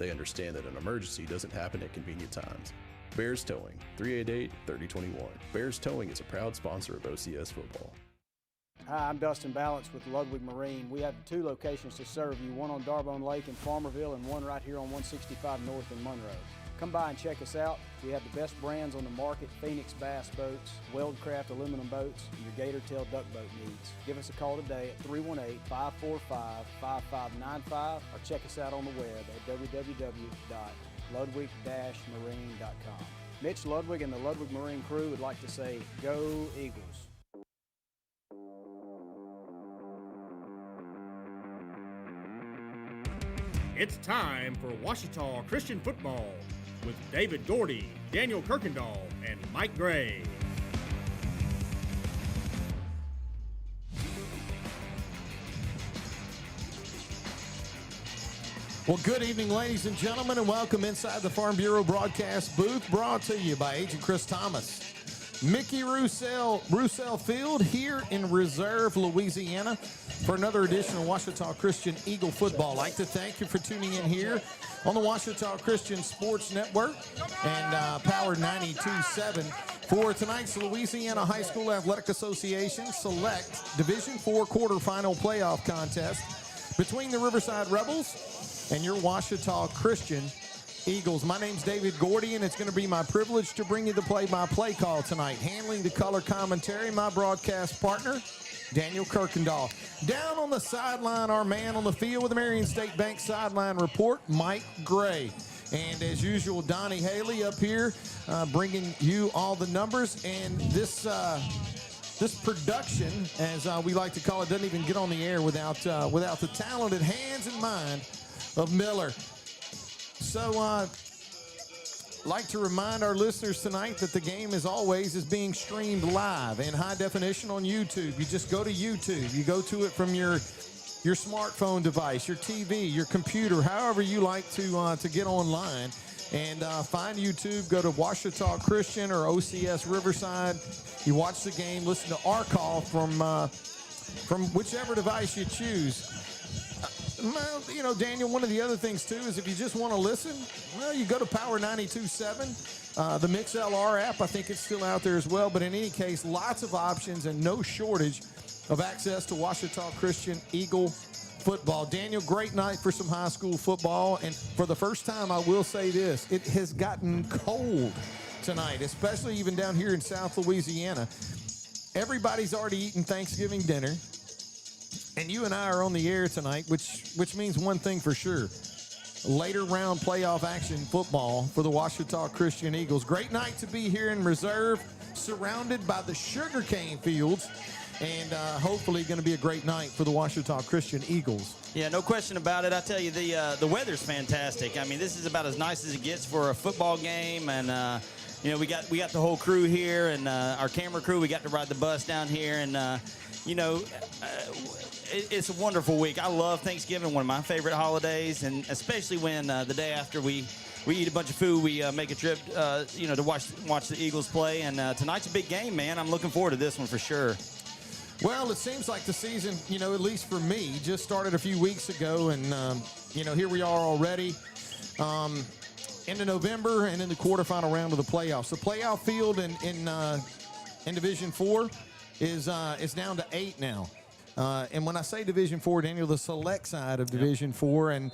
They understand that an emergency doesn't happen at convenient times. Bears Towing, 388-3021. Bears Towing is a proud sponsor of OCS football. Hi, I'm Dustin Balance with Lwig Marine. We have 2 locations to serve you, one on Darbone Lake in Farmerville and one right here on 165 North in Monroe. Come by and check us out. We have the best brands on the market: Phoenix Bass boats, Weldcraft aluminum boats, and your gator tail duck boat needs. Give us a call today at 318-545-5595 or check us out on the web at www.ludwig-marine.com. Mitch Ludwig and the Lwig Marine crew would like to say, go Eagles. It's time for Ouachita Christian football with David Gordy, Daniel Kirkendall, and Mike Gray. Well, good evening, ladies and gentlemen, and welcome inside the Farm Bureau broadcast booth, brought to you by Agent Chris Thomas. Mickey Roussel Field here in Reserve, Louisiana, for another edition of Ouachita Christian Eagle football. I'd like to thank you for tuning in here on the Ouachita Christian Sports Network and Power 92.7 for tonight's Louisiana High School Athletic Association Select Division IV quarterfinal playoff contest between the Riverside Rebels and your Ouachita Christian Eagles. My name's David Gordy, and it's going to be my privilege to bring you the play-by-play call tonight. Handling the color commentary, my broadcast partner, Daniel Kirkendall. Down on the sideline, our man on the field with the Marion State Bank sideline report, Mike Gray. And as usual, Donnie Haley up here bringing you all the numbers. And this production, as we like to call it, doesn't even get on the air without the talented hands and mind of Miller. So like to remind our listeners tonight that the game, as always, is being streamed live in high definition on YouTube. You just go to YouTube. You go to it from your smartphone device, your TV, your computer, however you like to get online, and find YouTube. Go to Ouachita Christian or OCS Riverside. You watch the game, listen to our call from whichever device you choose. Well, you know, Daniel, one of the other things, too, is if you just want to listen, well, you go to Power 92.7, the MixLR app. I think it's still out there as well. But in any case, lots of options and no shortage of access to Ouachita Christian Eagle football. Daniel, great night for some high school football. And for the first time, I will say this, it has gotten cold tonight, especially even down here in South Louisiana. Everybody's already eaten Thanksgiving dinner. And you and I are on the air tonight, which means one thing for sure. Later round playoff action football for the Ouachita Christian Eagles. Great night to be here in Reserve, surrounded by the sugarcane fields, and hopefully going to be a great night for the Ouachita Christian Eagles. Yeah, no question about it. I tell you, the weather's fantastic. I mean, this is about as nice as it gets for a football game, and you know, we got the whole crew here, and our camera crew. We got to ride the bus down here, and you know, it's a wonderful week. I love Thanksgiving, one of my favorite holidays, and especially when the day after we eat a bunch of food, we make a trip, you know, to watch the Eagles play. And tonight's a big game, man. I'm looking forward to this one for sure. Well, it seems like the season, you know, at least for me, just started a few weeks ago, and you know, here we are already into November and in the quarterfinal round of the playoffs. The playoff field in Division IV is down to 8 now. And when I say Division IV, Daniel, the select side of Division IV, and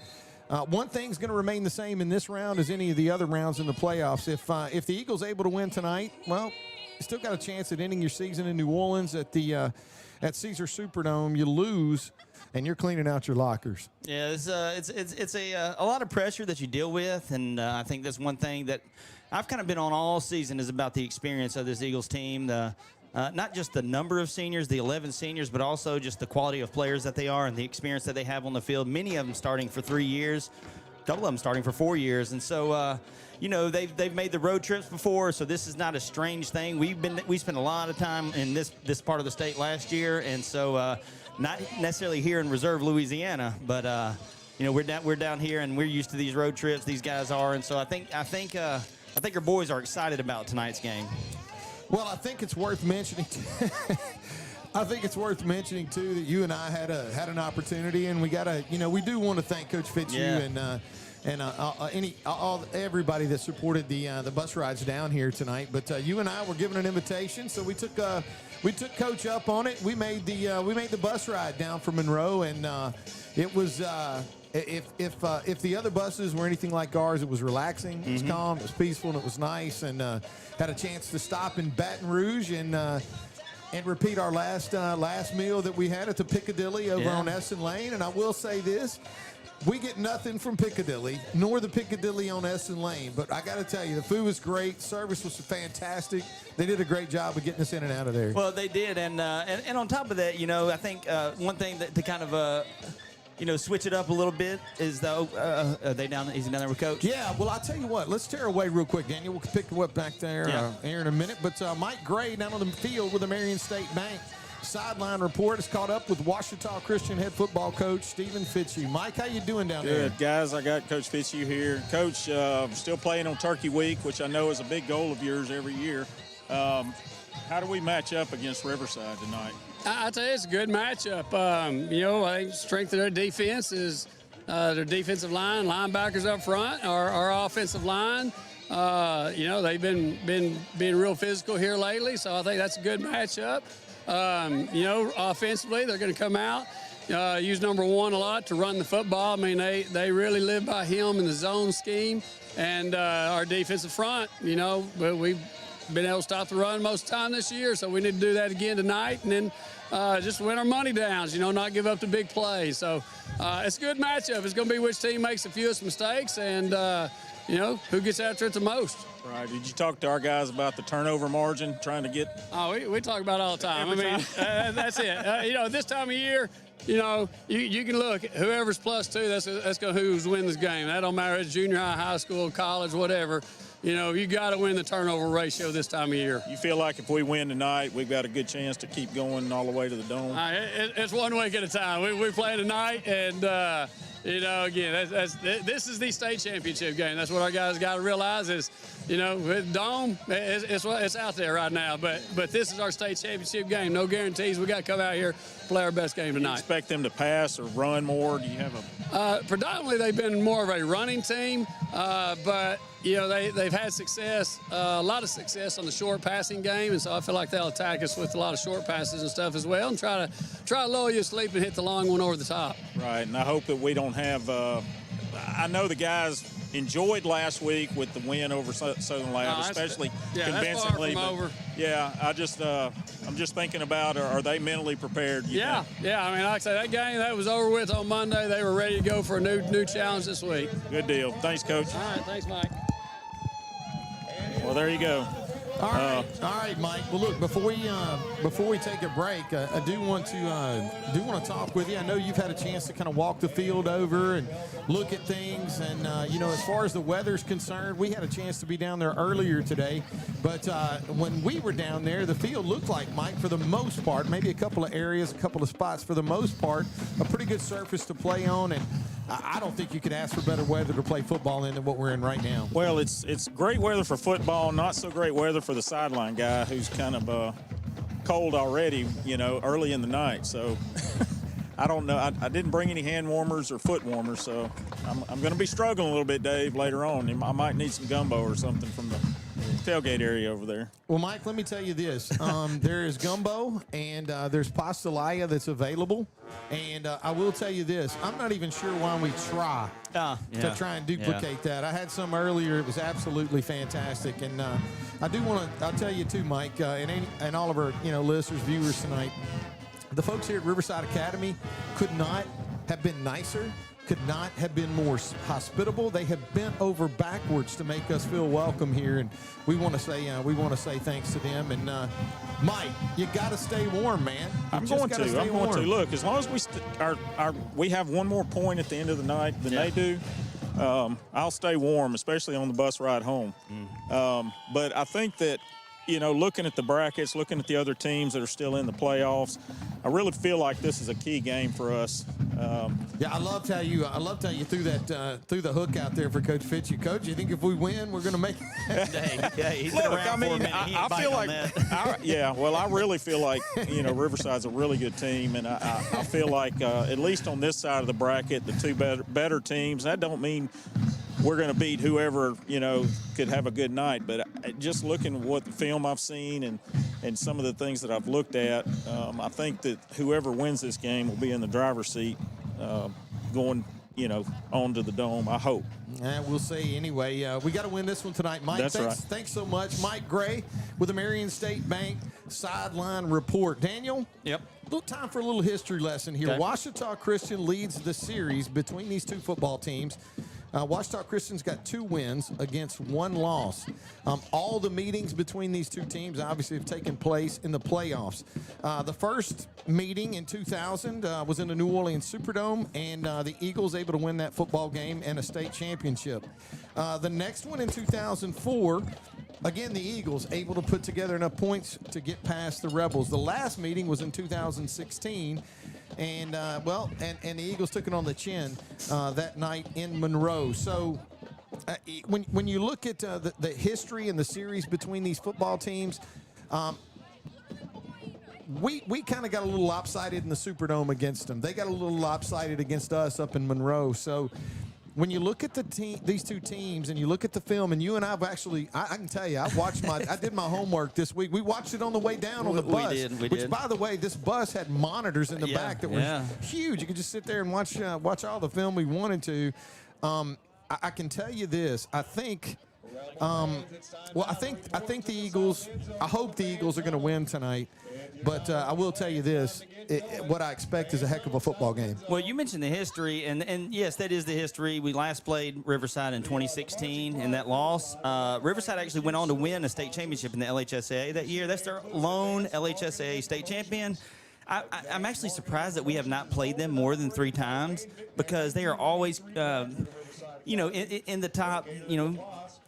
one thing's going to remain the same in this round as any of the other rounds in the playoffs. If the Eagles able to win tonight, well, you still got a chance at ending your season in New Orleans at the at Caesar Superdome. You lose, and you're cleaning out your lockers. Yeah, it's a lot of pressure that you deal with, and I think that's one thing that I've kind of been on all season is about the experience of this Eagles team. Not just the number of seniors, the 11 seniors, but also just the quality of players that they are and the experience that they have on the field. Many of them starting for 3 years, a couple of them starting for 4 years. And so, you know, they've made the road trips before, so this is not a strange thing. We spent a lot of time in this part of the state last year, and so not necessarily here in Reserve, Louisiana, but you know, we're down here and we're used to these road trips. These guys are, and so I think our boys are excited about tonight's game. Well, I think it's worth mentioning. I think it's worth mentioning too that you and I had an opportunity, and we do want to thank Coach Fitzu everybody that supported the bus rides down here tonight. But you and I were given an invitation, so we took Coach up on it. We made the bus ride down from Monroe, and it was. If the other buses were anything like ours, it was relaxing, it was calm, it was peaceful, and it was nice. And had a chance to stop in Baton Rouge and repeat our last meal that we had at the Piccadilly over on Essen Lane. And I will say this. We get nothing from Piccadilly, nor the Piccadilly on Essen Lane. But I got to tell you, the food was great. Service was fantastic. They did a great job of getting us in and out of there. Well, they did. And on top of that, I think one thing that to kind of switch it up a little bit is though is he down there with Coach? Yeah, well, I'll tell you what. Let's tear away real quick, Daniel. We'll pick you up back there here in a minute. But Mike Gray down on the field with the Marion State Bank Sideline Report is caught up with Ouachita Christian head football coach Stephen Fitzu. Mike, how you doing down there? Good, guys. I got Coach Fitzu here. Coach, still playing on Turkey Week, which I know is a big goal of yours every year. How do we match up against Riverside tonight? I tell you, it's a good matchup. I think strength of their defense is their defensive line, linebackers up front, our offensive line. They've been being real physical here lately, so I think that's a good matchup. Offensively, they're going to come out, use number 1 a lot to run the football. I mean, they really live by him in the zone scheme. And our defensive front, but we've been able to stop the run most of the time this year, so we need to do that again tonight. And then just win our money downs, not give up the big plays. So it's a good matchup. It's going to be which team makes the fewest mistakes and, who gets after it the most. Right. Did you talk to our guys about the turnover margin, trying to get? Oh, we talk about it all the time. That's it. This time of year, you can look, whoever's +2, that's who's win this game. That don't matter, it's junior high school, college, whatever. You got to win the turnover ratio this time of year. You feel like if we win tonight, we've got a good chance to keep going all the way to the Dome? It's 1 week at a time. We're playing tonight, and, again, this is the state championship game. That's what our guys got to realize is, with Dome, it's out there right now. But this is our state championship game. No guarantees. We got to come out here, play our best game tonight. Do you expect them to pass or run more? Do you have predominantly, they've been more of a running team, but they've had success, a lot of success on the short passing game, and so I feel like they'll attack us with a lot of short passes and stuff as well, and try to lull you asleep and hit the long one over the top. Right, and I hope that we don't have. I know the guys enjoyed last week with the win over Southern Lab, especially convincingly. That's far from over. Yeah, I'm just thinking about are they mentally prepared? Yeah. I mean, like I say, that game that was over with on Monday. They were ready to go for a new challenge this week. Good deal. Thanks, Coach. All right, thanks, Mike. Well, there you go. All right, Mike. Well, look, before we take a break, I do want to talk with you. I know you've had a chance to kind of walk the field over and look at things, and as far as the weather's concerned, we had a chance to be down there earlier today. But when we were down there, the field looked like, Mike, for the most part, maybe a couple of areas, a couple of spots, for the most part, a pretty good surface to play on, and I don't think you could ask for better weather to play football in than what we're in right now. Well, it's great weather for football, not so great weather for the sideline guy who's kind of cold already, early in the night. So I don't know. I didn't bring any hand warmers or foot warmers, so I'm going to be struggling a little bit, Dave, later on. I might need some gumbo or something from the tailgate area over there. Well, Mike, let me tell you this. There is gumbo and there's pastelaya that's available. And I will tell you this. I'm not even sure why we try to try and duplicate that. I had some earlier. It was absolutely fantastic. And I'll tell you too, Mike, and all of our listeners, viewers tonight, the folks here at Riverside Academy could not have been nicer, could not have been more hospitable. They have bent over backwards to make us feel welcome here, and we want to say thanks to them. And Mike, you got to stay warm, man. I'm going to. Look, as long as we have one more point at the end of the night than they do, I'll stay warm, especially on the bus ride home. But I think that, looking at the brackets, looking at the other teams that are still in the playoffs, I really feel like this is a key game for us. I loved how you threw the hook out there for Coach Fitzu. Coach, you think if we win, we're going to make it? He's been around for a minute. I feel like I really feel like Riverside's a really good team, and I feel like at least on this side of the bracket, the two better teams. That don't mean we're going to beat whoever, could have a good night. But just looking at what the film I've seen and some of the things that I've looked at, I think that whoever wins this game will be in the driver's seat going, on to the Dome, I hope. We'll see. Anyway, we got to win this one tonight. Mike, That's right. Thanks so much. Mike Gray with the Marion State Bank Sideline Report. Daniel? Yep. Time for a little history lesson here. Okay. Ouachita Christian leads the series between these two football teams. Ouachita Christian's got 2 wins against 1 loss. All the meetings between these two teams obviously have taken place in the playoffs. The first meeting in 2000 was in the New Orleans Superdome, and the Eagles able to win that football game and a state championship. The next one in 2004, again, the Eagles able to put together enough points to get past the Rebels. The last meeting was in 2016. And, and the Eagles took it on the chin that night in Monroe. So when you look at the history and the series between these football teams, we kind of got a little lopsided in the Superdome against them. They got a little lopsided against us up in Monroe. So when you look at these two teams and you look at the film, and you and I've actually, I can tell you, I did my homework this week. We watched it on the way down on the bus. We did. By the way, this bus had monitors in the back that were huge. You could just sit there and watch all the film we wanted to. I can tell you this. I think the Eagles. I hope the Eagles are going to win tonight. But I will tell you this, what I expect is a heck of a football game. Well, you mentioned the history, and yes, that is the history. We last played Riverside in 2016 in that loss. Riverside actually went on to win a state championship in the LHSAA that year. That's their lone LHSAA state champion. I'm actually surprised that we have not played them more than 3 times, because they are always, in the top,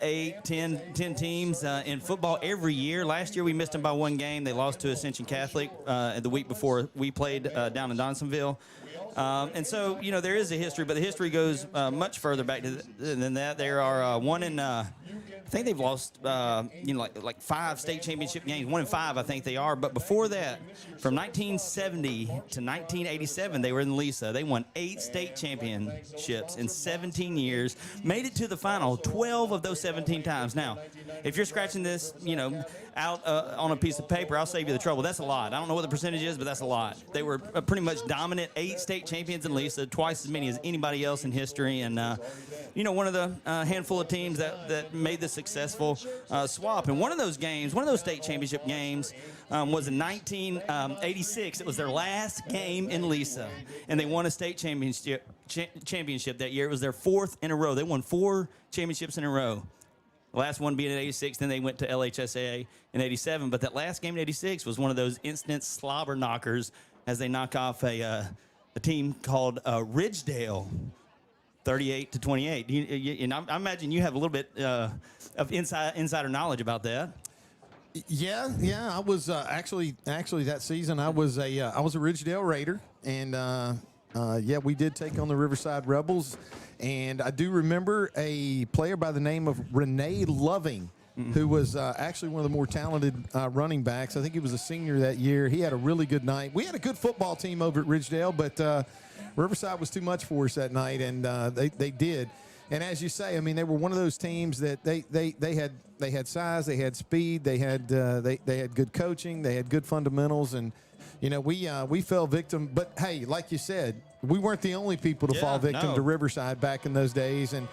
8, 10 teams in football every year. Last year we missed them by 1 game. They lost to Ascension Catholic the week before we played down in Donaldsonville. And so, there is a history, but the history goes much further back than that. There are 1 in, I think they've lost, like 5 state championship games. 1 in 5, I think they are. But before that, from 1970 to 1987, they were in Lisa. They won 8 state championships in 17 years, made it to the final 12 of those 17 times. Now, if you're scratching this, out on a piece of paper, I'll save you the trouble. That's a lot. I don't know what the percentage is, but that's a lot. They were pretty much dominant 8 state champions in Lisa, twice as many as anybody else in history. And, one of the handful of teams that made the successful swap. And one of those state championship games was in 1986. It was their last game in Lisa, and they won a state championship that year. It was their 4th in a row. They won 4 championships in a row. The last one being in 86, then they went to LHSAA in 87. But that last game in 86 was one of those instant slobber knockers as they knock off a team called Ridgedale, 38-28. And I imagine you have a little bit of insider knowledge about that. Yeah. I was actually that season I was a Ridgedale Raider, and we did take on the Riverside Rebels. And I do remember a player by the name of Renee Loving, who was actually one of the more talented running backs. I think he was a senior that year. He had a really good night. We had a good football team over at Ridgedale, but Riverside was too much for us that night, and they did. And as you say, I mean, they were one of those teams that they had size, they had speed, they had good coaching, they had good fundamentals, and we fell victim. But hey, like you said, we weren't the only people to fall victim to Riverside back in those days. And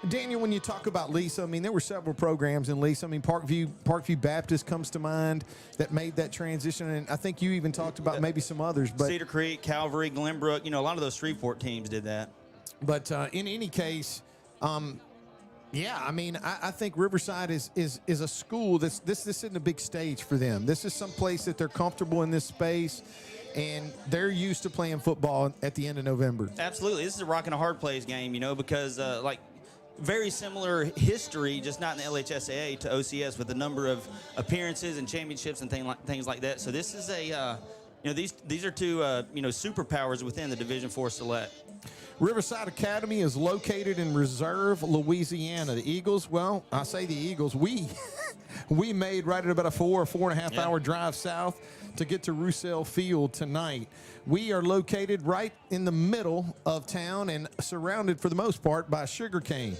Daniel, when you talk about Lisa, I mean, there were several programs in Lisa. I mean, Parkview Baptist comes to mind that made that transition, and I think you even talked about maybe some others. But Cedar Creek, Calvary, Glenbrook, a lot of those Shreveport teams did that. But in any case, I mean, I think Riverside is a school this isn't a big stage for them. This is some place that they're comfortable in this space, and they're used to playing football at the end of November. Absolutely. This is a rock and a hard plays game, because very similar history, just not in the LHSAA to OCS, with the number of appearances and championships and things like that. So this is these are 2 superpowers within the Division IV Select. Riverside Academy is located in Reserve, Louisiana. The Eagles, well, I say the Eagles, we made right at about a 4.5 hour drive south to get to Roussel Field tonight. We are located right in the middle of town and surrounded for the most part by sugarcane.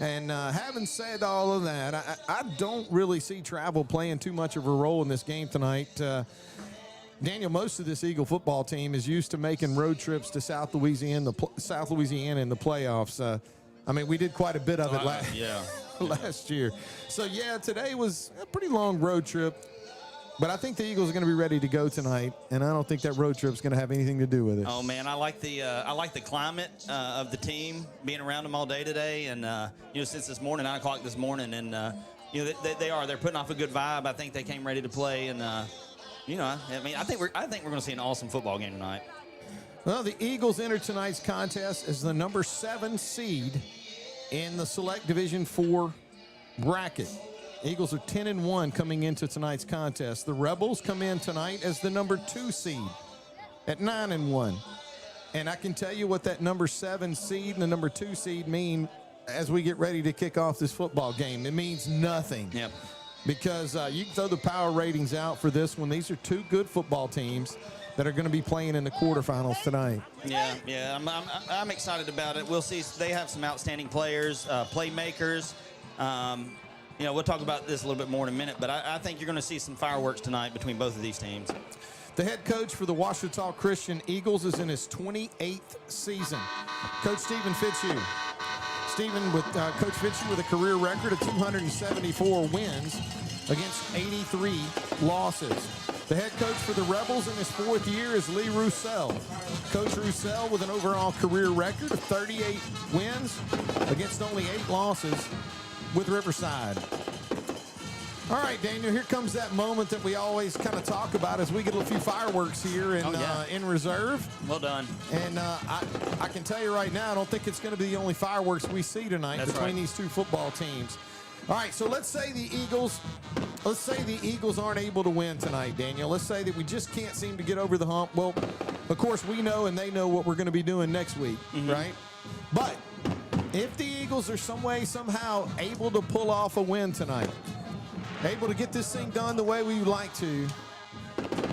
And having said all of that, I don't really see travel playing too much of a role in this game tonight. Daniel, most of this Eagle football team is used to making road trips to South Louisiana in the playoffs. I mean, we did quite a bit of it last year. So, yeah, today was a pretty long road trip. But I think the Eagles are going to be ready to go tonight, and I don't think that road trip is going to have anything to do with it. Oh man, I like the climate of the team, being around them all day today, and since this morning, 9 o'clock this morning, and they're putting off a good vibe. I think they came ready to play, and I think we're going to see an awesome football game tonight. Well, the Eagles enter tonight's contest as the number 7 seed in the Select Division IV bracket. Eagles are 10-1 coming into tonight's contest. The Rebels come in tonight as the number 2 seed at 9-1. And I can tell you what that number 7 seed and the number 2 seed mean as we get ready to kick off this football game. It means nothing. Yep. Because you can throw the power ratings out for this one. These are 2 good football teams that are going to be playing in the quarterfinals tonight. Yeah. I'm excited about it. We'll see. They have some outstanding players, playmakers. We'll talk about this a little bit more in a minute, but I think you're going to see some fireworks tonight between both of these teams. The head coach for the Ouachita Christian Eagles is in his 28th season. Coach Stephen Fitzu. Stephen with Coach Fitzu with a career record of 274 wins against 83 losses. The head coach for the Rebels in his 4th year is Lee Roussel. Coach Roussel with an overall career record of 38 wins against only 8 losses with Riverside. All right, Daniel, here comes that moment that we always kind of talk about as we get a few fireworks here in reserve. Well done. And I can tell you right now, I don't think it's going to be the only fireworks we see tonight between these 2 football teams. All right, so let's say the Eagles aren't able to win tonight, Daniel. Let's say that we just can't seem to get over the hump. Well, of course, we know and they know what we're going to be doing next week, right? But if the Eagles are somehow able to pull off a win tonight, able to get this thing done the way we would like to,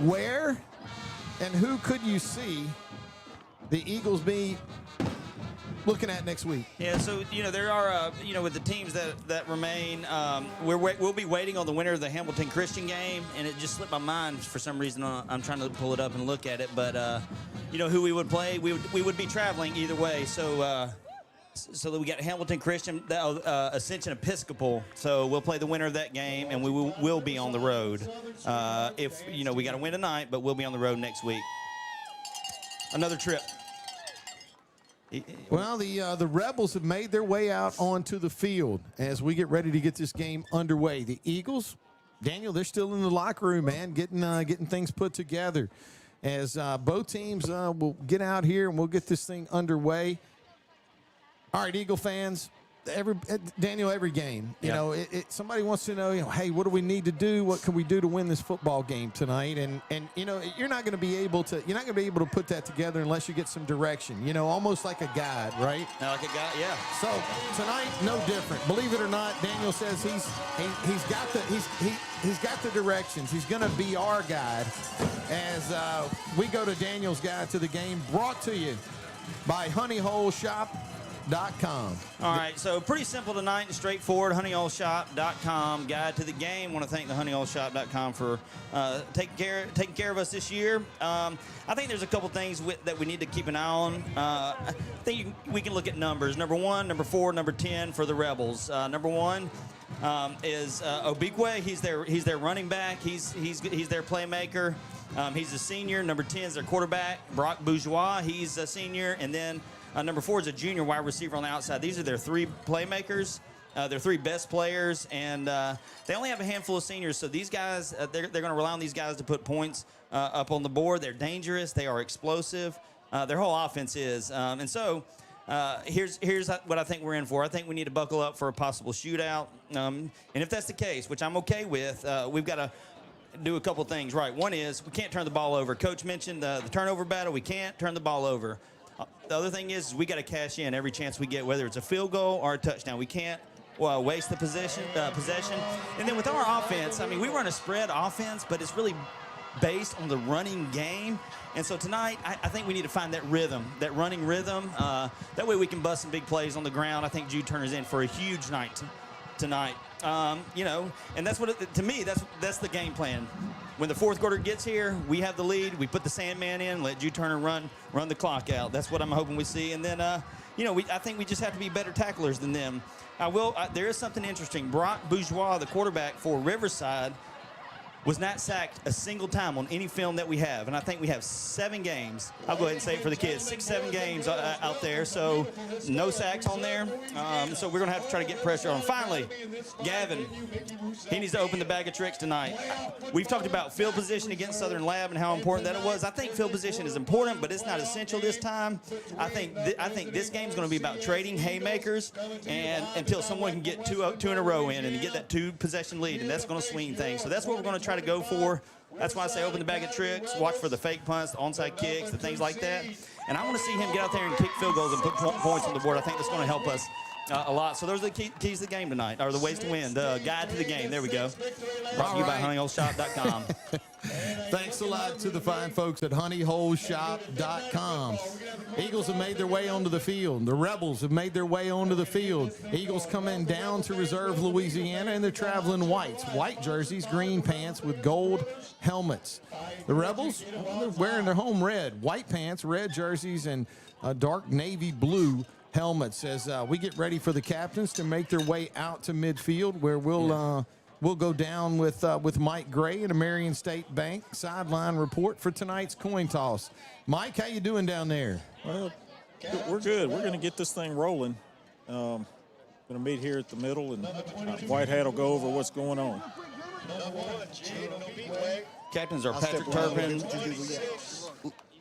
where and who could you see the Eagles be looking at next week? Yeah, so, there are, with the teams that remain, we'll be waiting on the winner of the Hamilton Christian game, and it just slipped my mind for some reason. I'm trying to pull it up and look at it, but, who we would play, we would be traveling either way, so that we got Hamilton Christian, Ascension Episcopal. So we'll play the winner of that game, and we will be on the road. If we got to win tonight, but we'll be on the road next week. Another trip. Well, the Rebels have made their way out onto the field as we get ready to get this game underway. The Eagles, Daniel, they're still in the locker room, man, getting things put together. As both teams will get out here and we'll get this thing underway. All right, Eagle fans, Daniel, every game, somebody wants to know, hey, what do we need to do? What can we do to win this football game tonight? And you're not going to be able to put that together unless you get some direction, almost like a guide, right? Like a guide, yeah. So tonight, no different. Believe it or not, Daniel says he's got the directions. He's going to be our guide as we go to Daniel's guide to the game, brought to you by Honeyhole Shop.com. All right, so pretty simple tonight and straightforward. HoneyholeShop.com, guide to the game. Want to thank the HoneyholeShop.com for taking care of us this year. I think there's a couple things that we need to keep an eye on. I think we can look at numbers. Number 1, number 4, number 10 for the Rebels. Number 1 is Obikwe. He's their running back. He's their playmaker. He's a senior. Number 10 is their quarterback, Brock Bourgeois. He's a senior, and then number 4 is a junior wide receiver on the outside. These are their 3 playmakers, their 3 best players, and they only have a handful of seniors. So these guys, they're going to rely on these guys to put points up on the board. They're dangerous. They are explosive. Their whole offense is. And so here's what I think we're in for. I think we need to buckle up for a possible shootout. And if that's the case, which I'm okay with, we've got to do a couple things right. One is we can't turn the ball over. Coach mentioned the turnover battle. We can't turn the ball over. The other thing is we got to cash in every chance we get, whether it's a field goal or a touchdown. We can't waste the possession. And then with our offense, I mean, we run a spread offense, but it's really based on the running game. And so tonight, I think we need to find that rhythm, that running rhythm. That way we can bust some big plays on the ground. I think Jude Turner's in for a huge night tonight. You know, and that's what, to me, that's the game plan. When the fourth quarter gets here, we have the lead. We put the Sandman in, let Jude Turner run the clock out. That's what I'm hoping we see. And then, you know, I think we just have to be better tacklers than them. There is something interesting. Brock Bourgeois, the quarterback for Riverside, was not sacked a single time on any film that we have. And I think we have 7 games. I'll go ahead and say it for the kids, 6, 7 games out there. So no sacks on there. So we're going to have to try to get pressure on. Finally, Gavin, he needs to open the bag of tricks tonight. We've talked about field position against Southern Lab and how important that it was. I think field position is important, but it's not essential this time. I think this game is going to be about trading haymakers and until someone can get two in a row in and get that 2-possession lead, and that's going to swing things. So that's what we're going to try to go for. That's why I say open the bag of tricks, watch for the fake punts, the onside kicks, the things like that. And I want to see him get out there and kick field goals and put points on the board. I think that's going to help us a lot. So those are the keys to the game tonight, or the ways to win. The guide to the game. There we go. Brought to you by honeyholeshop.com. Thanks a lot to the fine folks at honeyholeshop.com. Eagles have made their way onto the field. The Rebels have made their way onto the field. Eagles coming down to Reserve, Louisiana, and they're traveling whites. White jerseys, green pants with gold helmets. The Rebels, they're wearing their home red. White pants, red jerseys, and dark navy blue helmets as we get ready for the captains to make their way out to midfield, where we'll go down with Mike Gray and a Marion State Bank sideline report for tonight's coin toss. Mike, how you doing down there? Well, we're good. We're going to get this thing rolling. Going to meet here at the middle, and White Hat will go over what's going on. Captains are Patrick Turpin,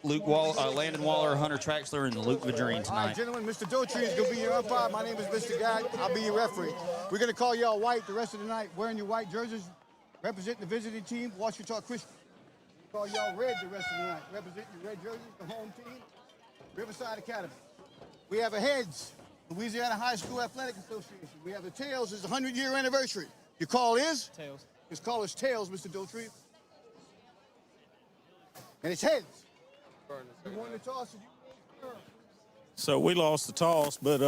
Landon Waller, Hunter Traxler, and Luke Vidrine tonight. All right, gentlemen, Mr. Dotree is going to be your umpire. My name is Mr. Guy. I'll be your referee. We're going to call y'all white the rest of the night, wearing your white jerseys, representing the visiting team, Ouachita Christian. We'll call y'all red the rest of the night, representing your red jerseys, the home team, Riverside Academy. We have a heads, Louisiana High School Athletic Association. We have the tails, it's the 100-year anniversary. Your call is? Tails. His call is tails, Mr. Dotree. And it's heads. You won the toss. So we lost the toss, but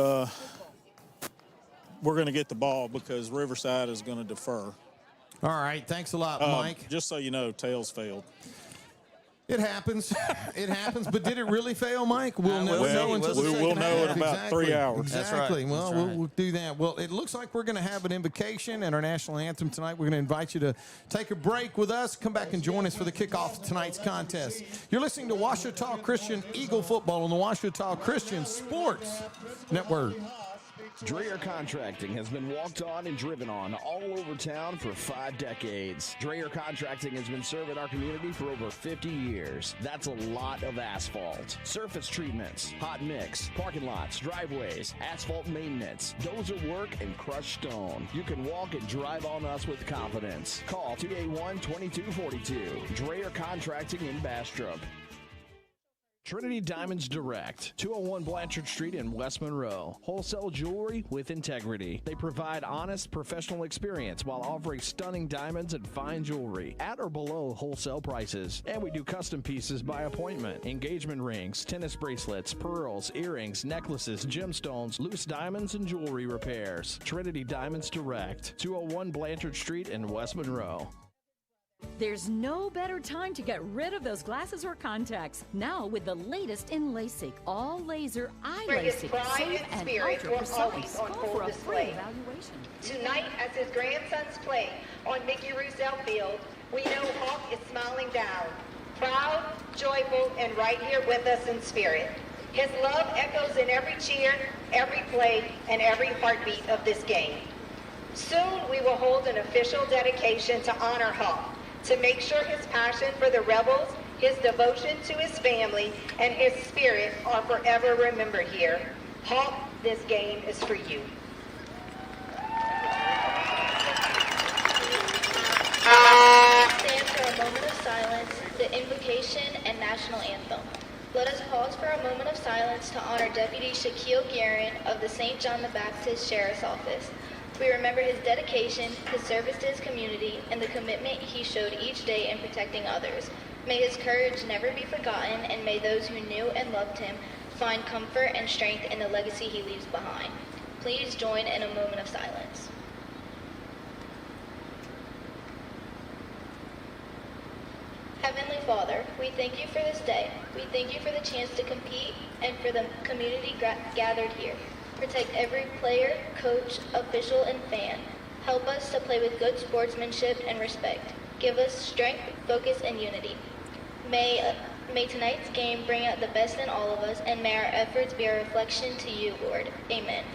we're going to get the ball because Riverside is going to defer. All right, thanks a lot, Mike. Just so you know, tails failed. It happens. It happens. But did it really fail, Mike? We'll never know until the we'll second know half. in about 3 hours. Exactly. That's right. Well, we'll do that. Well, it looks like we're going to have an invocation and our national anthem tonight. We're going to invite you to take a break with us. Come back and join us for the kickoff of tonight's contest. You're listening to Ouachita Christian Eagle Football on the Ouachita Christian Sports Network. Dreher Contracting has been walked on and driven on all over town for 5 decades. Dreher Contracting has been serving our community for over 50 years. That's a lot of asphalt. Surface treatments, hot mix, parking lots, driveways, asphalt maintenance, dozer work, and crushed stone. You can walk and drive on us with confidence. Call 281-2242. Dreher Contracting in Bastrop. Trinity Diamonds Direct, 201 Blanchard Street in West Monroe. Wholesale jewelry with integrity. They provide honest, professional experience while offering stunning diamonds and fine jewelry at or below wholesale prices. And we do custom pieces by appointment. Engagement rings, tennis bracelets, pearls, earrings, necklaces, gemstones, loose diamonds, and jewelry repairs. Trinity Diamonds Direct, 201 Blanchard Street in West Monroe. There's no better time to get rid of those glasses or contacts. Now with the latest in LASIK, all laser eye LASIK, safe and ultra precise. Call for a free evaluation. Tonight, as his grandsons play on Mickey Roussel Field, we know Hawk is smiling down, proud, joyful, and right here with us in spirit. His love echoes in every cheer, every play, and every heartbeat of this game. Soon we will hold an official dedication to honor Hawk, to make sure his passion for the Rebels, his devotion to his family, and his spirit are forever remembered here. Hawk, this game is for you. Stand for a moment of silence, the invocation and national anthem. Let us pause for a moment of silence to honor Deputy Shaquille Guerin of the St. John the Baptist Sheriff's Office. We remember his dedication, his service to his community, and the commitment he showed each day in protecting others. May his courage never be forgotten, and may those who knew and loved him find comfort and strength in the legacy he leaves behind. Please join in a moment of silence. Heavenly Father, we thank you for this day. We thank you for the chance to compete and for the community gathered here. Protect every player, coach, official, and fan. Help us to play with good sportsmanship and respect. Give us strength, focus, and unity. May tonight's game bring out the best in all of us, and may our efforts be a reflection to you, Lord. Amen.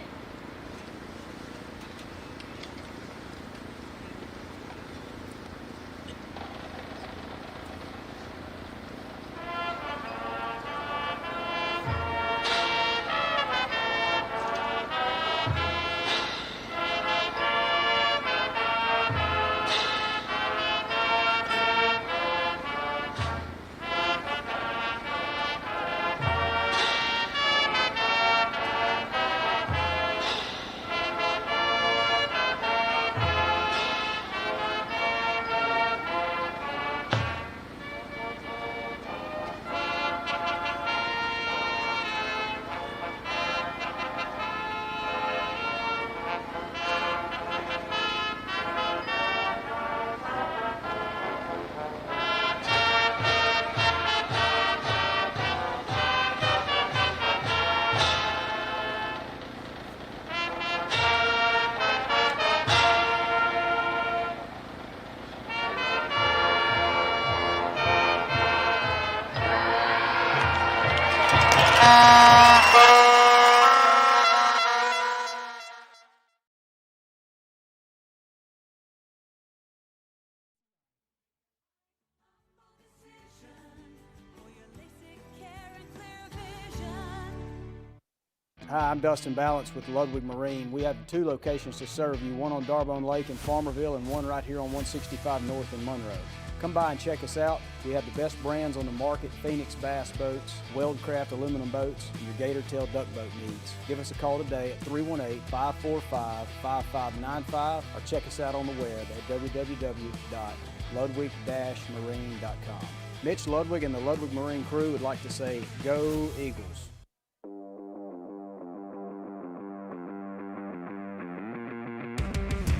Hi, I'm Dustin Balance with Lwig Marine. We have 2 locations to serve you, one on Darbone Lake in Farmerville and one right here on 165 North in Monroe. Come by and check us out. We have the best brands on the market: Phoenix bass boats, Weldcraft aluminum boats, and your gator tail duck boat needs. Give us a call today at 318-545-5595 or check us out on the web at www.ludwig-marine.com. Mitch Lwig and the Lwig Marine crew would like to say, go Eagles.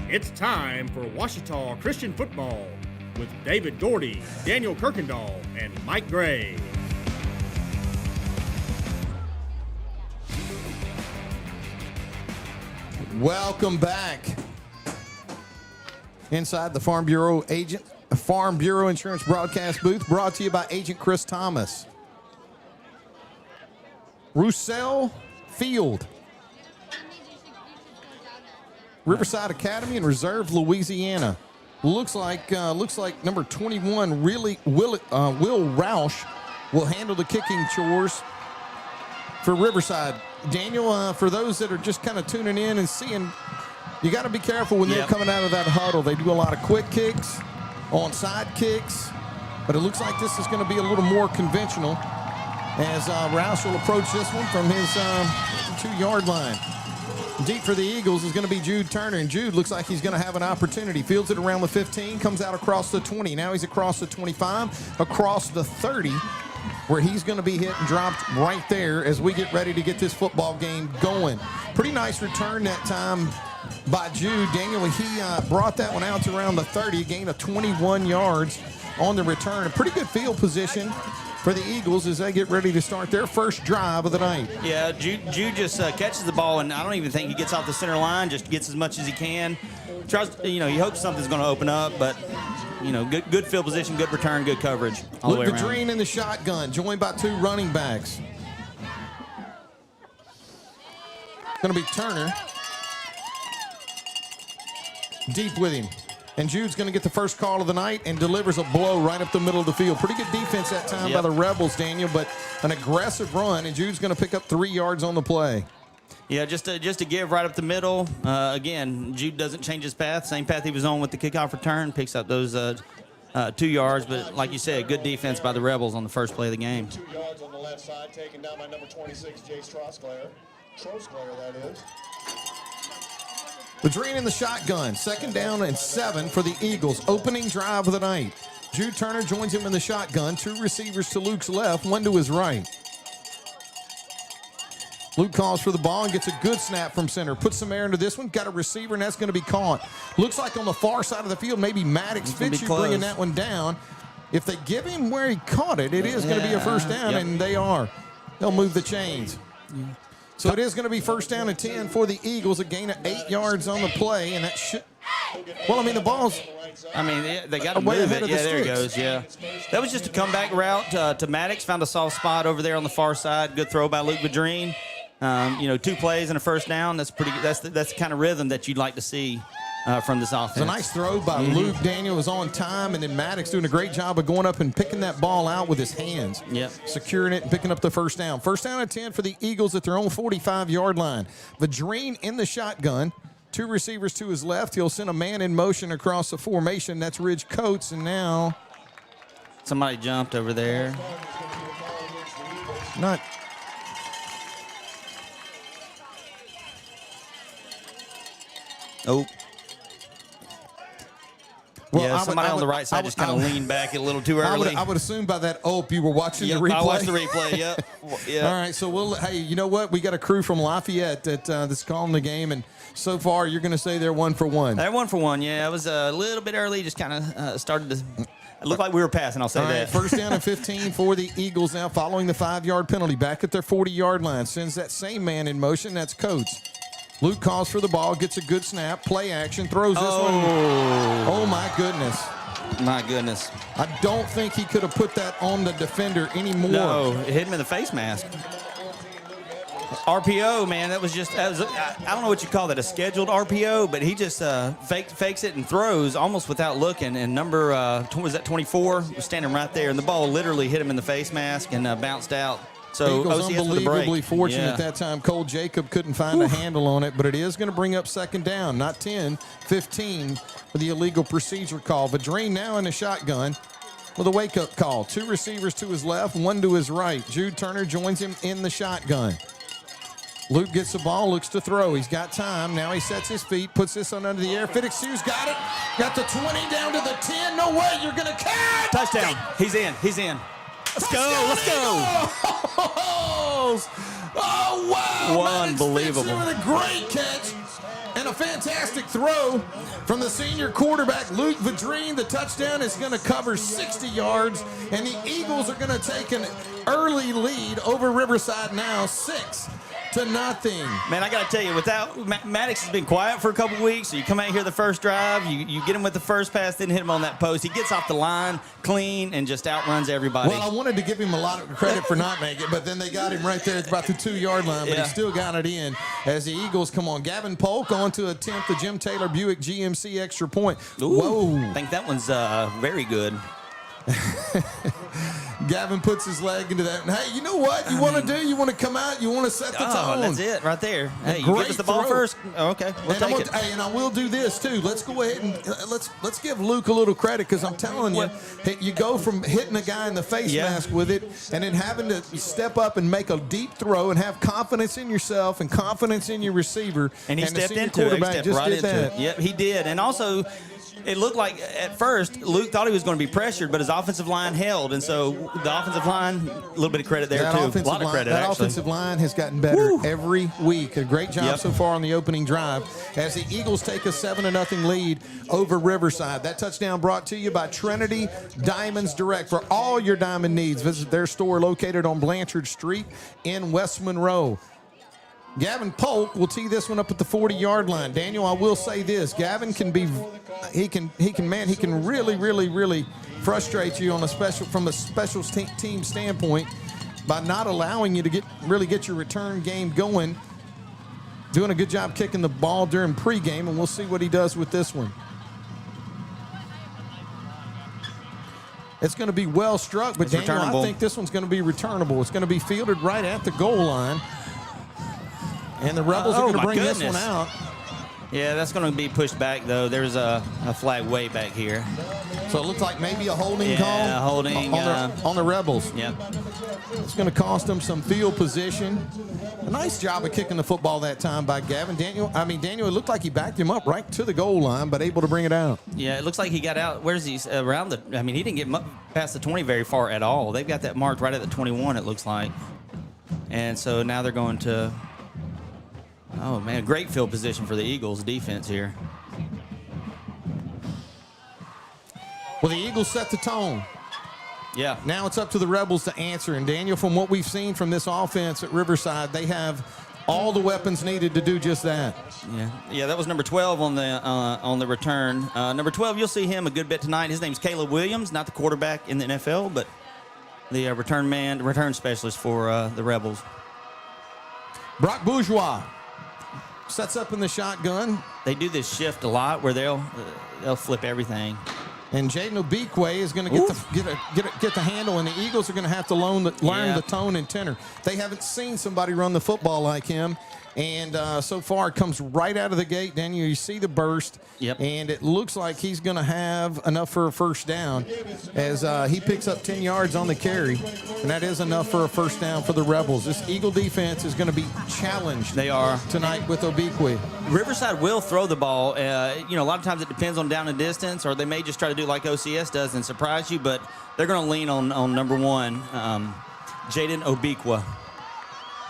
It's time for Ouachita Christian football with David Gordy, Daniel Kirkendall, and Mike Gray. Welcome back inside the Farm Bureau Insurance broadcast booth, brought to you by Agent Chris Thomas. Roussel Field, Riverside Academy in Reserve, Louisiana. Looks like number 21, Will Roush, will handle the kicking chores for Riverside. Daniel, for those that are just kind of tuning in and seeing, you got to be careful when they're coming out of that huddle. They do a lot of quick kicks, onside kicks, but it looks like this is going to be a little more conventional as Roush will approach this one from his 2-yard line. Deep for the Eagles is going to be Jude Turner, and Jude looks like he's going to have an opportunity. Fields it around the 15, comes out across the 20. Now he's across the 25, across the 30, where he's going to be hit and dropped right there as we get ready to get this football game going. Pretty nice return that time by Jude. Daniel, he brought that one out to around the 30, a gain of 21 yards on the return. A pretty good field position for the Eagles as they get ready to start their first drive of the night. Yeah, Jude just catches the ball, and I don't even think he gets off the center line, just gets as much as he can. Tries, he hopes something's going to open up, but, good field position, good return, good coverage all the way around. Lwig in the shotgun, joined by 2 running backs. Going to be Turner. Deep with him. And Jude's going to get the first call of the night and delivers a blow right up the middle of the field. Pretty good defense that time by the Rebels, Daniel, but an aggressive run, and Jude's going to pick up 3 yards on the play. Yeah, just to give right up the middle. Again, Jude doesn't change his path. Same path he was on with the kickoff return. Picks up those 2 yards. But like you said, good defense by the Rebels on the first play of the game. 2 yards on the left side, taken down by number 26, Jay Trosclair, that is. Vadrine in the shotgun. 2nd down and 7 for the Eagles. Opening drive of the night. Jude Turner joins him in the shotgun. 2 receivers to Luke's left, 1 to his right. Luke calls for the ball and gets a good snap from center. Puts some air into this one. Got a receiver, and that's going to be caught. Looks like on the far side of the field, maybe Maddox Fitzu bringing that one down. If they give him where he caught it, it is going to be a first down, and they are. They'll move the chains. So it is going to be 1st down and 10 for the Eagles. A gain of 8 yards on the play, and that should. Well, I mean, the ball's. I mean, they got to move it. Yeah, there it goes. Yeah. That was just a comeback route to Maddox. Found a soft spot over there on the far side. Good throw by Luke Vadrine. 2 plays and a first down. That's pretty good. That's the kind of rhythm that you'd like to see from this offense. It's a nice throw by Luke. Daniel was on time, and then Maddox doing a great job of going up and picking that ball out with his hands. Yep. Securing it and picking up the first down. 1st down and 10 for the Eagles at their own 45-yard line. Vadrine in the shotgun. 2 receivers to his left. He'll send a man in motion across the formation. That's Ridge Coates, and now somebody jumped over there. Not. Oh. Well, yeah, somebody on the right side just kind of leaned back a little too early. I would assume by that, you were watching the replay. I watched the replay, yep. All right, so hey, you know what? We got a crew from Lafayette that's calling the game, and so far you're going to say they're 1 for 1. They're 1 for 1, yeah. It was a little bit early, just kind of started to look like we were passing, I'll say that. All right, 1st down and 15 for the Eagles now following the 5-yard penalty. Back at their 40-yard line. Sends that same man in motion. That's Coates. Luke calls for the ball, gets a good snap, play action, throws this one. Oh, my goodness. My goodness. I don't think he could have put that on the defender anymore. No, it hit him in the face mask. RPO, man, that was I don't know what you call that, a scheduled RPO, but he just fakes it and throws almost without looking. And number, was that 24? Was standing right there, and the ball literally hit him in the face mask and bounced out. So Eagles OCS unbelievably fortunate at that time. Cole Jacob couldn't find a handle on it, but it is going to bring up 2nd down, not 10, 15 for the illegal procedure call. Vadrine now in the shotgun with a wake-up call. 2 receivers to his left, 1 to his right. Jude Turner joins him in the shotgun. Luke gets the ball, looks to throw. He's got time. Now he sets his feet, puts this one under the air. Fitzu's got it. Got the 20 down to the 10. No way, you're going to catch. Touchdown. He's in. Let's go. Oh, wow. Unbelievable. With a great catch and a fantastic throw from the senior quarterback, Luke Vadrine. The touchdown is going to cover 60 yards, and the Eagles are going to take an early lead over Riverside now, 6-0. Man, I got to tell you, without Maddox has been quiet for a couple weeks, so you come out here the first drive, you get him with the first pass, then hit him on that post. He gets off the line clean and just outruns everybody. Well, I wanted to give him a lot of credit for not making it, but then they got him right there at about the 2-yard line, but he still got it in as the Eagles come on. Gavin Polk on to attempt the Jim Taylor Buick GMC extra point. Ooh, whoa. I think that one's very good. Gavin puts his leg into that. Hey, you know what you want to do? You want to come out? You want to set the tone? That's it right there. Hey, you give us the ball first. Okay, we'll take it. Hey, and I will do this too. Let's go ahead and let's give Luke a little credit, because I'm telling you, you go from hitting a guy in the face mask with it, and then having to step up and make a deep throw and have confidence in yourself and confidence in your receiver. And he stepped into it. He stepped right into it. Yep, he did. And also, it looked like at first Luke thought he was going to be pressured, but his offensive line held, and so the offensive line, a little bit of credit there too. A lot of credit. That offensive line has gotten better every week. A great job so far on the opening drive as the Eagles take a 7-0 lead over Riverside. That touchdown brought to you by Trinity Diamonds Direct. For all your diamond needs, visit their store located on Blanchard Street in West Monroe. Gavin Polk will tee this one up at the 40-yard line. Daniel, I will say this: Gavin can really frustrate you on from a special team standpoint by not allowing you to get your return game going. Doing a good job kicking the ball during pregame, and we'll see what he does with this one. It's going to be well struck, but Daniel, I think this one's going to be returnable. It's going to be fielded right at the goal line. And the Rebels are going to bring this one out. Yeah, that's going to be pushed back, though. There's a flag way back here. So it looks like maybe a holding call holding, on the Rebels. Yep. It's going to cost them some field position. A nice job of kicking the football that time by Gavin. Daniel, it looked like he backed him up right to the goal line, but able to bring it out. Yeah, it looks like he got out. Where's he? Around the, I mean, he didn't get past the 20 very far at all. They've got that marked right at the 21, it looks like. And so now they're going to, oh, man, great field position for the Eagles defense here. Well, the Eagles set the tone. Yeah. Now it's up to the Rebels to answer. And, Daniel, from what we've seen from this offense at Riverside, they have all the weapons needed to do just that. Yeah, that was number 12 on the return. Number 12, you'll see him a good bit tonight. His name's Caleb Williams, not the quarterback in the NFL, but the return specialist for the Rebels. Brock Bourgeois sets up in the shotgun. They do this shift a lot where they'll flip everything. And Jaden Obikwe is going to get the handle, and the Eagles are going to have to learn the tone and tenor. They haven't seen somebody run the football like him, and so far it comes right out of the gate. Daniel, you see the burst, and it looks like he's going to have enough for a first down as he picks up 10 yards on the carry, and that is enough for a first down for the Rebels. This Eagle defense is going to be challenged. They are tonight with Obikwe. Riverside will throw the ball. A lot of times it depends on down and distance, or they may just try to do like OCS does and surprise you, but they're going to lean on number 1, Jaden Obikwe.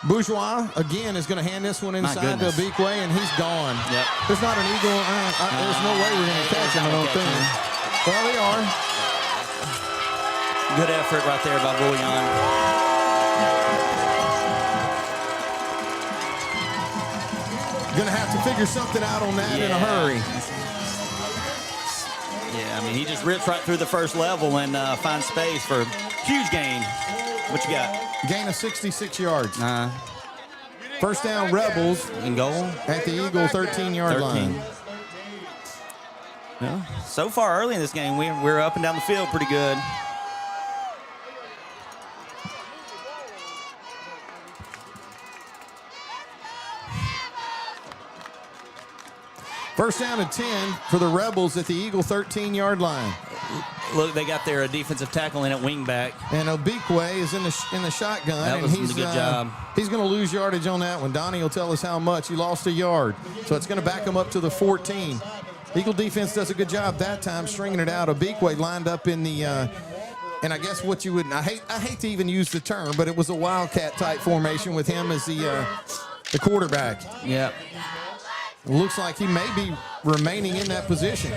Bourgeois, again, is going to hand this one inside to Obikwe, and he's gone. Yep. There's not an Eagle. There's no way we're going to catch him, I don't think. Well, they are. Good effort right there by Bouillon. Going to have to figure something out on that in a hurry. Yeah, I mean, he just rips right through the first level and finds space for huge gain. What you got? Gain of 66 yards. First down, Rebels. And goal. At the Eagle 13-yard line. Well, so far early in this game, we're up and down the field pretty good. First down and 10 for the Rebels at the Eagle 13-yard line. Look, they got their defensive tackle in at wingback. And Obikwe is in the shotgun. That was a good job. He's going to lose yardage on that one. Donnie will tell us how much. He lost a yard. So it's going to back him up to the 14. Eagle defense does a good job that time stringing it out. Obikwe lined up in the and I guess what you would, I hate to even use the term, but it was a wildcat type formation with him as the quarterback. Yeah. Looks like he may be remaining in that position.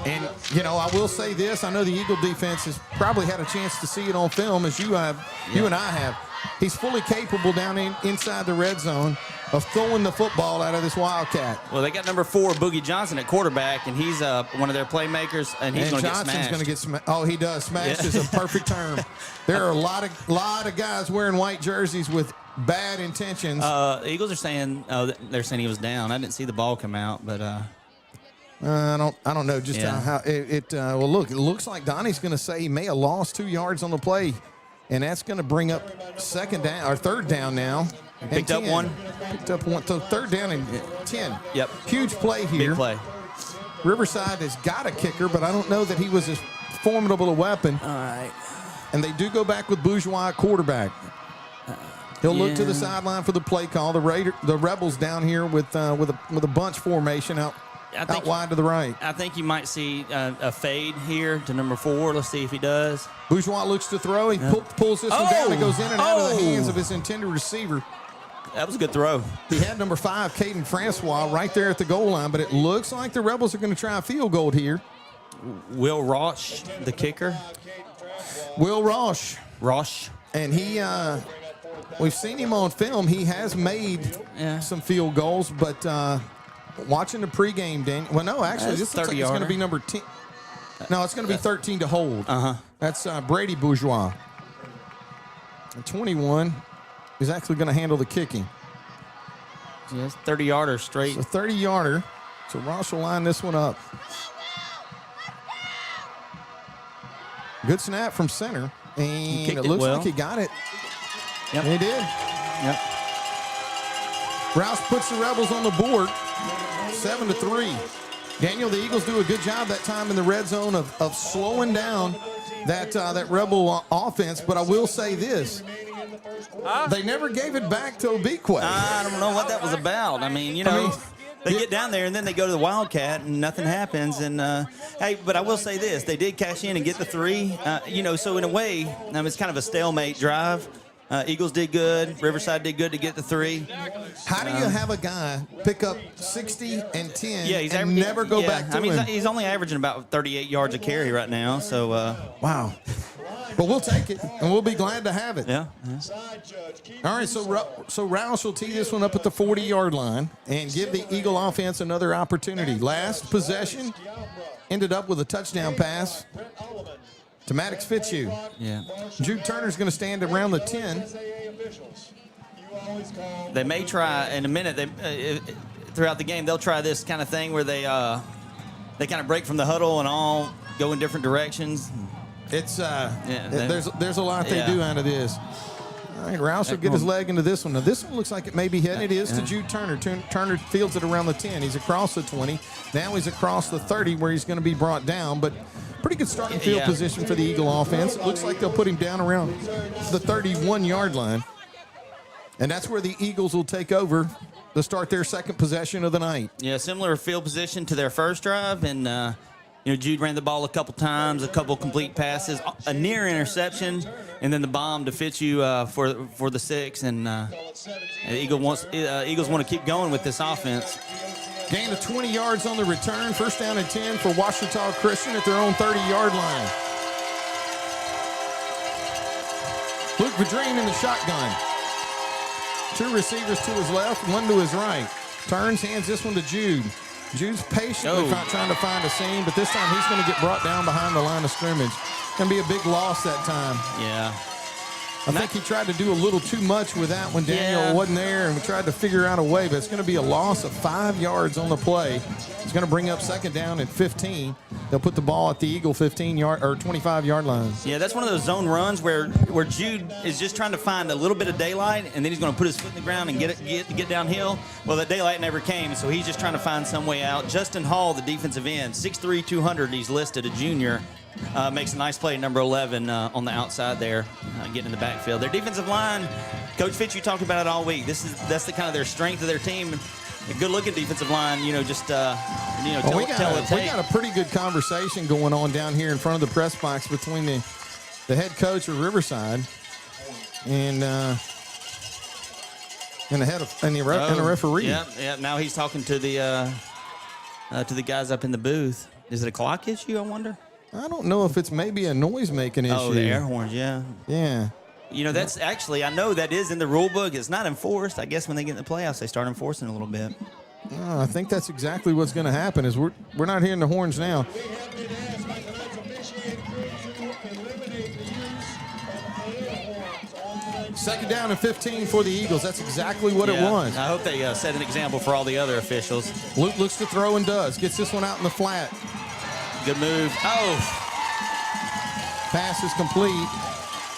And, I will say this. I know the Eagle defense has probably had a chance to see it on film as you and I have. He's fully capable down inside the red zone of throwing the football out of this wildcat. Well, they got number 4, Boogie Johnson, at quarterback, and he's one of their playmakers, and he's going to get smashed. Johnson's going to get smashed. Oh, he does. Smashed is a perfect term. There are a lot of guys wearing white jerseys with bad intentions. Eagles are saying they're saying he was down. I didn't see the ball come out, but I don't know just how it well, look, it looks like Donnie's going to say he may have lost 2 yards on the play, and that's going to bring up third down now. Picked up one. Picked up one. So third down and 10. Yep. Huge play here. Big play. Riverside has got a kicker, but I don't know that he was as formidable a weapon. All right. And they do go back with Bourgeois at quarterback. He'll look to the sideline for the play call. The Rebels down here with a bunch formation out wide to the right. I think you might see a fade here to number 4. Let's see if he does. Bourgeois looks to throw. He pulls this one down. It goes in and out of the hands of his intended receiver. That was a good throw. He had number 5, Caden Francois, right there at the goal line, but it looks like the Rebels are going to try a field goal here. Will Roche, the kicker. Will Roche. And he, we've seen him on film. He has made some field goals, but watching the pregame, Daniel. Well, no, actually, this looks like it's going to be number 10. No, it's going to be 13 to hold. That's Brady Bourgeois. And 21 is actually going to handle the kicking. Yes, 30-yarder straight. So 30-yarder. So Ross will line this one up. Good snap from center. And it looks like he got it. Yep. And he did. Yep. Rouse puts the Rebels on the board, 7-3. Daniel, the Eagles do a good job that time in the red zone of slowing down that Rebel offense, but I will say this. They never gave it back to Obique. I don't know what that was about. I mean, they get down there and then they go to the Wildcat and nothing happens. And hey, but I will say this: they did cash in and get the 3. So in a way, it's kind of a stalemate drive. Eagles did good. Riverside did good to get the 3. How do you have a guy pick up 60 and 10 he's and never go back to him? He's only averaging about 38 yards a carry right now. So wow. But we'll take it, and we'll be glad to have it. Yeah. All right, so Roush will tee this one up at the 40-yard line and give the Eagle offense another opportunity. Last possession ended up with a touchdown pass to Maddox Fitzu. Yeah. Jude Turner's going to stand around the 10. They may try in a minute. Throughout the game, they'll try this kind of thing where they kind of break from the huddle and all go in different directions. It's there's a lot they do out of this. All right, Rouse will get his leg into this one. Now, this one looks like it may be hitting. It is to Jude Turner. Turner fields it around the 10. He's across the 20. Now he's across the 30 where he's going to be brought down. But pretty good starting field position for the Eagle offense. It looks like they'll put him down around the 31-yard line. And that's where the Eagles will take over to start their second possession of the night. Yeah, similar field position to their first drive. And, Jude ran the ball a couple times, a couple complete passes, a near interception, and then the bomb to Fitzu for the 6. And Eagles want to keep going with this offense. Gain of 20 yards on the return. First down and 10 for Ouachita Christian at their own 30-yard line. Luke Vadrine in the shotgun. 2 receivers to his left, 1 to his right. Turns, hands this one to Jude. Jude's patiently trying to find a seam, but this time he's going to get brought down behind the line of scrimmage. Going to be a big loss that time. Yeah. I think he tried to do a little too much with that when Daniel wasn't there, and we tried to figure out a way, but it's going to be a loss of 5 yards on the play. It's going to bring up second down at 15. They'll put the ball at the Eagle 15-yard or 25-yard line. Yeah, that's one of those zone runs where Jude is just trying to find a little bit of daylight, and then he's going to put his foot in the ground and get downhill. Well, that daylight never came, so he's just trying to find some way out. Justin Hall, the defensive end, 6'3", 200. He's listed, a junior. Makes a nice play, number 11, on the outside there, getting in the backfield. Their defensive line, Coach Fitzu talked about it all week. That's the kind of their strength of their team. A good-looking defensive line, tell the tape. We got a pretty good conversation going on down here in front of the press box between the head coach of Riverside and the referee. Yeah. Now he's talking to the guys up in the booth. Is it a clock issue, I wonder? I don't know if it's maybe a noise-making issue. Oh, the air horns, yeah. Yeah. That's actually, I know that is in the rule book. It's not enforced. I guess when they get in the playoffs, they start enforcing it a little bit. I think that's exactly what's going to happen is we're not hearing the horns now. Second down and 15 for the Eagles. That's exactly what it was. I hope they set an example for all the other officials. Luke looks to throw and does. Gets this one out in the flat. Good move. Pass is complete.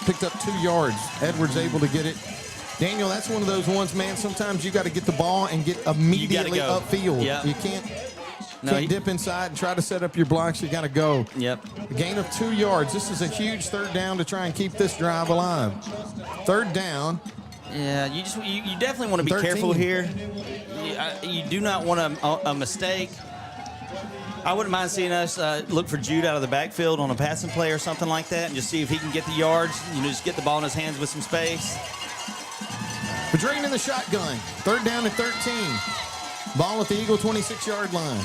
Picked up 2 yards. Edwards able to get it. Daniel, that's one of those ones, man. Sometimes you got to get the ball and get immediately upfield. Yep. You can't dip inside and try to set up your blocks. You got to go. Yep. A gain of 2 yards. This is a huge third down to try and keep this drive alive. Third down. Yeah, you definitely want to be 13. careful here. You do not want a mistake. I wouldn't mind seeing us look for Jude out of the backfield on a passing play or something like that and just see if he can get the yards, just get the ball in his hands with some space. Vadrine in the shotgun. Third down and 13. Ball at the Eagle 26-yard line.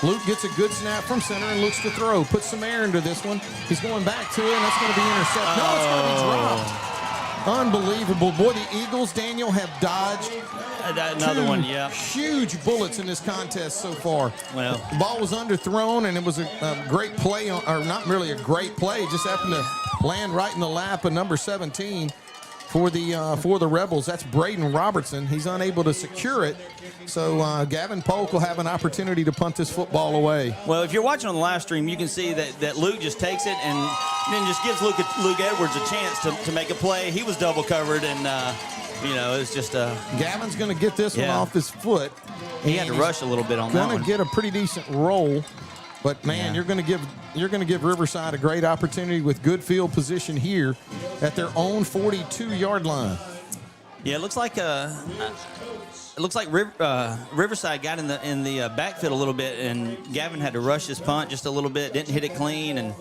Luke gets a good snap from center and looks to throw. Puts some air into this one. He's going back to it, and that's going to be intercepted. No, it's going to be dropped. Unbelievable. Boy, the Eagles, Daniel, have dodged another one, yeah. Huge bullets in this contest so far. Well, the ball was underthrown, and it was a great play, or not really a great play. It just happened to land right in the lap of number 17 for the Rebels. That's Braden Robertson. He's unable to secure it. So Gavin Polk will have an opportunity to punt this football away. Well, if you're watching on the live stream, you can see that Luke just takes it and then just gives Luke Edwards a chance to make a play. He was double covered, and it's just Gavin's going to get this one off his foot. He had to rush a little bit on that one. Going to get a pretty decent roll But man, you're going to give Riverside a great opportunity with good field position here at their own 42-yard line. Yeah, it looks like Riverside got in the backfield a little bit, and Gavin had to rush his punt just a little bit. Didn't hit it clean, and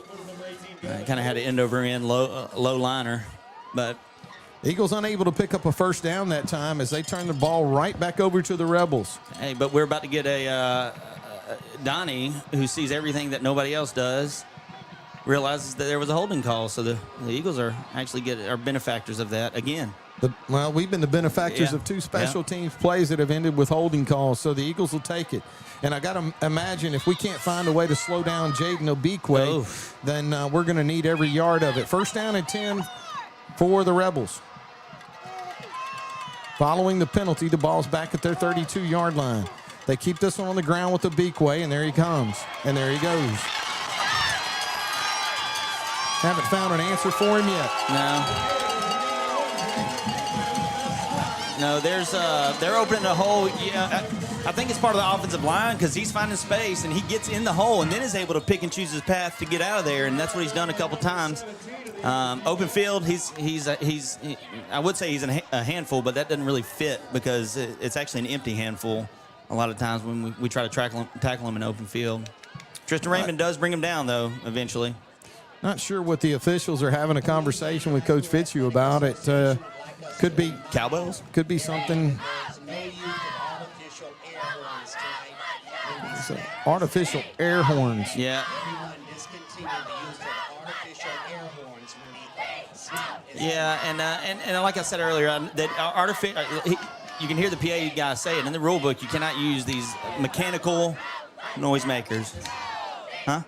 kind of had an end-over-end low liner. But Eagles unable to pick up a first down that time as they turn the ball right back over to the Rebels. Hey, but we're about to get a Donnie, who sees everything that nobody else does, realizes that there was a holding call. So the Eagles are actually are benefactors of that again. Well, we've been the benefactors of two special teams plays that have ended with holding calls, so the Eagles will take it. And I got to imagine if we can't find a way to slow down Jaden Obikwe, then we're going to need every yard of it. First down and 10 for the Rebels. Following the penalty, the ball's back at their 32-yard line. They keep this one on the ground with Obikwe, and there he comes. And there he goes. Haven't found an answer for him yet. No, they're opening a hole. Yeah, I think it's part of the offensive line because he's finding space and he gets in the hole and then is able to pick and choose his path to get out of there, and that's what he's done a couple times. Open field, I would say he's a handful, but that doesn't really fit because it's actually an empty handful a lot of times when we try to tackle him in open field. Tristan Raymond does bring him down though eventually. Not sure what the officials are having a conversation with Coach Fitzu about. It could be cowbells. Could be something. So, artificial air horns. Yeah. Yeah, and like I said earlier, that you can hear the PA guy say it in the rule book. You cannot use these mechanical noisemakers. Huh?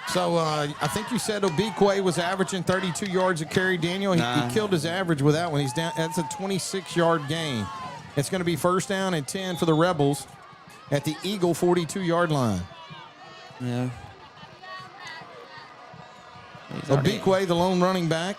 So I think you said Obikwe was averaging 32 yards a carry. Daniel, he killed his average with that one. He's down. That's a 26-yard gain. It's going to be first down and 10 for the Rebels at the Eagle 42-yard line. Yeah. Obikwe, the lone running back.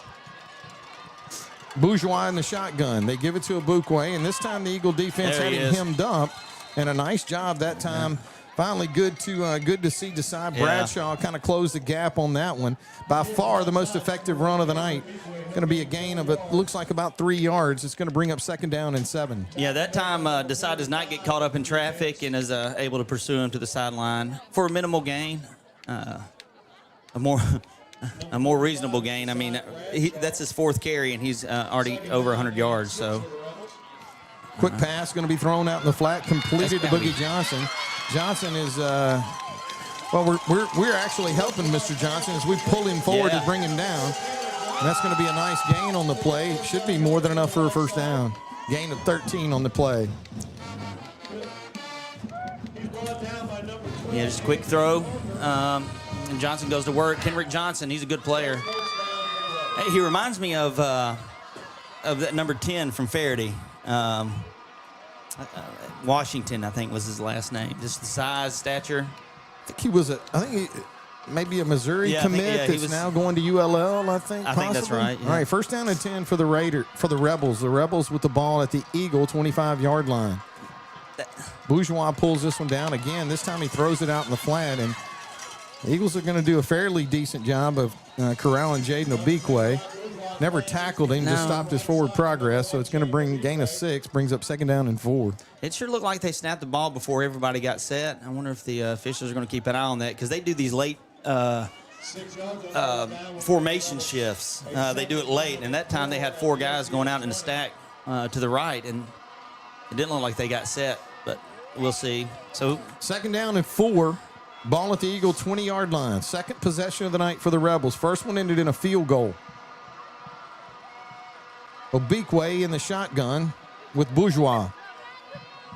Bourgeois in the shotgun. They give it to Obikwe, and this time the Eagle defense had him hemmed up, and a nice job that time. Yeah. Finally, good to see Desai Bradshaw kind of close the gap on that one. By far the most effective run of the night. Going to be a gain of, it looks like about 3 yards. It's going to bring up second down and 7. Yeah, that time Desai does not get caught up in traffic and is able to pursue him to the sideline for a minimal gain. A more reasonable gain. I mean, that's his fourth carry, and he's already over 100 yards. So, quick pass going to be thrown out in the flat, completed to Boogie Johnson. Johnson is, well, we're actually helping Mr. Johnson as we pull him forward to bring him down. And that's going to be a nice gain on the play. Should be more than enough for a first down. Gain of 13 on the play. Yeah, just a quick throw. And Johnson goes to work. Kenrick Johnson, he's a good player. Hey, he reminds me of that number 10 from Faraday. Washington, I think, was his last name. Just the size, stature. I think he was maybe a Missouri commit that's now going to ULL, I think. I think that's right. Yeah. All right, first down and 10 for the Rebels. The Rebels with the ball at the Eagle 25-yard line. Bourgeois pulls this one down again. This time he throws it out in the flat, and the Eagles are going to do a fairly decent job of corralling Jaden Obikwe. Never tackled him, just stopped his forward progress, so it's going to bring gain of 6, brings up second down and 4. It sure looked like they snapped the ball before everybody got set. I wonder if the officials are going to keep an eye on that because they do these late formation shifts. They do it late, and that time they had 4 guys going out in the stack to the right, and it didn't look like they got set, but we'll see. So second down and 4. Ball at the Eagle 20-yard line. Second possession of the night for the Rebels. First one ended in a field goal. Obikwe in the shotgun with Bourgeois.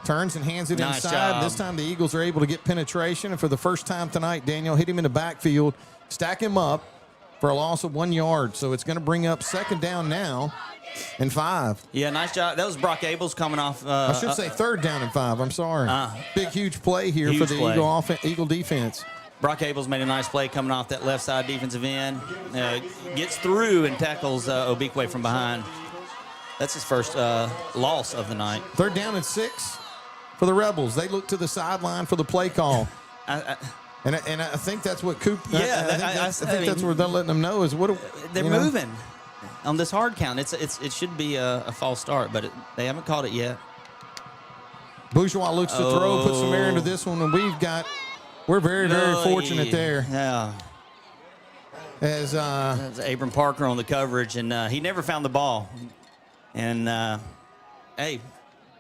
Turns and hands it inside. Job. This time the Eagles are able to get penetration. And for the first time tonight, Daniel hit him in the backfield, stack him up for a loss of 1 yard. So it's going to bring up second down now and 5. Yeah, nice job. That was Brock Abels coming off. I should say third down and 5. I'm sorry. Big, huge play here for the Eagle defense. Brock Abels made a nice play coming off that left side defensive end. Gets through and tackles Obikwe from behind. That's his first loss of the night. Third down and 6 for the Rebels. They look to the sideline for the play call. And I think that's what Coop. I think that's what they're letting them know is what they're moving on this hard count. It should be a false start, but they haven't called it yet. Bourgeois looks to throw, puts some air into this one, and we're very, very fortunate there. Yeah. As that's Abram Parker on the coverage, and he never found the ball. And hey,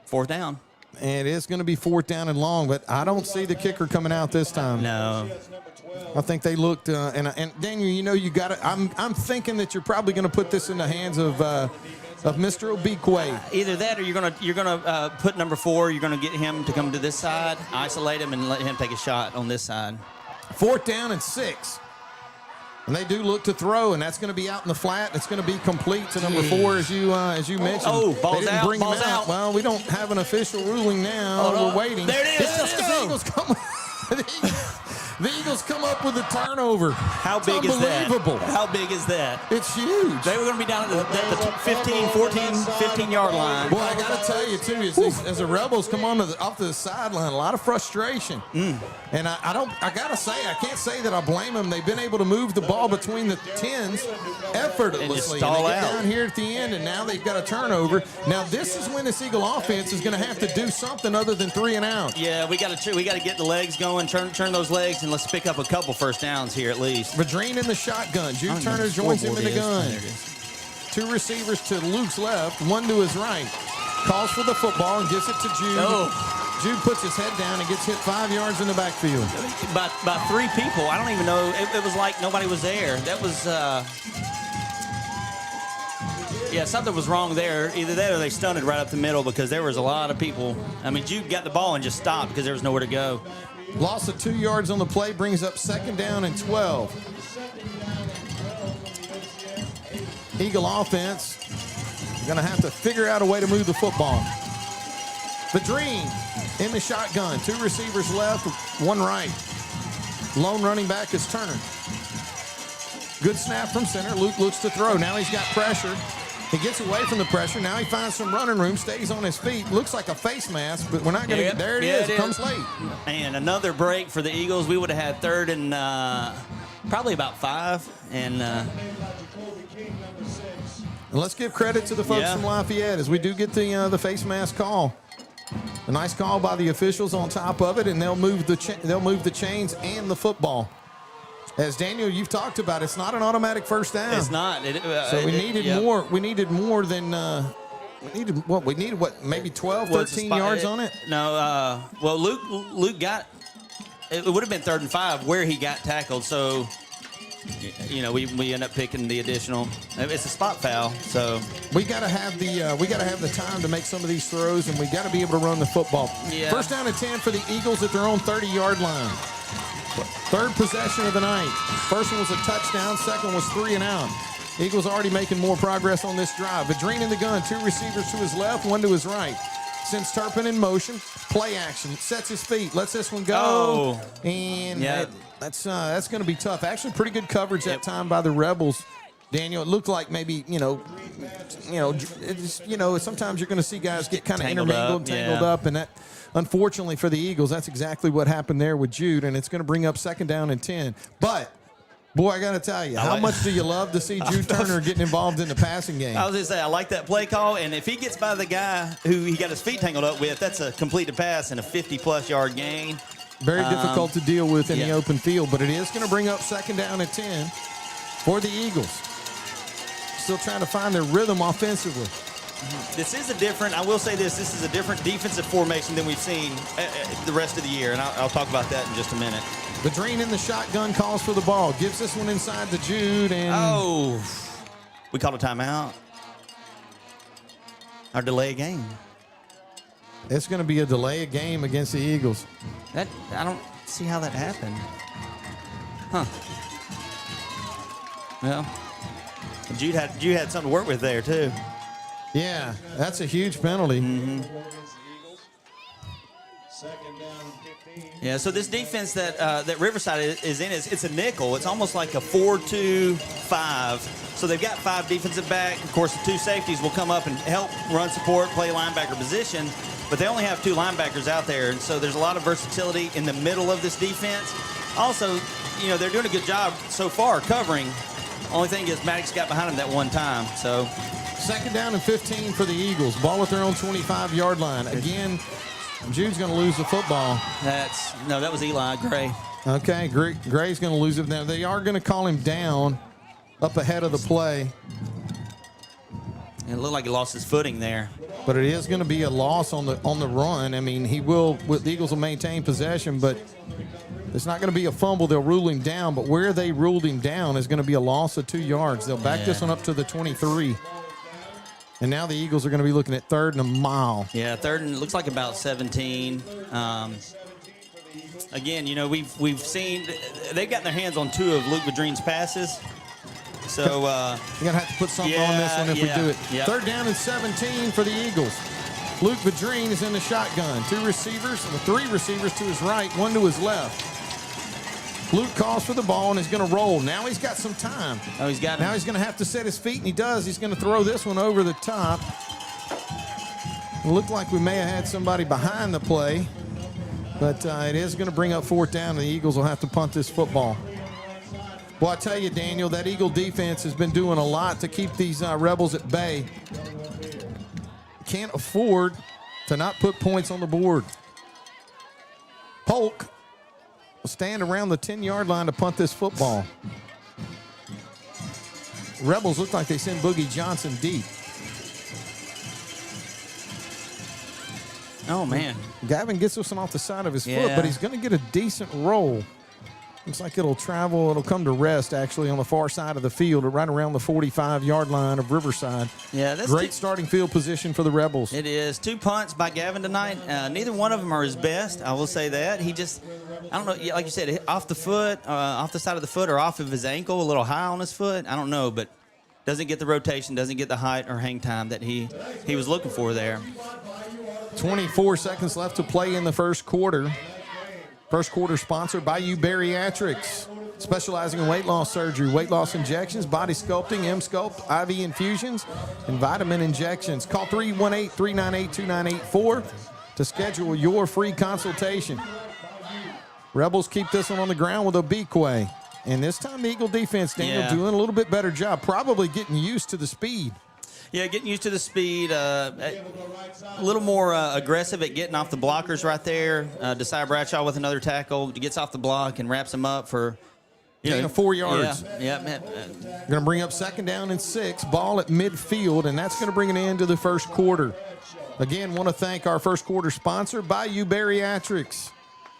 4th down. And it's going to be 4th down and long, but I don't see the kicker coming out this time. No. I think they looked, and Daniel, you got it. I'm thinking that you're probably going to put this in the hands of Mr. Obikwe. Either that, or you're gonna put number 4. You're gonna get him to come to this side, isolate him, and let him take a shot on this side. 4th down and 6. And they do look to throw, and that's going to be out in the flat. It's going to be complete to number 4, as you mentioned. Oh, ball's they didn't out. Bring Ball's him out. Well, we don't have an official ruling now. We're waiting. There it is. Let's go. The Eagles come. The Eagles come up with a turnover. How big is that? Unbelievable. How big is that? It's huge. They were going to be down at the 15-yard line. Well, I got to tell you, too, as the Rebels come off the sideline, a lot of frustration. And I got to say, I can't say that I blame them. They've been able to move the ball between the 10s effortlessly. And they get down here at the end, and now they've got a turnover. Now, this is when this Eagle offense is going to have to do something other than 3 and out. Yeah, we got to get the legs going, turn those legs, and let's pick up a couple first downs here at least. Vadrine in the shotgun. Jude Turner joins him in the gun. 2 receivers to Luke's left, 1 to his right. Calls for the football and gives it to Jude. Oh. Jude puts his head down and gets hit 5 yards in the backfield. By 3 people. I don't even know. It was like nobody was there. That was, yeah, something was wrong there. Either that or they stunted right up the middle because there was a lot of people. I mean, Jude got the ball and just stopped because there was nowhere to go. Loss of 2 yards on the play brings up 2nd down and 12. Eagle offense going to have to figure out a way to move the football. Vadrine in the shotgun. 2 receivers left, 1 right. Lone running back is Turner. Good snap from center. Luke looks to throw. Now he's got pressure. He gets away from the pressure. Now he finds some running room, stays on his feet. Looks like a face mask, but we're not going to get there. It is. It comes late. And another break for the Eagles. We would have had 3rd and probably about 5. And let's give credit to the folks from Lafayette as we do get the face mask call. A nice call by the officials on top of it, and they'll move the chains and the football. As Daniel, you've talked about, it's not an automatic first down. It's not. So we needed more. We needed more than we needed maybe 12, 13 yards on it? No. Well, Luke got it would have been 3rd and 5 where he got tackled. So we end up picking the additional. It's a spot foul. So we got to have the time to make some of these throws, and we got to be able to run the football. Yeah. 1st down and 10 for the Eagles at their own 30-yard line. 3rd possession of the night. First one was a touchdown. 2nd was 3 and out. Eagles already making more progress on this drive. Vadrine in the gun. 2 receivers to his left, 1 to his right. Sends Turpin in motion. Play action. Sets his feet. Lets this one go. And that's going to be tough. Actually, pretty good coverage that time by the Rebels. Daniel, it looked like maybe, sometimes you're going to see guys get kind of tangled up, and that, unfortunately for the Eagles, that's exactly what happened there with Jude, and it's going to bring up 2nd down and 10. But, boy, I got to tell you, how much do you love to see Jude Turner getting involved in the passing game? I was going to say, I like that play call, and if he gets by the guy who he got his feet tangled up with, that's a completed pass and a 50-plus yard gain. Very difficult to deal with in the open field, but it is going to bring up 2nd down and 10 for the Eagles. Still trying to find their rhythm offensively. This is a different defensive formation than we've seen the rest of the year, and I'll talk about that in just a minute. Vadrine in the shotgun calls for the ball. Gives this one inside to Jude. And we called a timeout. Our delay a game. It's going to be a delay of game against the Eagles. I don't see how that happened. Huh. Well, Jude had something to work with there, too. Yeah, that's a huge penalty. Mm-hmm. Yeah, so this defense that Riverside is in, it's a nickel. It's almost like a 4-2-5. So they've got 5 defensive back. Of course, the 2 safeties will come up and help run support, play linebacker position. but they only have 2 linebackers out there, and so there's a lot of versatility in the middle of this defense. Also, you know, they're doing a good job so far covering. Only thing is Maddox got behind him that one time. So 2nd down and 15 for the Eagles. Ball at their own 25-yard line. Again, Jude's going to lose the football. That was Eli Gray. Okay, Gray's going to lose it. Now, they are going to call him down up ahead of the play. It looked like he lost his footing there. But it is going to be a loss on the run. I mean, the Eagles will maintain possession, but it's not going to be a fumble. They'll rule him down, but where they ruled him down is going to be a loss of 2 yards. They'll back this one up to the 23. And now the Eagles are going to be looking at 3rd and a mile. Yeah, 3rd and looks like about 17. Again, you know, we've seen they've gotten their hands on 2 of Lwig Vadreen's passes. So you're going to have to put something on this one if we do it. Yep. 3rd down and 17 for the Eagles. Lwig Vadreen is in the shotgun. 3 receivers to his right, 1 to his left. Luke calls for the ball and is going to roll. Now he's got some time. Oh, he's got it. Now he's going to have to set his feet, and he does. He's going to throw this one over the top. It looked like we may have had somebody behind the play, but it is going to bring up 4th down, and the Eagles will have to punt this football. Well, I tell you, Daniel, that Eagle defense has been doing a lot to keep these Rebels at bay. Can't afford to not put points on the board. Polk will stand around the 10-yard line to punt this football. Rebels look like they send Boogie Johnson deep. Oh, man. Gavin gets this one off the side of his foot, but he's going to get a decent roll. Looks like it'll come to rest, actually, on the far side of the field, right around the 45-yard line of Riverside. Yeah, that's great starting field position for the Rebels. It is. 2 punts by Gavin tonight. Neither one of them are his best, I will say that. He just, I don't know, like you said, off the foot, off the side of the foot or off of his ankle, a little high on his foot. I don't know, but doesn't get the rotation, doesn't get the height or hang time that he was looking for there. 24 seconds left to play in the first quarter. First quarter sponsored by Bariatrics, specializing in weight loss surgery, weight loss injections, body sculpting, M-Sculpt, IV infusions, and vitamin injections. Call 318-398-2984 to schedule your free consultation. Rebels keep this one on the ground with Obikwe. And this time the Eagle defense, Daniel, doing a little bit better job, probably getting used to the speed. Yeah, getting used to the speed, a little more aggressive at getting off the blockers right there. Desai Bradshaw with another tackle, gets off the block and wraps him up for 4 yards. Yeah. Going to bring up 2nd down and 6, ball at midfield, and that's going to bring an end to the first quarter. Again, want to thank our first quarter sponsor, Bayou Bariatrics,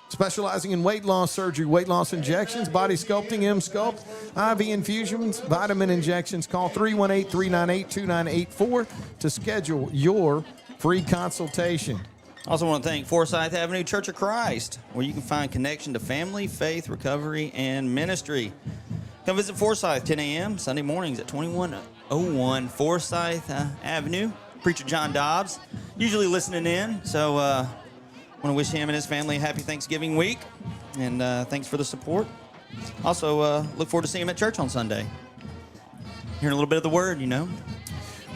specializing in weight loss surgery, weight loss injections, body sculpting, M-Sculpt, IV infusions, vitamin injections. Call 318-398-2984 to schedule your free consultation. Also want to thank Forsyth Avenue Church of Christ, where you can find connection to family, faith, recovery, and ministry. Come visit Forsyth, 10 a.m. Sunday mornings at 2101 Forsyth Avenue. Preacher John Dobbs, usually listening in, so want to wish him and his family a happy Thanksgiving week, and thanks for the support. Also, look forward to seeing him at church on Sunday. Hearing a little bit of the word,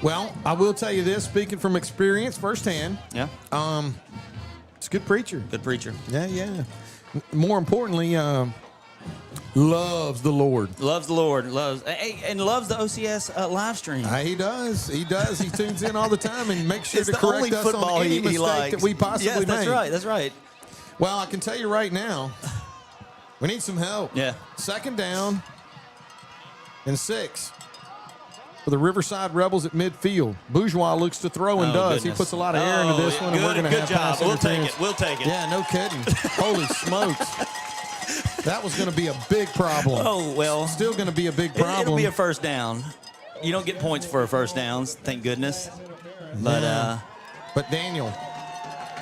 Well, I will tell you this, speaking from experience firsthand. Yeah. It's a good preacher. Good preacher. Yeah. More importantly, loves the Lord. Loves the Lord. And loves the OCS live stream. He does. He tunes in all the time and makes sure It's to the correct only us football on any he mistake likes. that we possibly Yes, that's make. right. That's right. Well, I can tell you right now, we need some help. Yeah. 2nd down and 6 for the Riverside Rebels at midfield. Bourgeois looks to throw and does. Goodness. He puts a lot of air into this one, and we're going to have pass We'll take interference. it. We'll take it. Yeah, no kidding. Holy smokes. That was going to be a big problem. Oh, well. Still going to be a big problem. It'll be a first down. You don't get points for a first downs, thank goodness. But But Daniel,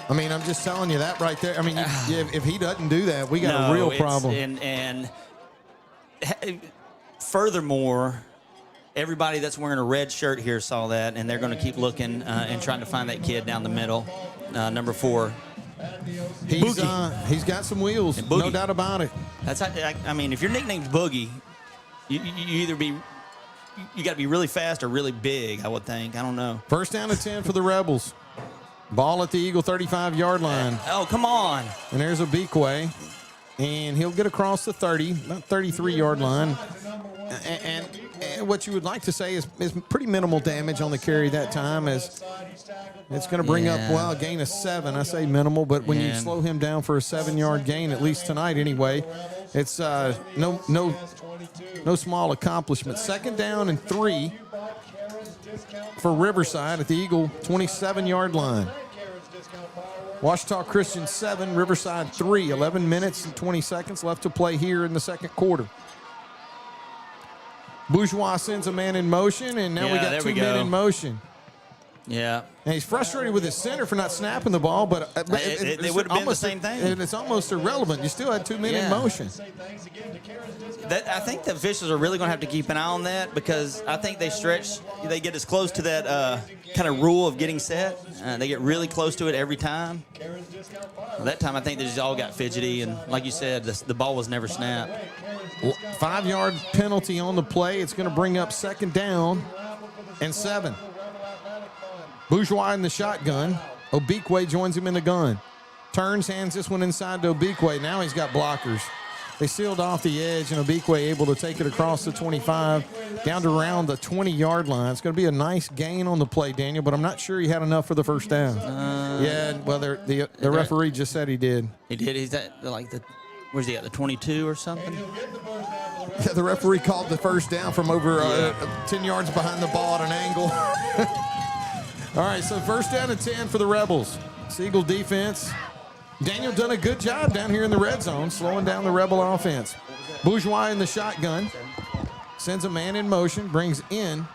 I mean, I'm just telling you that right there. I mean, if he doesn't do that, we got a real problem. And furthermore, everybody that's wearing a red shirt here saw that, and they're going to keep looking and trying to find that kid down the middle, number 4. He's got some wheels, no doubt about it. That's how, I mean, if your nickname's Boogie, you got to be really fast or really big, I would think. I don't know. 1st down and 10 for the Rebels. Ball at the Eagle 35-yard line. Oh, come on. And there's Obikwe. And he'll get across the 30, about 33-yard line. And what you would like to say is pretty minimal damage on the carry that time, as it's going to bring up, well, a gain of 7. I say minimal, but when you slow him down for a 7-yard gain, at least tonight anyway, it's no small accomplishment. 2nd down and 3 for Riverside at the Eagle 27-yard line. Ouachita Christian 7, Riverside 3. 11 minutes and 20 seconds left to play here in the second quarter. Bourgeois sends a man in motion, and now we got 2 men in motion. Yeah. And he's frustrated with his center for not snapping the ball, but it would have been the same thing. It's almost irrelevant. You still had 2 men in motion. I think the officials are really going to have to keep an eye on that, because I think they get as close to that kind of rule of getting set. They get really close to it every time. That time I think they just all got fidgety, and like you said, the ball was never snapped. 5-yard penalty on the play. It's going to bring up 2nd down and 7. Bourgeois in the shotgun. Obikwe joins him in the gun. Turns, hands this one inside to Obikwe. Now he's got blockers. They sealed off the edge, and Obikwe able to take it across the 25 down to around the 20-yard line. It's going to be a nice gain on the play, Daniel, but I'm not sure he had enough for the first down. The referee just said he did. He did. He's at where's he at, the 22 or something? Yeah, the referee called the first down from over 10 yards behind the ball at an angle. All right, so 1st down and 10 for the Rebels. Eagle defense. Daniel done a good job down here in the red zone, slowing down the Rebel offense. Bourgeois in the shotgun. Sends a man in motion, brings in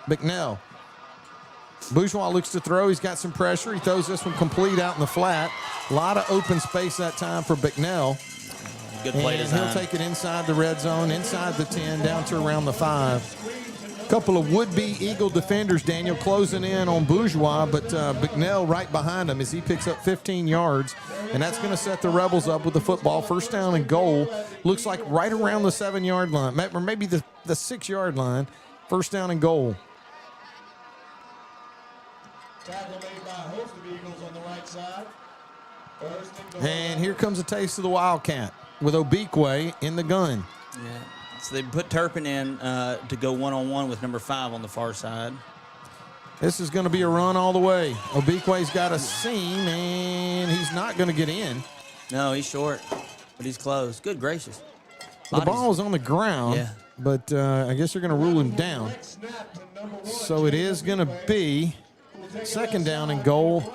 McNell. Bourgeois looks to throw. He's got some pressure. He throws this one complete out in the flat. A lot of open space that time for McNell. Good play design. He'll take it inside the red zone, inside the 10, down to around the 5. Couple of would-be Eagle defenders, Daniel, closing in on Bourgeois, but McNell right behind him as he picks up 15 yards, and that's going to set the Rebels up with the football. 1st down and goal. Looks like right around the 7-yard line, or maybe the 6-yard line. 1st down and goal. Tackle made by a host of Eagles on the right side. And here comes a taste of the Wildcat with Obikwe in the gun. Yeah. So they put Turpin in to go one-on-one with number 5 on the far side. This is going to be a run all the way. Obikwe's got a seam, and he's not going to get in. No, he's short, but he's close. Good gracious. The ball is on the ground, but I guess they're going to rule him down. So it is going to be 2nd down and goal,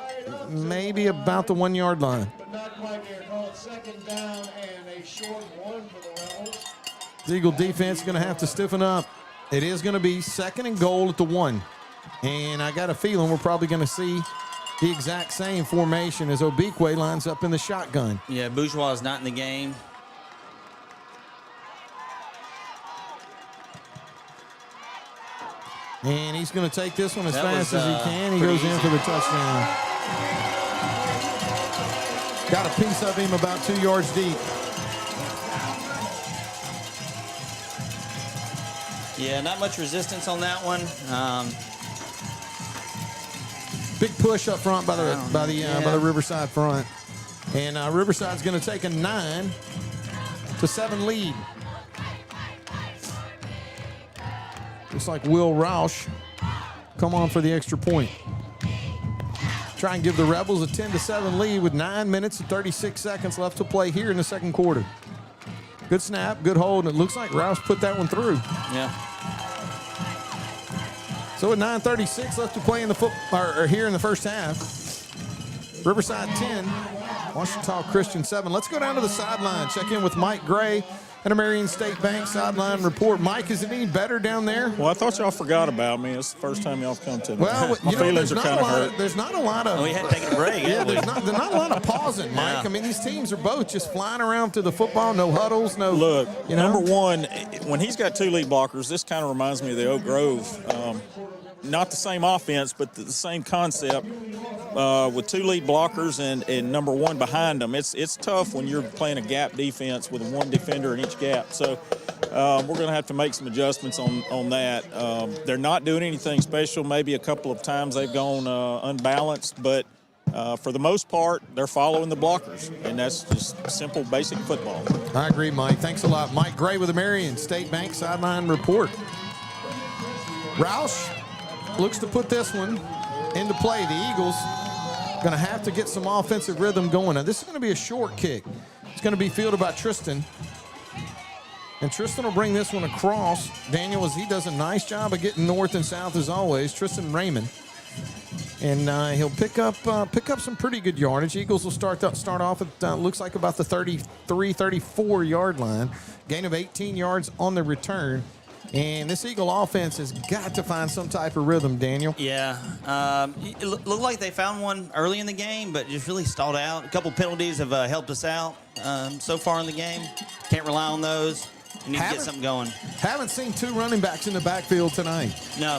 maybe about the 1-yard line. But not quite there. Call it 2nd down and a short one for the Rebels. The Eagle defense is going to have to stiffen up. It is going to be 2nd and goal at the 1. And I got a feeling we're probably going to see the exact same formation as Obikwe lines up in the shotgun. Yeah, Bourgeois is not in the game. And he's going to take this one as fast as he can. He goes in for the touchdown. Got a piece of him about 2 yards deep. Yeah, not much resistance on that one. Big push up front by the Riverside front, and Riverside's going to take a 9-7 lead. Looks like Will Roush come on for the extra point. Try and give the Rebels a 10-7 lead with 9 minutes and 36 seconds left to play here in the second quarter. Good snap, good hold, and it looks like Roush put that one through. Yeah. So with 9:36 left to play in the here in the first half. Riverside 10, Ouachita Christian 7. Let's go down to the sideline. Check in with Mike Gray and a Marion State Bank sideline report. Mike, is it any better down there? Well, I thought y'all forgot about me. It's the first time y'all have come to me. Well, my feelings are kind of hurt. There's not a lot of. We had to take a break. There's not a lot of pausing, Mike. Yeah. I mean, these teams are both just flying around to the football. No huddles. No. Look, number one, when he's got 2 lead blockers, this kind of reminds me of the Oak Grove. Not the same offense, but the same concept with 2 lead blockers and number 1 behind them. It's tough when you're playing a gap defense with 1 defender in each gap. So we're going to have to make some adjustments on that. They're not doing anything special. Maybe a couple of times they've gone unbalanced, but for the most part, they're following the blockers, and that's just simple, basic football. I agree, Mike. Thanks a lot. Mike Gray with the Marion State Bank Sideline Report. Roush looks to put this one into play. The Eagles going to have to get some offensive rhythm going. Now, this is going to be a short kick. It's going to be fielded by Tristan. And Tristan will bring this one across. Daniel, as he does a nice job of getting north and south as always. Tristan Raymond. And he'll pick up some pretty good yardage. Eagles will start off at looks like about the 33, 34 yard line. Gain of 18 yards on the return. And this Eagle offense has got to find some type of rhythm, Daniel. Yeah. It looked like they found one early in the game, but just really stalled out. A couple penalties have helped us out so far in the game. Can't rely on those. We need to get something going. Haven't seen two running backs in the backfield tonight. No.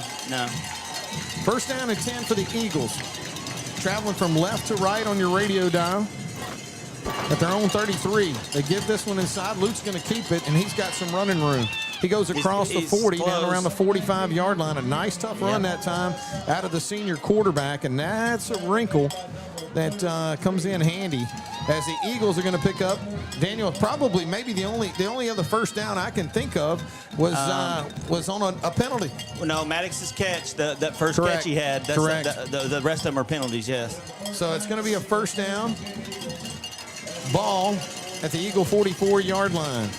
First down and 10 for the Eagles. Traveling from left to right on your radio dial at their own 33. They give this one inside. Luke's going to keep it, and he's got some running room. He goes across the 40, down around the 45-yard line. A nice, tough run that time out of the senior quarterback, and that's a wrinkle that comes in handy as the Eagles are going to pick up. Daniel, probably maybe the only other first down I can think of was on a penalty. No, Maddox's catch, that first catch he had. That's Correct. The rest of them are penalties, yes. So it's going to be a first down. Ball at the Eagle 44-yard line.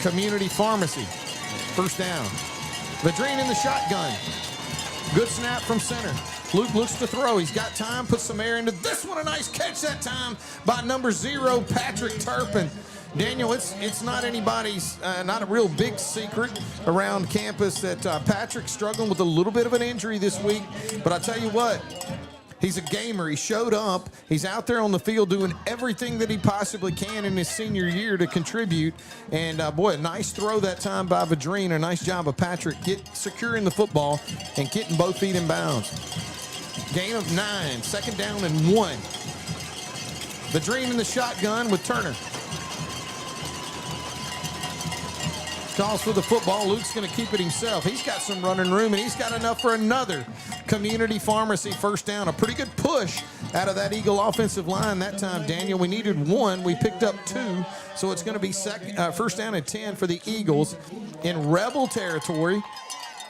Community Pharmacy. First down. Vadrine in the shotgun. Good snap from center. Luke looks to throw. He's got time. Puts some air into this one. A nice catch that time by number 0, Patrick Turpin. Daniel, it's not anybody's, not a real big secret around campus that Patrick's struggling with a little bit of an injury this week. But I tell you what, he's a gamer. He showed up. He's out there on the field doing everything that he possibly can in his senior year to contribute. And, boy, a nice throw that time by Vadrine. A nice job of Patrick securing the football and getting both feet in bounds. Gain of 9. Second down and 1. Vadrine in the shotgun with Turner. Calls for the football. Luke's going to keep it himself. He's got some running room, and he's got enough for another Community Pharmacy first down. A pretty good push out of that Eagle offensive line that time, Daniel. We needed 1. We picked up 2. So it's going to be first down and 10 for the Eagles in Rebel territory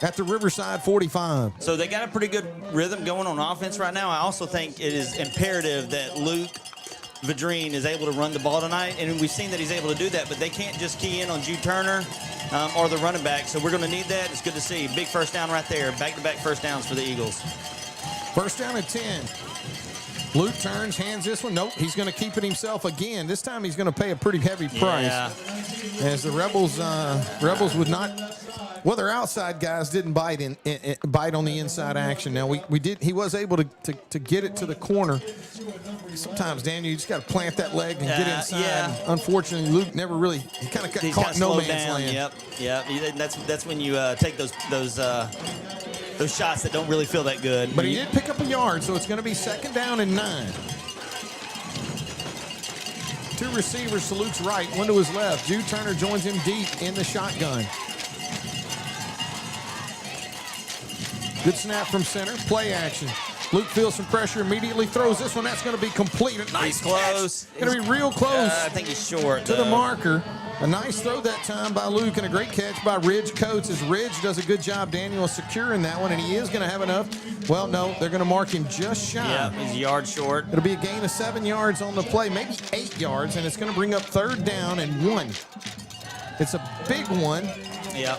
at the Riverside 45. So they got a pretty good rhythm going on offense right now. I also think it is imperative that Luke Vadrine is able to run the ball tonight, and we've seen that he's able to do that, but they can't just key in on Jude Turner or the running back, so we're going to need that. It's good to see. Big first down right there. Back-to-back first downs for the Eagles. First down and 10. Luke turns, hands this one. Nope, he's going to keep it himself again. This time he's going to pay a pretty heavy price. Yeah. As the Rebels would not. Well, their outside guys didn't bite on the inside action. Now he was able to get it to the corner. Sometimes, Daniel, you just got to plant that leg and get inside. Yeah. Unfortunately, Luke never really. He kind of got caught no man's land. Yep. That's when you take those shots that don't really feel that good. But he did pick up a yard, so it's going to be second down and 9. 2 receivers to Luke's right, one to his left. Jude Turner joins him deep in the shotgun. Good snap from center. Play action. Luke feels some pressure, immediately throws this one. That's going to be complete. A nice close. Going to be real close. I think he's short. To the marker. A nice throw that time by Luke, and a great catch by Ridge Coates as Ridge does a good job, Daniel, securing that one, and he is going to have enough. Well, no, they're going to mark him just shy. Yeah, he's a yard short. It'll be a gain of 7 yards on the play, maybe 8 yards, and it's going to bring up third down and 1. It's a big one. Yeah.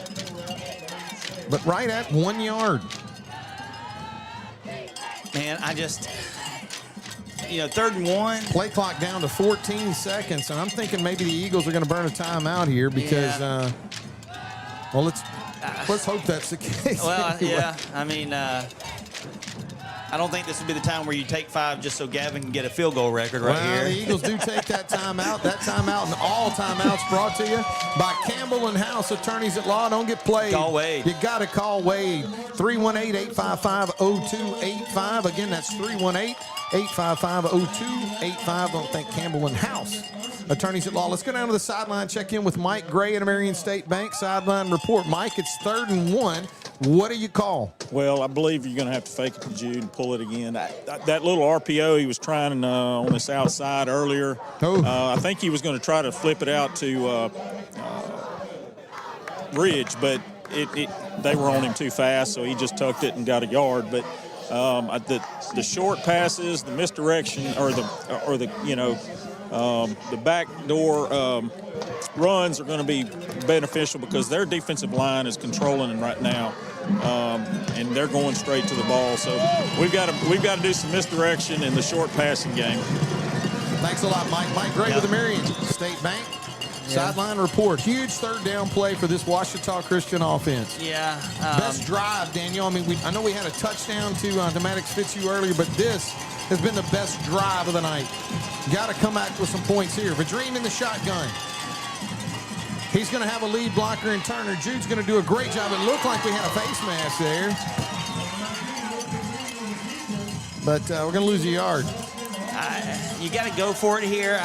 But right at 1 yard. Man, third and 1. Play clock down to 14 seconds, and I'm thinking maybe the Eagles are going to burn a timeout here because, let's hope that's the case. Well, yeah, I mean, I don't think this would be the time where you take 5 just so Gavin can get a field goal record right here. The Eagles do take that timeout. That timeout and all timeouts brought to you by Campbell and House Attorneys at Law. Don't get played. Call Wade. You got to call Wade. 318-855-0285. Again, that's 318-855-0285. Don't think Campbell and House Attorneys at Law. Let's go down to the sideline, check in with Mike Gray at Marion State Bank. Sideline report. Mike, it's 3rd and 1 What do you call? Well, I believe you're going to have to fake it to Jude and pull it again. That little RPO he was trying on this outside earlier, I think he was going to try to flip it out to Ridge, but they were on him too fast, so he just tucked it and got a yard. But the short passes, the misdirection, or the backdoor runs are going to be beneficial because their defensive line is controlling them right now, and they're going straight to the ball. So we've got to do some misdirection in the short passing game. Thanks a lot, Mike. Mike Gray with the Marion State Bank. Sideline report. Huge third down play for this Ouachita Christian offense. Yeah. Best drive, Daniel. I mean, I know we had a touchdown to Maddox Fitzu earlier, but this has been the best drive of the night. Got to come back with some points here. Vadream in the shotgun. He's going to have a lead blocker in Turner. Jude's going to do a great job. It looked like we had a face mask there. But we're going to lose a yard. You got to go for it here.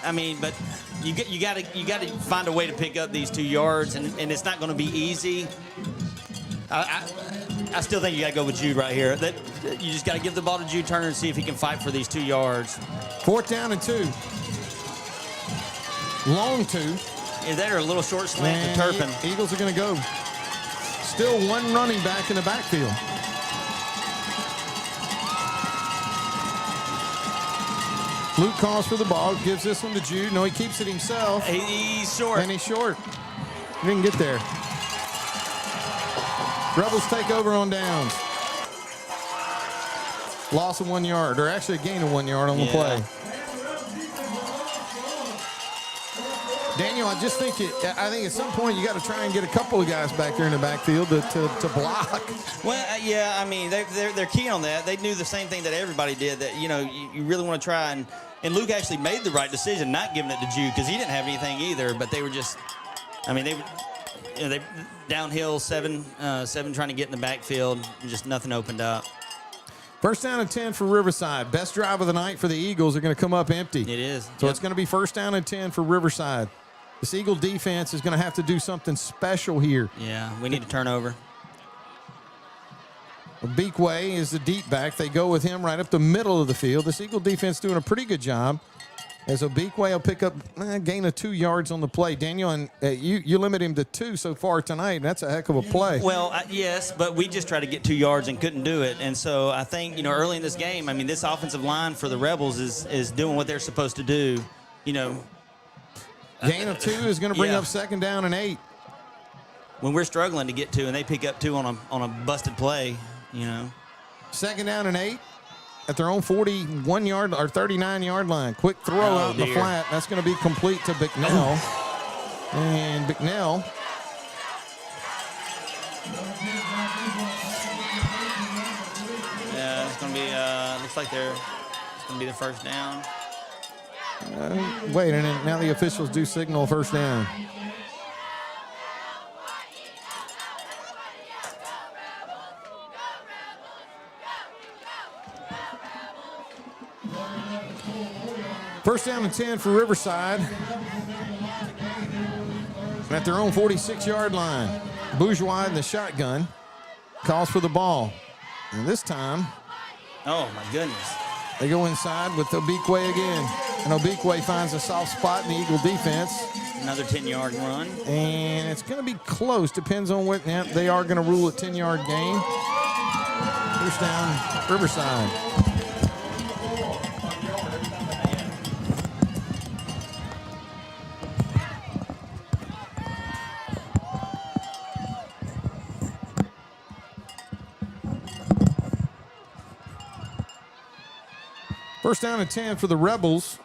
I mean, but you got to find a way to pick up these 2 yards, and it's not going to be easy. I still think you got to go with Jude right here. That you just got to give the ball to Jude Turner and see if he can fight for these 2 yards. 4th down and 2. Long 2. Is that or a little short slant to Turpin? Eagles are going to go. Still one running back in the backfield. Luke calls for the ball, gives this one to Jude. No, he keeps it himself. He's short. And he's short. He didn't get there. Rebels take over on downs. Loss of 1 yard, or actually a gain of 1 yard on the play. Daniel, I just think I think at some point you got to try and get a couple of guys back there in the backfield to block. Well, yeah, I mean they're key on that. They knew the same thing that everybody did. That you really want to try and Luke actually made the right decision not giving it to Jude because he didn't have anything either. But they were just, I mean they downhill 7 trying to get in the backfield and just nothing opened up. 1st down and 10 for Riverside. Best drive of the night for the Eagles. They're going to come up empty. It is. So it's going to be 1st down and 10 for Riverside. This Eagle defense is going to have to do something special here. Yeah, we need a turnover. Beakway is the deep back. They go with him right up the middle of the field. This Eagle defense doing a pretty good job. As Beakway will pick up a gain of 2 yards on the play. Daniel, and you limit him to 2 so far tonight. That's a heck of a play. Well, yes, but we just tried to get 2 yards and couldn't do it. And so I think, early in this game, I mean, this offensive line for the Rebels is doing what they're supposed to do, Gain of 2 is going to bring up 2nd down and 8. When we're struggling to get 2 and they pick up 2 on a busted play, 2nd down and 8 at their own 41-yard or 39-yard line. Quick throw out in the flat. That's going to be complete to Bicknell. And Bicknell yeah, it's going to be looks like it's going to be the 1st down. Wait, and now the officials do signal 1st down. First down and 10 for Riverside. At their own 46-yard line. Bourgeois in the shotgun. Calls for the ball. And this time, oh my goodness, they go inside with Obiekwe again. And Obiekwe finds a soft spot in the Eagle defense. Another 10-yard run. And it's going to be close. Depends on what they are going to rule a 10-yard gain. First down, Riverside. First down and 10 for the Rebels.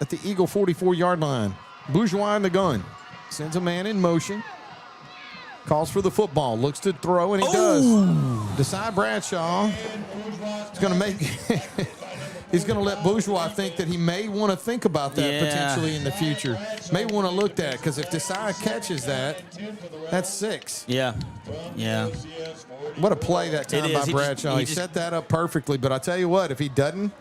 At the Eagle 44-yard line. Bourgeois in the gun. Sends a man in motion. Calls for the football. Looks to throw, and he does. Desai Bradshaw is going to make... he's going to let Bourgeois think that he may want to think about that potentially in the future. May want to look at, because if Desai catches that, that's 6. Yeah. Yeah. What a play that time by Bradshaw. He set that up perfectly, but I tell you what, if he doesn't,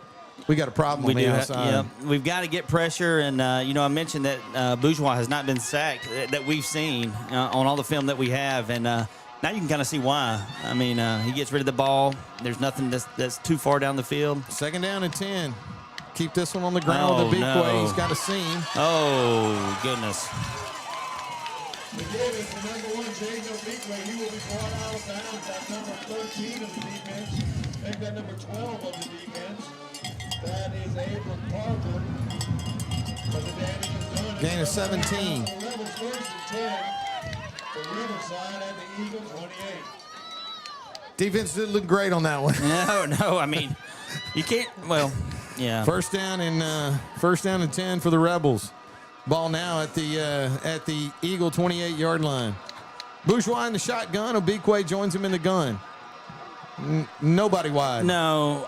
we got a problem on the outside. Yeah, we've got to get pressure. And, I mentioned that Bourgeois has not been sacked that we've seen on all the film that we have. And now you can kind of see why. I mean, he gets rid of the ball. There's nothing that's too far down the field. 2nd down and 10. Keep this one on the ground with a big way. He's got a seam. Oh, goodness. McGinnis, the number 1, James Obikwe, he will be brought out of bounds. That's number 13 of the defense. Make that number 12 of the defense. That is Abram Parker. But the damage is done. Gain of 17. The Rebels 1st and 10. For Riverside at the Eagles 28. Defense didn't look great on that one. No. I mean, you can't. Well, yeah. First down and 10 for the Rebels. Ball now at the Eagle 28-yard line. Bourgeois in the shotgun. Obikwe joins him in the gun. Nobody wide. No.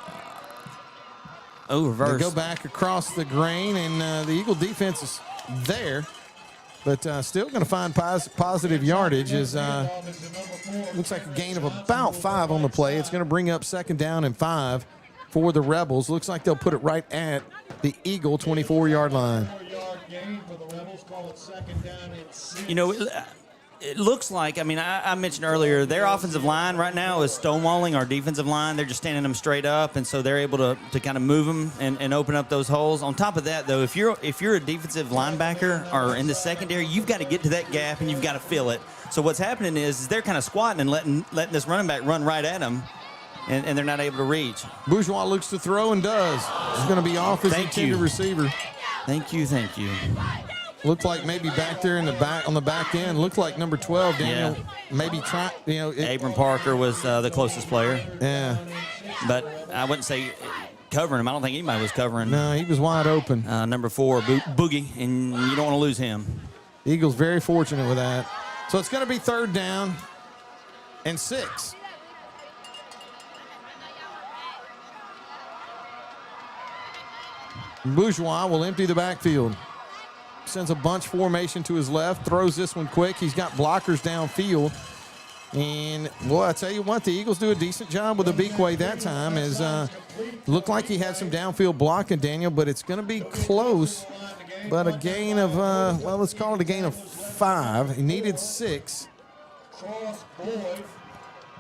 Oh, reverse. They go back across the grain, and the Eagle defense is there, but still going to find positive yardage. Looks like a gain of about 5 on the play. It's going to bring up 2nd down and 5 for the Rebels. Looks like they'll put it right at the Eagle 24-yard line. It looks like, I mentioned earlier, their offensive line right now is stonewalling our defensive line. They're just standing them straight up, and so they're able to kind of move them and open up those holes. On top of that, though, if you're a defensive linebacker or in the secondary, you've got to get to that gap and you've got to fill it. So what's happening is they're kind of squatting and letting this running back run right at them, and they're not able to reach. Bourgeois looks to throw and does. He's going to be off his intended receiver. Thank you. Looked like maybe back there on the back end. Looked like number 12, Daniel, maybe try. Abram Parker was the closest player. Yeah. But I wouldn't say covering him. I don't think anybody was covering. No, he was wide open. Number 4, Boogie, and you don't want to lose him. Eagles very fortunate with that. So it's going to be 3rd down and 6. Bourgeois will empty the backfield. Sends a bunch formation to his left, throws this one quick. He's got blockers downfield. And, boy, I tell you what, the Eagles do a decent job with Obikwe that time. Looked like he had some downfield blocking, Daniel, but it's going to be close. But a gain of, let's call it a gain of 5. He needed 6.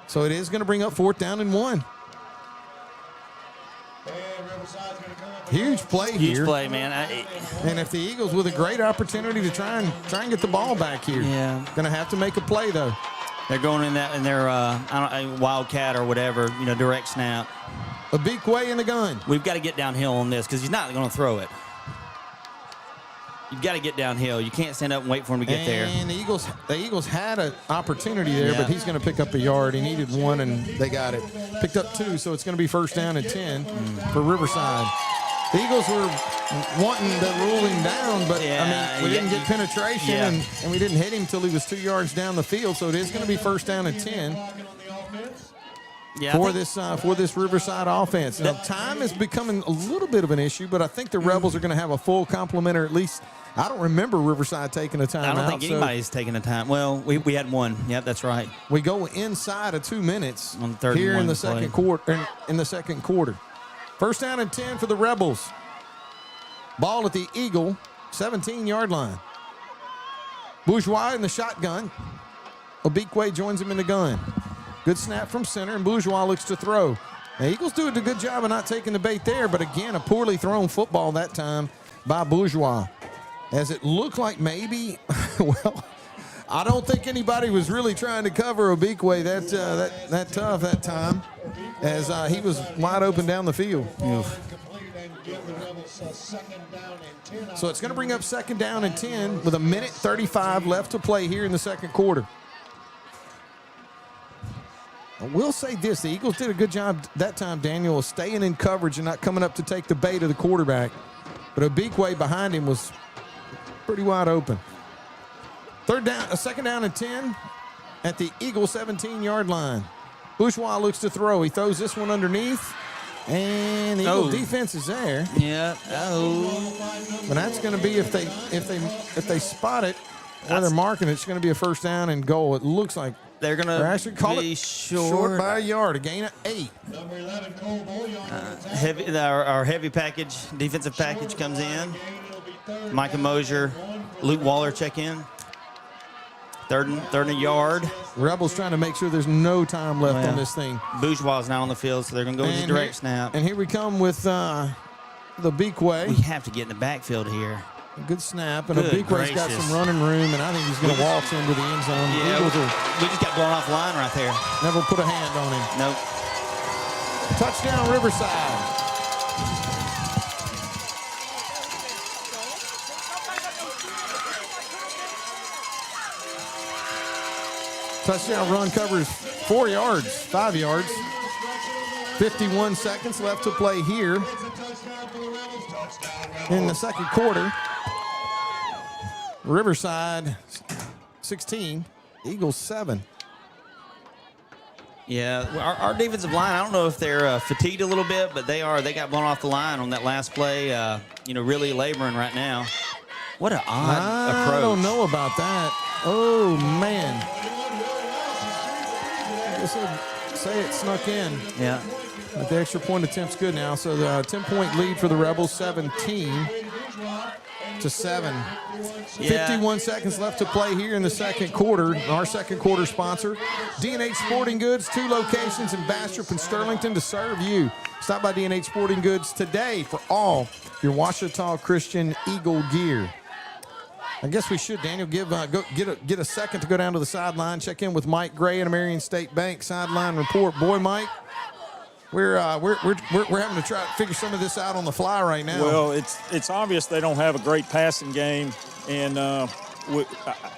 So it is going to bring up 4th down and 1. Huge play here. Huge play, man. And if the Eagles with a great opportunity to try and get the ball back here, going to have to make a play though. They're going in their wildcat or whatever, direct snap. Obikwe in the gun. We've got to get downhill on this because he's not going to throw it. You've got to get downhill. You can't stand up and wait for him to get there. And the Eagles had an opportunity there, but he's going to pick up a yard. He needed 1, and they got it. Picked up 2, so it's going to be 1st down and 10 for Riverside. The Eagles were wanting to rule him down, but, we didn't get penetration, and we didn't hit him until he was 2 yards down the field, so it is going to be 1st down and 10 for this Riverside offense. Now, time is becoming a little bit of an issue, but I think the Rebels are going to have a full complement, or at least I don't remember Riverside taking a timeout. I don't think anybody's taking a time. Well, we had one. Yep, that's right. We go inside of 2 minutes on the here in the second quarter. In the second quarter, 1st down and 10 for the Rebels. Ball at the Eagle 17-yard line. Bourgeois in the shotgun. Obikwe joins him in the gun. Good snap from center, and Bourgeois looks to throw. The Eagles do a good job of not taking the bait there, but again, a poorly thrown football that time by Bourgeois. As it looked like maybe, I don't think anybody was really trying to cover Obikwe that tough that time, as he was wide open down the field. So it's going to bring up 2nd down and 10 with 1:35 left to play here in the second quarter. I will say this, the Eagles did a good job that time, Daniel, of staying in coverage and not coming up to take the bait of the quarterback. But Obikwe behind him was pretty wide open. 2nd down and 10 at the Eagle 17-yard line. Bourgeois looks to throw. He throws this one underneath, and the Eagle defense is there. Yeah. But that's going to be if they spot it, or they're marking it, it's going to be a 1st down and goal. It looks like They're going to actually call be it short by a yard, a gain of 8. Our heavy package, defensive package comes in. Micah Mosier, Luke Waller check in. Third and a yard. Rebels trying to make sure there's no time left on this thing. Bourgeois is now on the field, so they're going to go with the direct snap. And here we come with the Beakway. We have to get in the backfield here. Good snap, and Beakway's got some running room, and I think he's going to waltz into the end zone. Yeah, we just got blown off the line right there. Never put a hand on him. Nope. Touchdown, Riverside. Touchdown run covers 4 yards, 5 yards. 51 seconds left to play here in the second quarter. Riverside 16, Eagles 7. Yeah, our defensive line, I don't know if they're fatigued a little bit, but they are. They got blown off the line on that last play, really laboring right now. What an odd approach. I don't know about that. Oh, man. I guess I'd say it snuck in. Yeah. But the extra point attempt's good now. So the 10-point lead for the Rebels, 17-7. 51 seconds left to play here in the second quarter. Our second quarter sponsor, D&H Sporting Goods, 2 locations in Bastrop and Sterlington to serve you. Stop by D&H Sporting Goods today for all your Ouachita Christian Eagle gear. I guess we should, Daniel, get a second to go down to the sideline, check in with Mike Gray at Marion State Bank sideline report. Boy, Mike, we're having to try to figure some of this out on the fly right now. Well, it's obvious they don't have a great passing game, and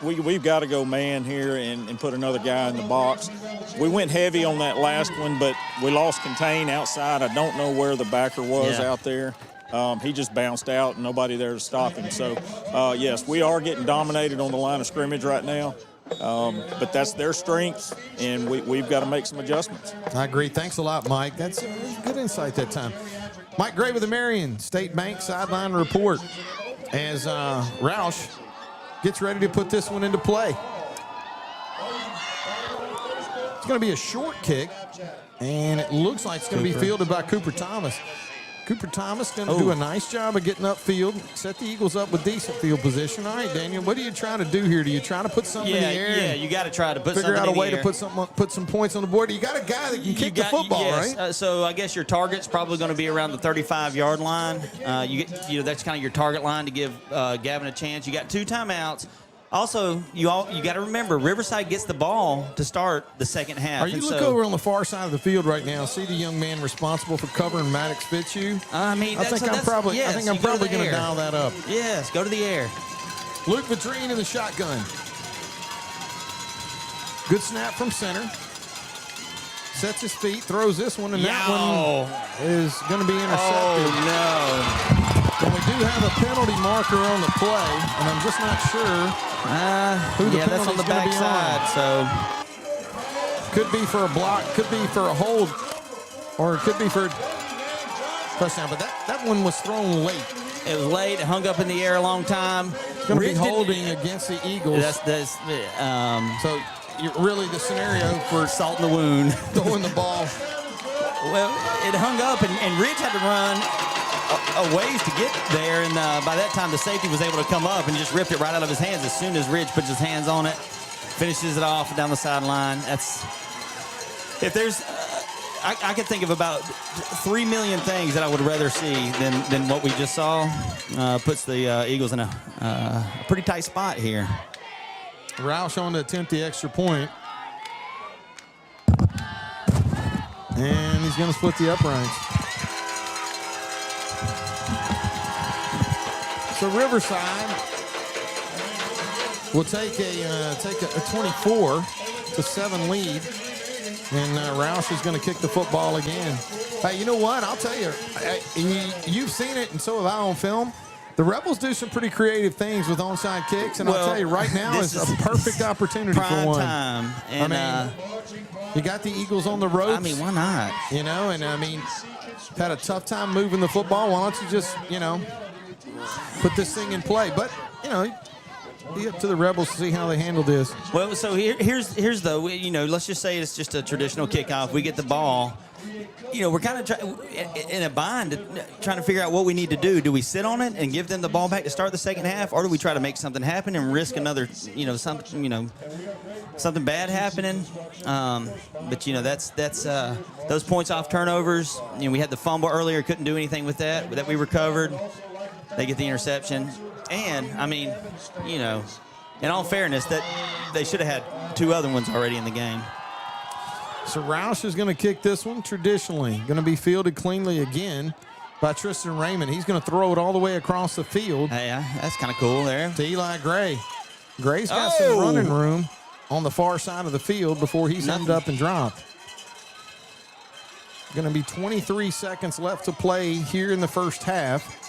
we've got to go man here and put another guy in the box. We went heavy on that last one, but we lost contain outside. I don't know where the backer was out there. He just bounced out and nobody there to stop him. So, yes, we are getting dominated on the line of scrimmage right now. But that's their strength, and we've got to make some adjustments. I agree. Thanks a lot, Mike. That's good insight that time. Mike Gray with the Marion State Bank sideline report as Roush gets ready to put this one into play. It's going to be a short kick, and it looks like it's going to be fielded by Cooper Thomas. Cooper Thomas going to do a nice job of getting upfield, set the Eagles up with decent field position. All right, Daniel, what are you trying to do here? Do you try to put something in the air? Yeah, you got to try to put something in the air. Figure out a way to put some points on the board. You got a guy that can kick the football, right? So I guess your target's probably going to be around the 35-yard line. That's kind of your target line to give Gavin a chance. You got 2 timeouts. Also, you got to remember, Riverside gets the ball to start the second half. Are you look over on the far side of the field right now? See the young man responsible for covering Maddox Fitzu? I think I'm probably going to dial that up. Yes, go to the air. Luke Vitrine in the shotgun. Good snap from center. Sets his feet, throws this one, and that one is going to be intercepted. Oh, no. And we do have a penalty marker on the play, and I'm just not sure who the that's on the backside. So could be for a block, could be for a hold, or it could be for a touchdown. But that one was thrown late. It was late. It hung up in the air a long time. It's going to be holding against the Eagles. So really the scenario for salt in the wound, throwing the ball. Well, it hung up, and Ridge had to run a ways to get there, and by that time the safety was able to come up and just ripped it right out of his hands. As soon as Ridge puts his hands on it, finishes it off down the sideline. If there's I could think of about 3 million things that I would rather see than what we just saw. Puts the Eagles in a pretty tight spot here. Roush on to attempt the extra point. And he's going to split the uprights. So Riverside will take a 24-7 lead, and Roush is going to kick the football again. Hey, you know what? I'll tell you, you've seen it, and so have I on film. The Rebels do some pretty creative things with onside kicks, and I'll tell you right now is a perfect opportunity for one. Time. And, you got the Eagles on the ropes. I mean, why not? Had a tough time moving the football. Why don't you just, put this thing in play? But, be up to the Rebels to see how they handle this. Well, so here's though, let's just say it's just a traditional kickoff. We get the ball. We're kind of in a bind, trying to figure out what we need to do. Do we sit on it and give them the ball back to start the second half, or do we try to make something happen and risk another, something bad happening? But that's those points off turnovers. We had the fumble earlier, couldn't do anything with that we recovered. They get the interception, and in all fairness, that they should have had 2 other ones already in the game. So Roush is going to kick this one traditionally. Going to be fielded cleanly again by Tristan Raymond. He's going to throw it all the way across the field. Hey, that's kind of cool there. To Eli Gray. Gray's got some running room on the far side of the field before he's ended up and dropped. Going to be 23 seconds left to play here in the first half.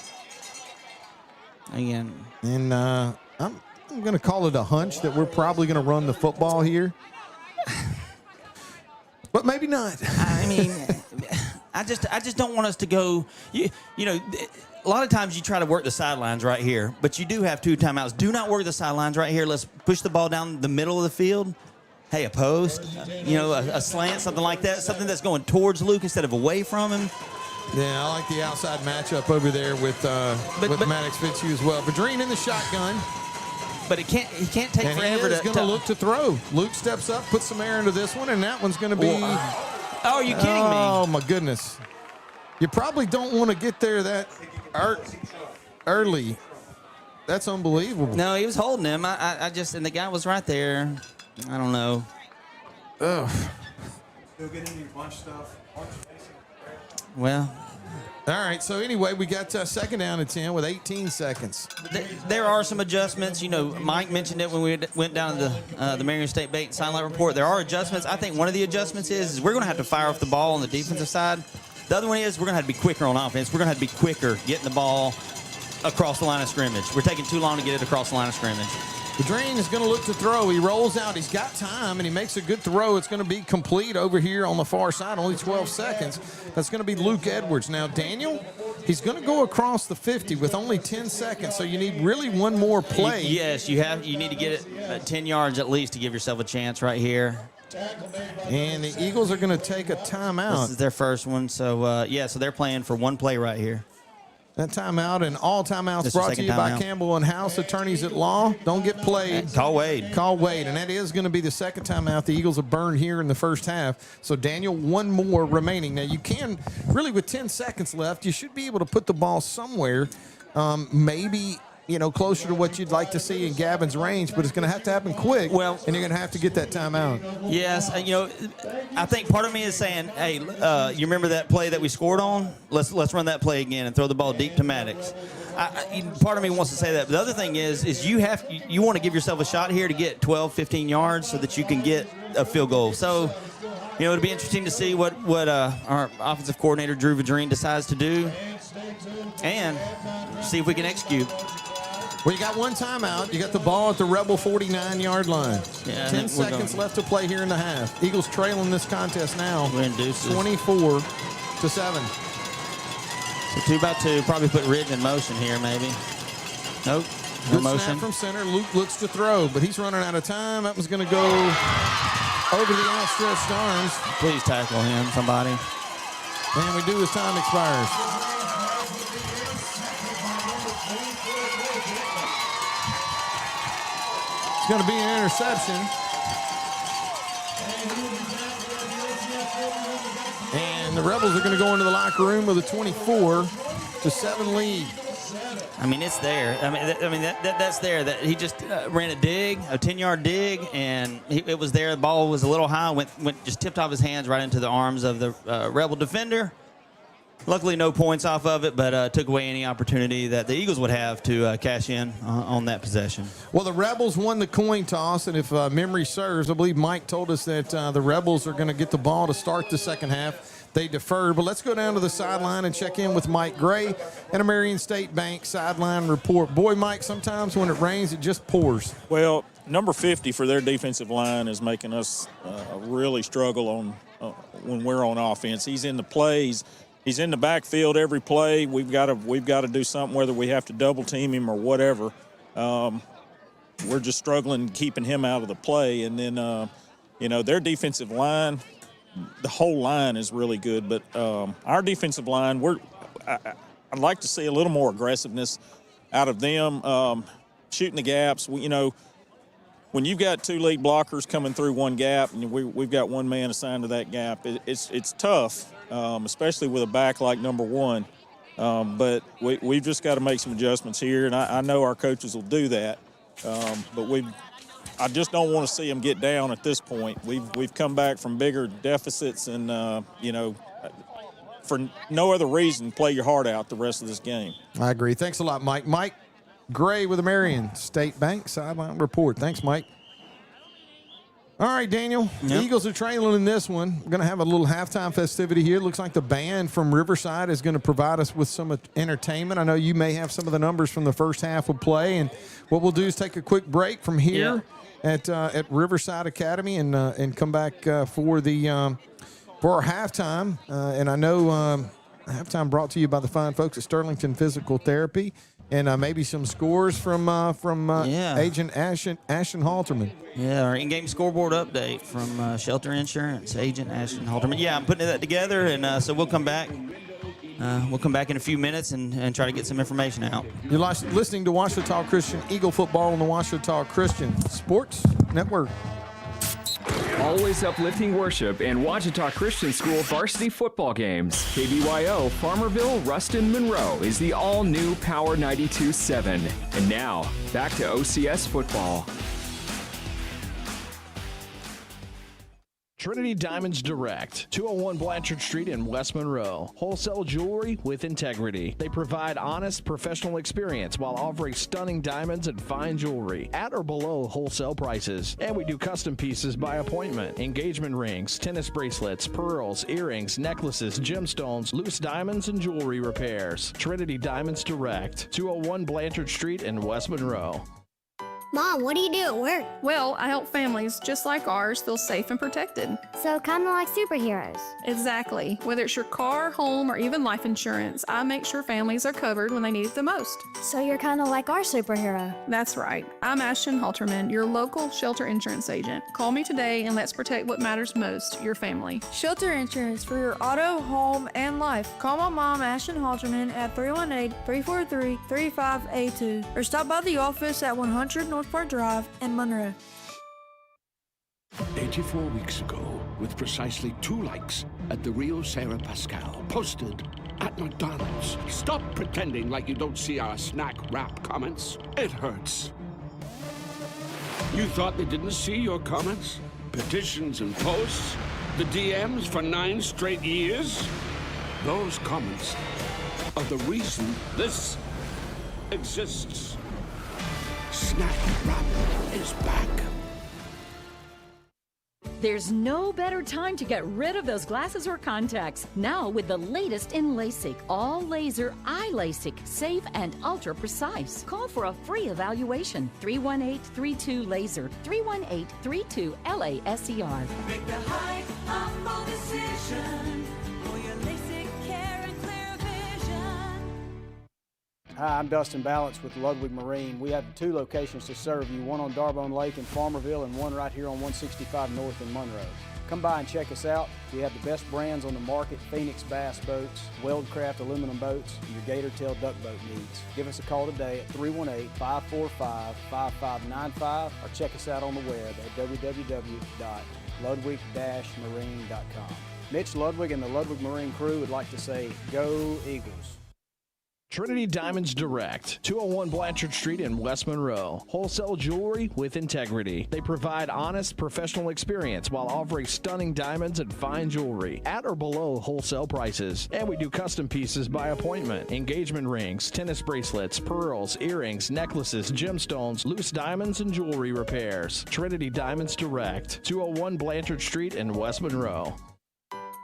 Again. And I'm going to call it a hunch that we're probably going to run the football here. But maybe not. I just don't want us to go. A lot of times you try to work the sidelines right here, but you do have 2 timeouts. Do not work the sidelines right here. Let's push the ball down the middle of the field. Hey, a post, a slant, something like that, something that's going towards Luke instead of away from him. Yeah, I like the outside matchup over there with Maddox Fitzu as well. Vadrine in the shotgun. But he can't take forever to look to throw. Luke steps up, puts some air into this one, and that one's going to be. Oh, are you kidding me? Oh my goodness! You probably don't want to get there that early. That's unbelievable. No, he was holding him. And the guy was right there. I don't know. Ugh. Still getting any bunch stuff. Well. All right, so anyway, we got second down and 10 with 18 seconds. There are some adjustments. Mike mentioned it when we went down to the Marion State Bait Sideline Report. There are adjustments. I think one of the adjustments is we're going to have to fire off the ball on the defensive side. The other one is we're going to have to be quicker on offense. We're going to have to be quicker getting the ball across the line of scrimmage. We're taking too long to get it across the line of scrimmage. Vadrine is going to look to throw. He rolls out. He's got time, and he makes a good throw. It's going to be complete over here on the far side, only 12 seconds. That's going to be Luke Edwards. Now, Daniel, he's going to go across the 50 with only 10 seconds, so you need really one more play. Yes, you need to get it at 10 yards at least to give yourself a chance right here. And the Eagles are going to take a timeout. This is their first one, so, so they're playing for one play right here. That timeout and all timeouts brought to you by Campbell and House Attorneys at Law. Don't get played. Call Wade. Call Wade. And that is going to be the second timeout the Eagles have burned here in the first half. So, Daniel, one more remaining. Now, you can, really with 10 seconds left, you should be able to put the ball somewhere, maybe, closer to what you'd like to see in Gavin's range, but it's going to have to happen quick. Well, and you're going to have to get that timeout. Yes, I think part of me is saying, hey, you remember that play that we scored on? Let's run that play again and throw the ball deep to Maddox. Part of me wants to say that. But the other thing is you want to give yourself a shot here to get 12, 15 yards so that you can get a field goal. So, it'll be interesting to see what our offensive coordinator, Drew Vadrine, decides to do and see if we can execute. Well, you got one timeout. You got the ball at the Rebel 49-yard line. Yeah, 10 seconds left to play here in the half. Eagles trailing this contest now. We're in deuces. 24-7. So 2-by-2, probably put Ridge in motion here, maybe. Nope, no Good motion. Snap from center. Luke looks to throw, but he's running out of time. That was going to go over the outstretched arms. Please tackle him, somebody. And we do as time expires. It's going to be an interception. And the Rebels are going to go into the locker room with a 24-7 lead. I mean, it's there. That's there. That he just ran a dig, a 10-yard dig, and it was there. The ball was a little high, went just tipped off his hands right into the arms of the Rebel defender. Luckily, no points off of it, but took away any opportunity that the Eagles would have to cash in on that possession. Well, the Rebels won the coin toss, and if memory serves, I believe Mike told us that the Rebels are going to get the ball to start the second half. They deferred, but let's go down to the sideline and check in with Mike Gray and a Marion State Bank sideline report. Boy, Mike, sometimes when it rains, it just pours. Well, number 50 for their defensive line is making us really struggle on when we're on offense. He's in the plays. He's in the backfield every play. We've got to do something, whether we have to double team him or whatever. we're just struggling keeping him out of the play. And then, their defensive line, the whole line is really good. But our defensive line, I'd like to see a little more aggressiveness out of them, shooting the gaps. When you've got two lead blockers coming through one gap and we've got one man assigned to that gap, it's tough, especially with a back like number one. But we've just got to make some adjustments here, and I know our coaches will do that. But I just don't want to see them get down at this point. We've come back from bigger deficits, and for no other reason, play your heart out the rest of this game. I agree. Thanks a lot, Mike. Mike Gray with the Marion State Bank Sideline Report. Thanks, Mike. All right, Daniel. Yep. The Eagles are trailing in this one. We're going to have a little halftime festivity here. Looks like the band from Riverside is going to provide us with some entertainment. I know you may have some of the numbers from the first half of play, and what we'll do is take a quick break from here at Riverside Academy and come back for our halftime. And I know halftime brought to you by the fine folks at Sterlington Physical Therapy. And maybe some scores from Agent Ashton Halterman. Yeah, our in-game scoreboard update from Shelter Insurance, Agent Ashton Halterman. Yeah, I'm putting that together, and so we'll come back. We'll come back in a few minutes and try to get some information out. You're listening to Ouachita Christian Eagle Football on the Ouachita Christian Sports Network. Always uplifting worship and Ouachita Christian School varsity football games. KBYO, Farmerville, Ruston, Monroe is the all-new Power 92.7. And now, back to OCS football. Trinity Diamonds Direct, 201 Blanchard Street in West Monroe. Wholesale jewelry with integrity. They provide honest, professional experience while offering stunning diamonds and fine jewelry at or below wholesale prices. And we do custom pieces by appointment. Engagement rings, tennis bracelets, pearls, earrings, necklaces, gemstones, loose diamonds, and jewelry repairs. Trinity Diamonds Direct, 201 Blanchard Street in West Monroe. Mom, what do you do at work? Well, I help families just like ours feel safe and protected. So kind of like superheroes. Exactly. Whether it's your car, home, or even life insurance, I make sure families are covered when they need it the most. So you're kind of like our superhero. That's right. I'm Ashton Halterman, your local shelter insurance agent. Call me today and let's protect what matters most, your family. Shelter insurance for your auto, home, and life. Call my mom, Ashton Halterman, at 318-343-3582 or stop by the office at 100 North Park Drive in Monroe. 84 weeks ago, with precisely 2 likes at the Rio Sarah Pascal, posted at McDonald's. Stop pretending like you don't see our snack wrap comments. It hurts. You thought they didn't see your comments? Petitions and posts? The DMs for 9 straight years? Those comments are the reason this exists. Snack wrap is back. There's no better time to get rid of those glasses or contacts. Now with the latest in LASIK, all laser eye LASIK, safe and ultra precise. Call for a free evaluation. 318-32-LASER, 318-32-LASER. Make the high humble decision for your LASIK care and clear vision. Hi, I'm Dustin Balance with Lwig Marine. We have 2 locations to serve you, one on Darbone Lake in Farmerville and one right here on 165 North in Monroe. Come by and check us out. We have the best brands on the market: Phoenix Bass boats, Weldcraft aluminum boats, and your gator tail duck boat needs. Give us a call today at 318-545-5595 or check us out on the web at www.ludwig-marine.com. Mitch Lwig and the Lwig Marine crew would like to say, go Eagles. Trinity Diamonds Direct, 201 Blanchard Street in West Monroe. Wholesale jewelry with integrity. They provide honest, professional experience while offering stunning diamonds and fine jewelry at or below wholesale prices. And we do custom pieces by appointment. Engagement rings, tennis bracelets, pearls, earrings, necklaces, gemstones, loose diamonds, and jewelry repairs. Trinity Diamonds Direct, 201 Blanchard Street in West Monroe.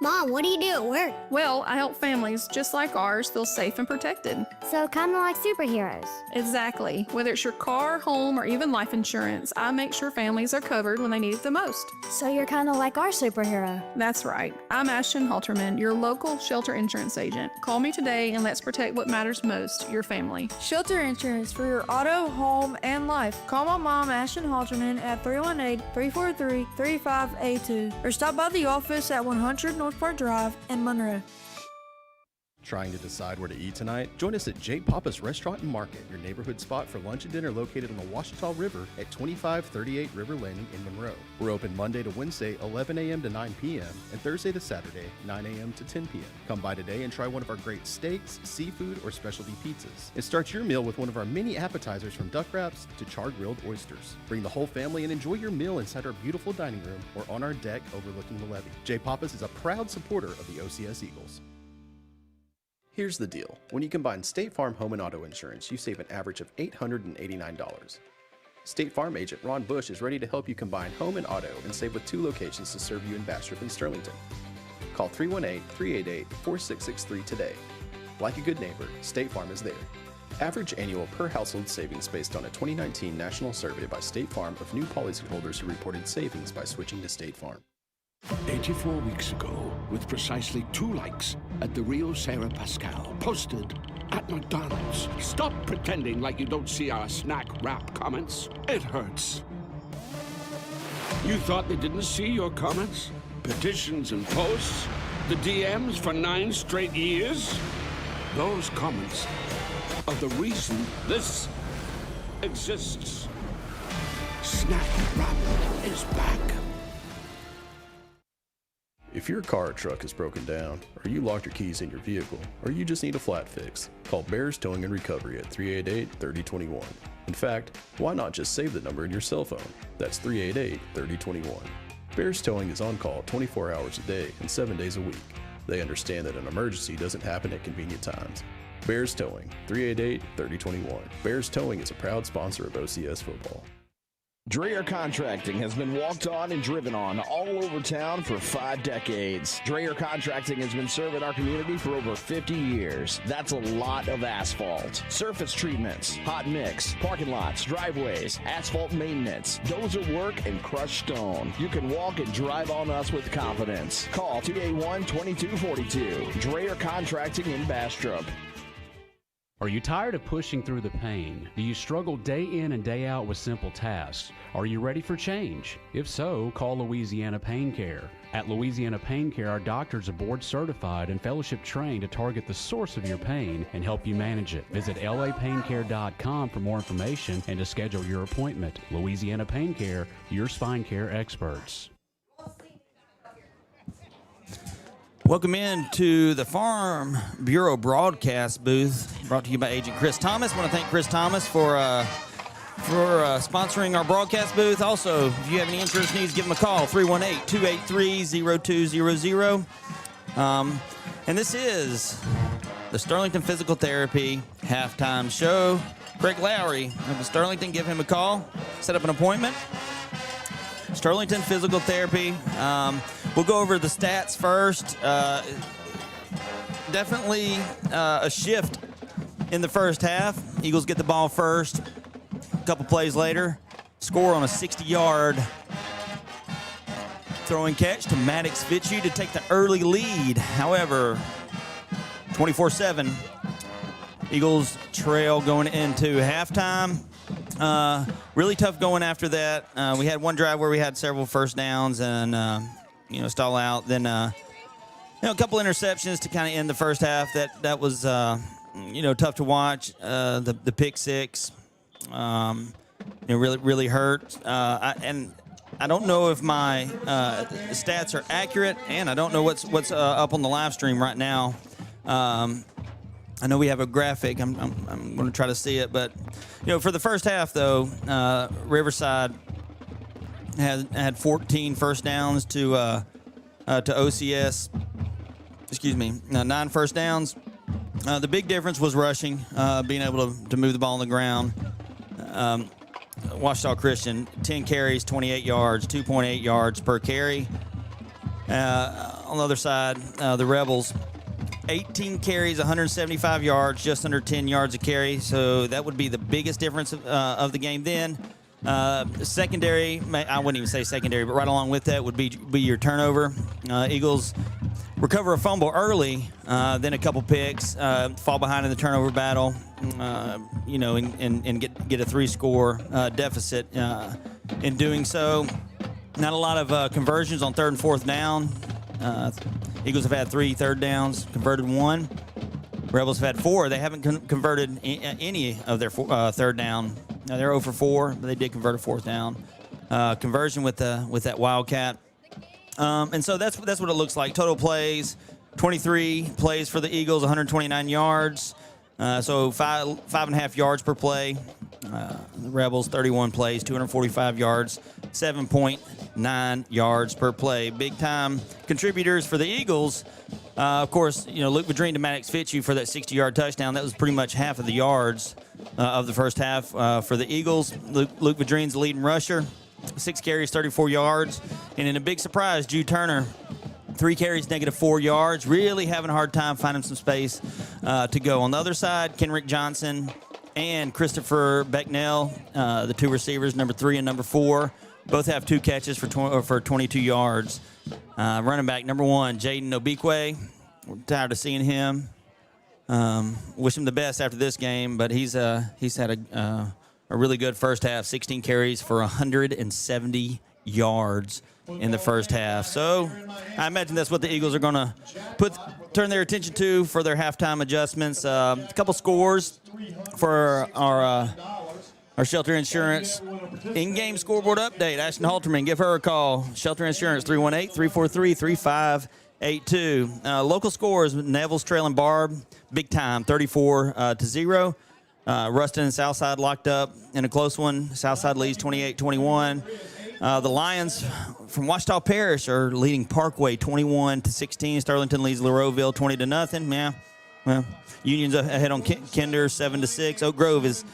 Mom, what do you do at work? Well, I help families just like ours feel safe and protected. So kind of like superheroes. Exactly. Whether it's your car, home, or even life insurance, I make sure families are covered when they need it the most. So you're kind of like our superhero. That's right. I'm Ashton Halterman, your local shelter insurance agent. Call me today and let's protect what matters most, your family. Shelter insurance for your auto, home, and life. Call my mom, Ashton Halterman, at 318-343-3582 or stop by the office at 100 North Park Drive in Monroe. Trying to decide where to eat tonight? Join us at J. Papa's Restaurant and Market, your neighborhood spot for lunch and dinner located on the Ouachita River at 2538 River Landing in Monroe. We're open Monday to Wednesday, 11 a.m. to 9 p.m., and Thursday to Saturday, 9 a.m. to 10 p.m. Come by today and try one of our great steaks, seafood, or specialty pizzas. And start your meal with one of our many appetizers from duck wraps to char-grilled oysters. Bring the whole family and enjoy your meal inside our beautiful dining room or on our deck overlooking the levee. J. Papa's is a proud supporter of the OCS Eagles. Here's the deal. When you combine State Farm Home and Auto Insurance, you save an average of $889. State Farm agent Ron Bush is ready to help you combine home and auto and save with 2 locations to serve you in Bastrop and Sterlington. Call 318-388-4663 today. Like a good neighbor, State Farm is there. Average annual per household savings based on a 2019 national survey by State Farm of new policyholders who reported savings by switching to State Farm. 84 weeks ago, with precisely 2 likes at the Rio Sarah Pascal, posted at McDonald's. Stop pretending like you don't see our snack wrap comments. It hurts. You thought they didn't see your comments? Petitions and posts? The DMs for 9 straight years? Those comments are the reason this exists. Snack wrap is back. If your car or truck is broken down, or you locked your keys in your vehicle, or you just need a flat fix, call Bears Towing and Recovery at 388-3021. In fact, why not just save the number in your cell phone? That's 388-3021. Bears Towing is on call 24 hours a day and 7 days a week. They understand that an emergency doesn't happen at convenient times. Bears Towing, 388-3021. Bears Towing is a proud sponsor of OCS football. Dreyer Contracting has been walked on and driven on all over town for 5 decades. Dreyer Contracting has been serving our community for over 50 years. That's a lot of asphalt. Surface treatments, hot mix, parking lots, driveways, asphalt maintenance, dozer work, and crushed stone. You can walk and drive on us with confidence. Call 281-2242. Dreyer Contracting in Bastrop. Are you tired of pushing through the pain? Do you struggle day in and day out with simple tasks? Are you ready for change? If so, call Louisiana Pain Care. At Louisiana Pain Care, our doctors are board certified and fellowship trained to target the source of your pain and help you manage it. Visit lapaincare.com for more information and to schedule your appointment. Louisiana Pain Care, your spine care experts. Welcome in to the Farm Bureau broadcast booth, brought to you by Agent Chris Thomas. I want to thank Chris Thomas for sponsoring our broadcast booth. Also, if you have any insurance needs, give him a call, 318-283-0200. And this is the Sterlington Physical Therapy halftime show. Craig Lowry of the Sterlington, give him a call, set up an appointment. Sterlington Physical Therapy. We'll go over the stats first. Definitely a shift in the first half. Eagles get the ball first. A couple plays later, score on a 60-yard throwing catch to Maddox Fitzu to take the early lead. However, 24-7, Eagles trail going into halftime. Really tough going after that. We had one drive where we had several first downs and, stall out. Then, a couple interceptions to kind of end the first half. That was, tough to watch. The pick six, really hurt. And I don't know if my stats are accurate, and I don't know what's up on the live stream right now. I know we have a graphic. I'm going to try to see it, but for the first half though, Riverside had 14 first downs to OCS. 9 first downs. The big difference was rushing, being able to move the ball on the ground. Ouachita Christian, 10 carries, 28 yards, 2.8 yards per carry. A on the other side, the Rebels, 18 carries, 175 yards, just under 10 yards a carry. So that would be the biggest difference of the game then. Secondary, I wouldn't even say secondary, but right along with that would be your turnover. Eagles recover a fumble early, then a couple picks, fall behind in the turnover battle, and get a 3-score deficit in doing so. Not a lot of conversions on 3rd and 4th down. Eagles have had 3 third downs, converted 1. Rebels have had 4. They haven't converted any of their third down. Now they're 0 for 4, but they did convert a 4th down. Conversion with that Wildcat. And so that's what it looks like. Total plays, 23 plays for the Eagles, 129 yards. So 5.5 yards per play. The Rebels, 31 plays, 245 yards, 7.9 yards per play. Big time contributors for the Eagles. Of course, Luke Vadrine to Maddox Fitzu for that 60-yard touchdown. That was pretty much half of the yards of the first half for the Eagles. Luke Vadrine's the leading rusher. 6 carries, 34 yards. And in a big surprise, Jude Turner, 3 carries, -4 yards. Really having a hard time finding some space to go. On the other side, Kenrick Johnson and Christopher Becknell, the 2 receivers, number 3 and number 4, both have 2 catches for 22 yards. Running back number 1, Jaden Obikwe. We're tired of seeing him. Wish him the best after this game, but he's had a really good first half. 16 carries for 170 yards in the first half. So I imagine that's what the Eagles are going to turn their attention to for their halftime adjustments. A couple scores for our Shelter Insurance in-game scoreboard update. Ashton Halterman, give her a call. Shelter Insurance, 318-343-3582. Local scores, Neville's trailing Barb, big time, 34-0. Ruston and Southside locked up in a close one. Southside leads 28-21. The Lions from Ouachita Parish are leading Parkway 21-16. Sterlington leads Laurelville 20-0. Yeah, well, Union's ahead on Kinder 7-6. Oak Grove is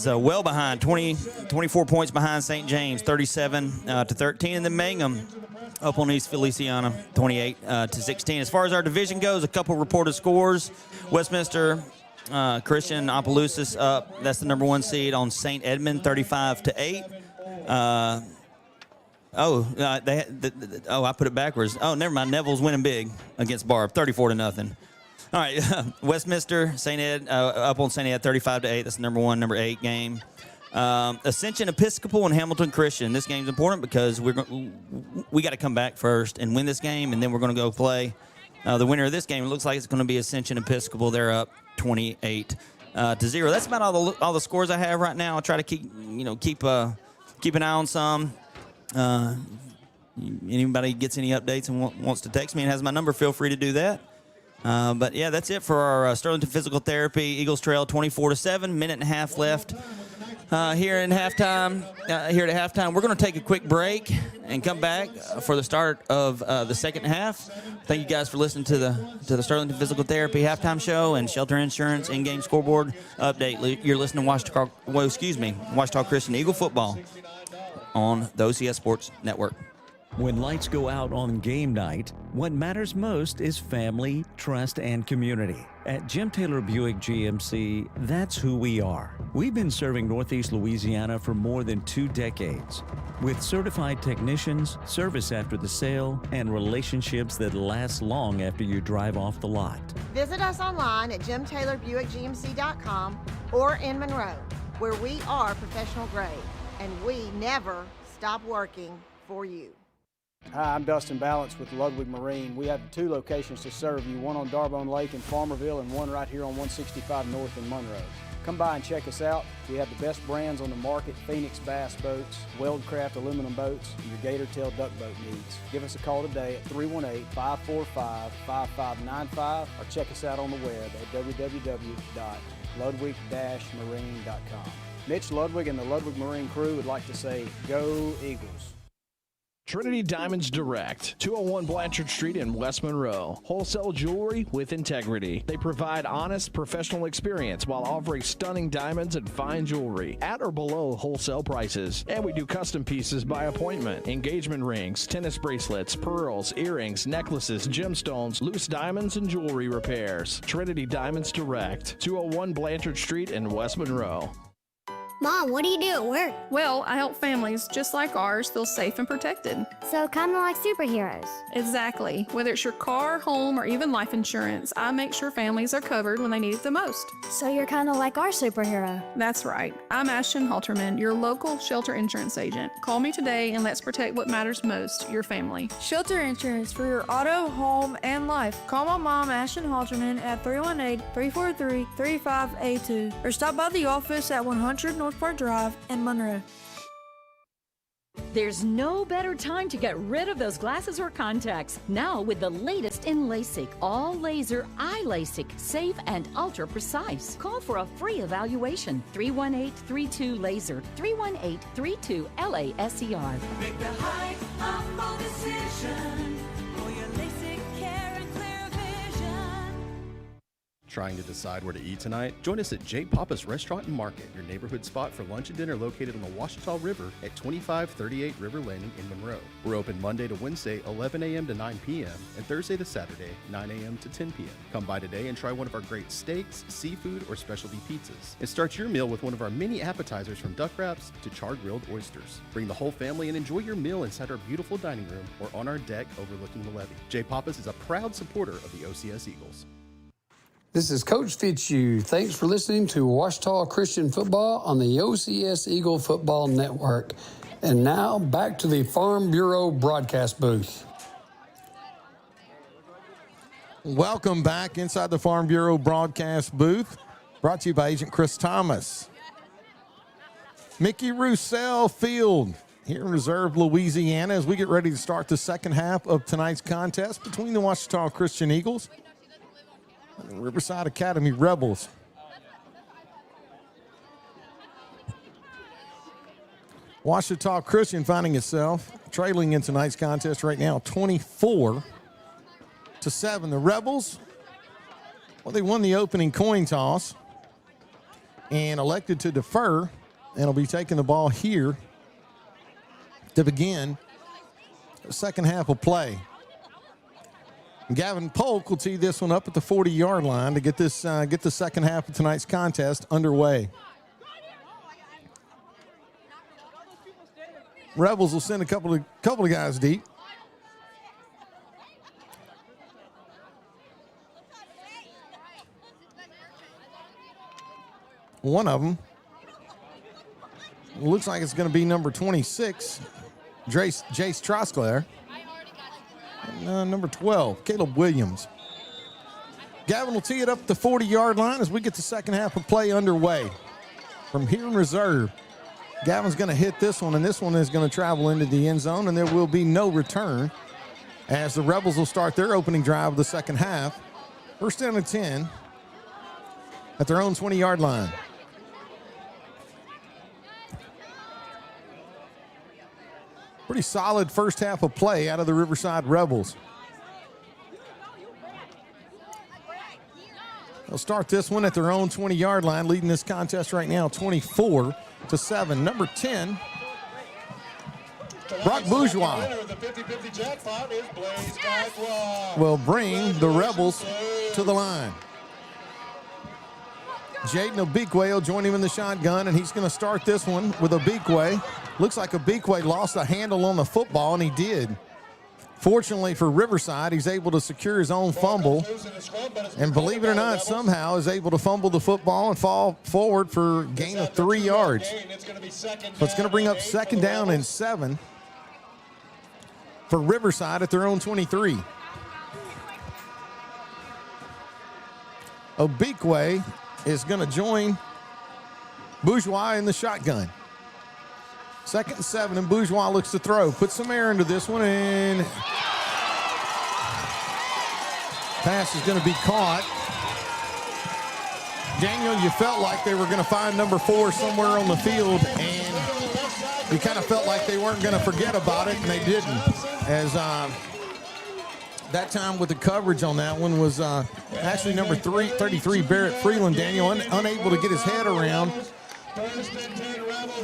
well behind, 24 points behind St. James, 37-13. And then Mangum up on East Feliciana, 28-16. As far as our division goes, a couple reported scores. Westminster Christian Opelousas up. That's the number 1 seed on St. Edmund, 35-8. I put it backwards. Oh, never mind. Neville's winning big against Barb, 34-0. All right, Westminster, St. Ed, up on St. Ed, 35-8. That's the number 1, number 8 game. Ascension Episcopal and Hamilton Christian. This game's important because we got to come back first and win this game, and then we're going to go play the winner of this game. It looks like it's going to be Ascension Episcopal. They're up 28-0. That's about all the scores I have right now. I'll try to keep an eye on some. Anybody gets any updates and wants to text me and has my number, feel free to do that. But yeah, that's it for our Sterlington Physical Therapy. Eagles trail 24-7. Minute and a half left here at halftime. We're going to take a quick break and come back for the start of the second half. Thank you guys for listening to the Sterlington Physical Therapy halftime show and Shelter Insurance in-game scoreboard update. You're listening to Ouachita Christian Eagle football on the OCS Sports Network. When lights go out on game night, what matters most is family, trust, and community. At Jim Taylor Buick GMC, that's who we are. We've been serving Northeast Louisiana for more than 2 decades. With certified technicians, service after the sale, and relationships that last long after you drive off the lot. Visit us online at jimtaylorbuickgmc.com or in Monroe, where we are professional grade, and we never stop working for you. Hi, I'm Dustin Balance with Lwig Marine. We have 2 locations to serve you, one on Darbone Lake in Farmerville and one right here on 165 North in Monroe. Come by and check us out. We have the best brands on the market: Phoenix bass boats, Weldcraft aluminum boats, and your gator tail duck boat needs. Give us a call today at 318-545-5595 or check us out on the web at www.ludwig-marine.com. Mitch Ludwig and the Ludwig Marine crew would like to say, go Eagles. Trinity Diamonds Direct, 201 Blanchard Street in West Monroe. Wholesale jewelry with integrity. They provide honest, professional experience while offering stunning diamonds and fine jewelry at or below wholesale prices. And we do custom pieces by appointment. Engagement rings, tennis bracelets, pearls, earrings, necklaces, gemstones, loose diamonds, and jewelry repairs. Trinity Diamonds Direct, 201 Blanchard Street in West Monroe. Mom, what do you do at work? Well, I help families just like ours feel safe and protected. So kind of like superheroes. Exactly. Whether it's your car, home, or even life insurance, I make sure families are covered when they need it the most. So you're kind of like our superhero. That's right. I'm Ashton Halterman, your local shelter insurance agent. Call me today and let's protect what matters most, your family. Shelter insurance for your auto, home, and life. Call my mom, Ashton Halterman, at 318-343-3582 or stop by the office at 100 North Park Drive in Monroe. There's no better time to get rid of those glasses or contacts. Now with the latest in LASIK, all laser eye LASIK, safe and ultra precise. Call for a free evaluation. 318-32-LASER, 318-32-LASER. Make the high humble decision for your LASIK care and clear vision. Trying to decide where to eat tonight? Join us at J. Papa's Restaurant and Market, your neighborhood spot for lunch and dinner located on the Ouachita River at 2538 River Landing in Monroe. We're open Monday to Wednesday, 11 a.m. to 9 p.m., and Thursday to Saturday, 9 a.m. to 10 p.m. Come by today and try one of our great steaks, seafood, or specialty pizzas. And start your meal with one of our many appetizers from duck wraps to char-grilled oysters. Bring the whole family and enjoy your meal inside our beautiful dining room or on our deck overlooking the levee. J. Papa's is a proud supporter of the OCS Eagles. This is Coach Fitzu. Thanks for listening to Ouachita Christian Football on the OCS Eagle Football Network. And now back to the Farm Bureau broadcast booth. Welcome back inside the Farm Bureau broadcast booth, brought to you by Agent Chris Thomas. Mickey Roussel Field here in Reserve, Louisiana, as we get ready to start the second half of tonight's contest between the Ouachita Christian Eagles and the Riverside Academy Rebels. Ouachita Christian finding itself trailing in tonight's contest right now, 24-7. The Rebels, well, they won the opening coin toss and elected to defer, and will be taking the ball here to begin the second half of play. Gavin Polk will tee this one up at the 40-yard line to get the second half of tonight's contest underway. Rebels will send a couple of guys deep. One of them looks like it's going to be number 26, Jace Trosclair. Number 12, Caleb Williams. Gavin will tee it up at the 40-yard line as we get the second half of play underway. From here in reserve, Gavin's going to hit this one, and this one is going to travel into the end zone, and there will be no return as the Rebels will start their opening drive of the second half. First down and 10 at their own 20-yard line. Pretty solid first half of play out of the Riverside Rebels. They'll start this one at their own 20-yard line, leading this contest right now 24-7. Number 10, Brock Bourgeois will bring the Rebels to the line. Jaden Obikwe will join him in the shotgun, and he's going to start this one with Obikwe. Looks like Obikwe lost a handle on the football, and he did. Fortunately for Riverside, he's able to secure his own fumble, and believe it or not, somehow is able to fumble the football and fall forward for a gain of 3 yards. So it's going to bring up second down and 7 for Riverside at their own 23. Obikwe is going to join Bourgeois in the shotgun. Second and 7, and Bourgeois looks to throw. Put some air into this one, and pass is going to be caught. Daniel, you felt like they were going to find number 4 somewhere on the field, and you kind of felt like they weren't going to forget about it, and they didn't. As that time with the coverage on that one was actually number 33, Barrett Freeland, Daniel, unable to get his head around.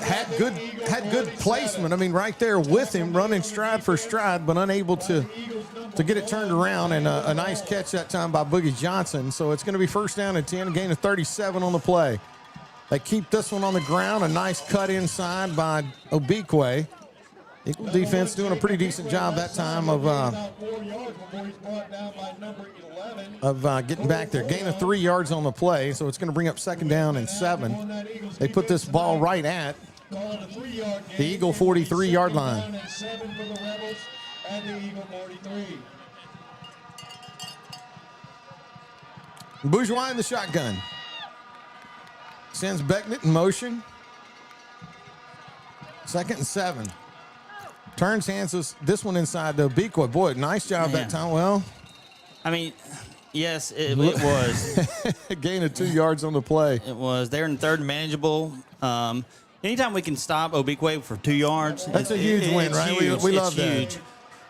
Had good placement. I mean, right there with him, running stride for stride, but unable to get it turned around, and a nice catch that time by Boogie Johnson. So it's going to be first down and 10, a gain of 37 on the play. They keep this one on the ground. A nice cut inside by Obikwe. Eagle defense doing a pretty decent job that time of getting back there. Gain of 3 yards on the play, so it's going to bring up second down and 7. They put this ball right at the Eagle 43-yard line. Bourgeois in the shotgun. Sends Becknett in motion. Second and 7. Turns, hands this one inside to Obikwe. Boy, nice job that time. Well, I mean, yes, it was. A gain of 2 yards on the play. It was. They're in third manageable. Anytime we can stop Obikwe for 2 yards, that's a huge win, right? Huge. We love that. Huge.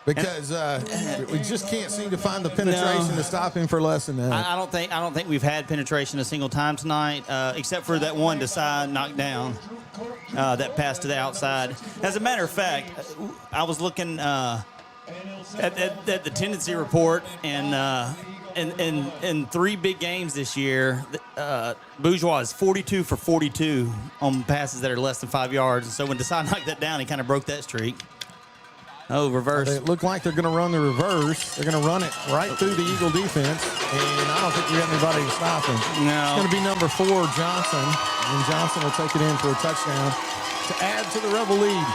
Because we just can't seem to find the penetration to stop him for less than that. I don't think we've had penetration a single time tonight, except for that one to side knockdown, that pass to the outside. As a matter of fact, I was looking at the tendency report, and in 3 big games this year, Bourgeois is 42 for 42 on passes that are less than 5 yards. And so when Desai knocked that down, he kind of broke that streak. Oh, reverse. They look like they're going to run the reverse. They're going to run it right through the Eagle defense, and I don't think we have anybody to stop him. No. It's going to be number 4, Johnson, and Johnson will take it in for a touchdown to add to the Rebel lead.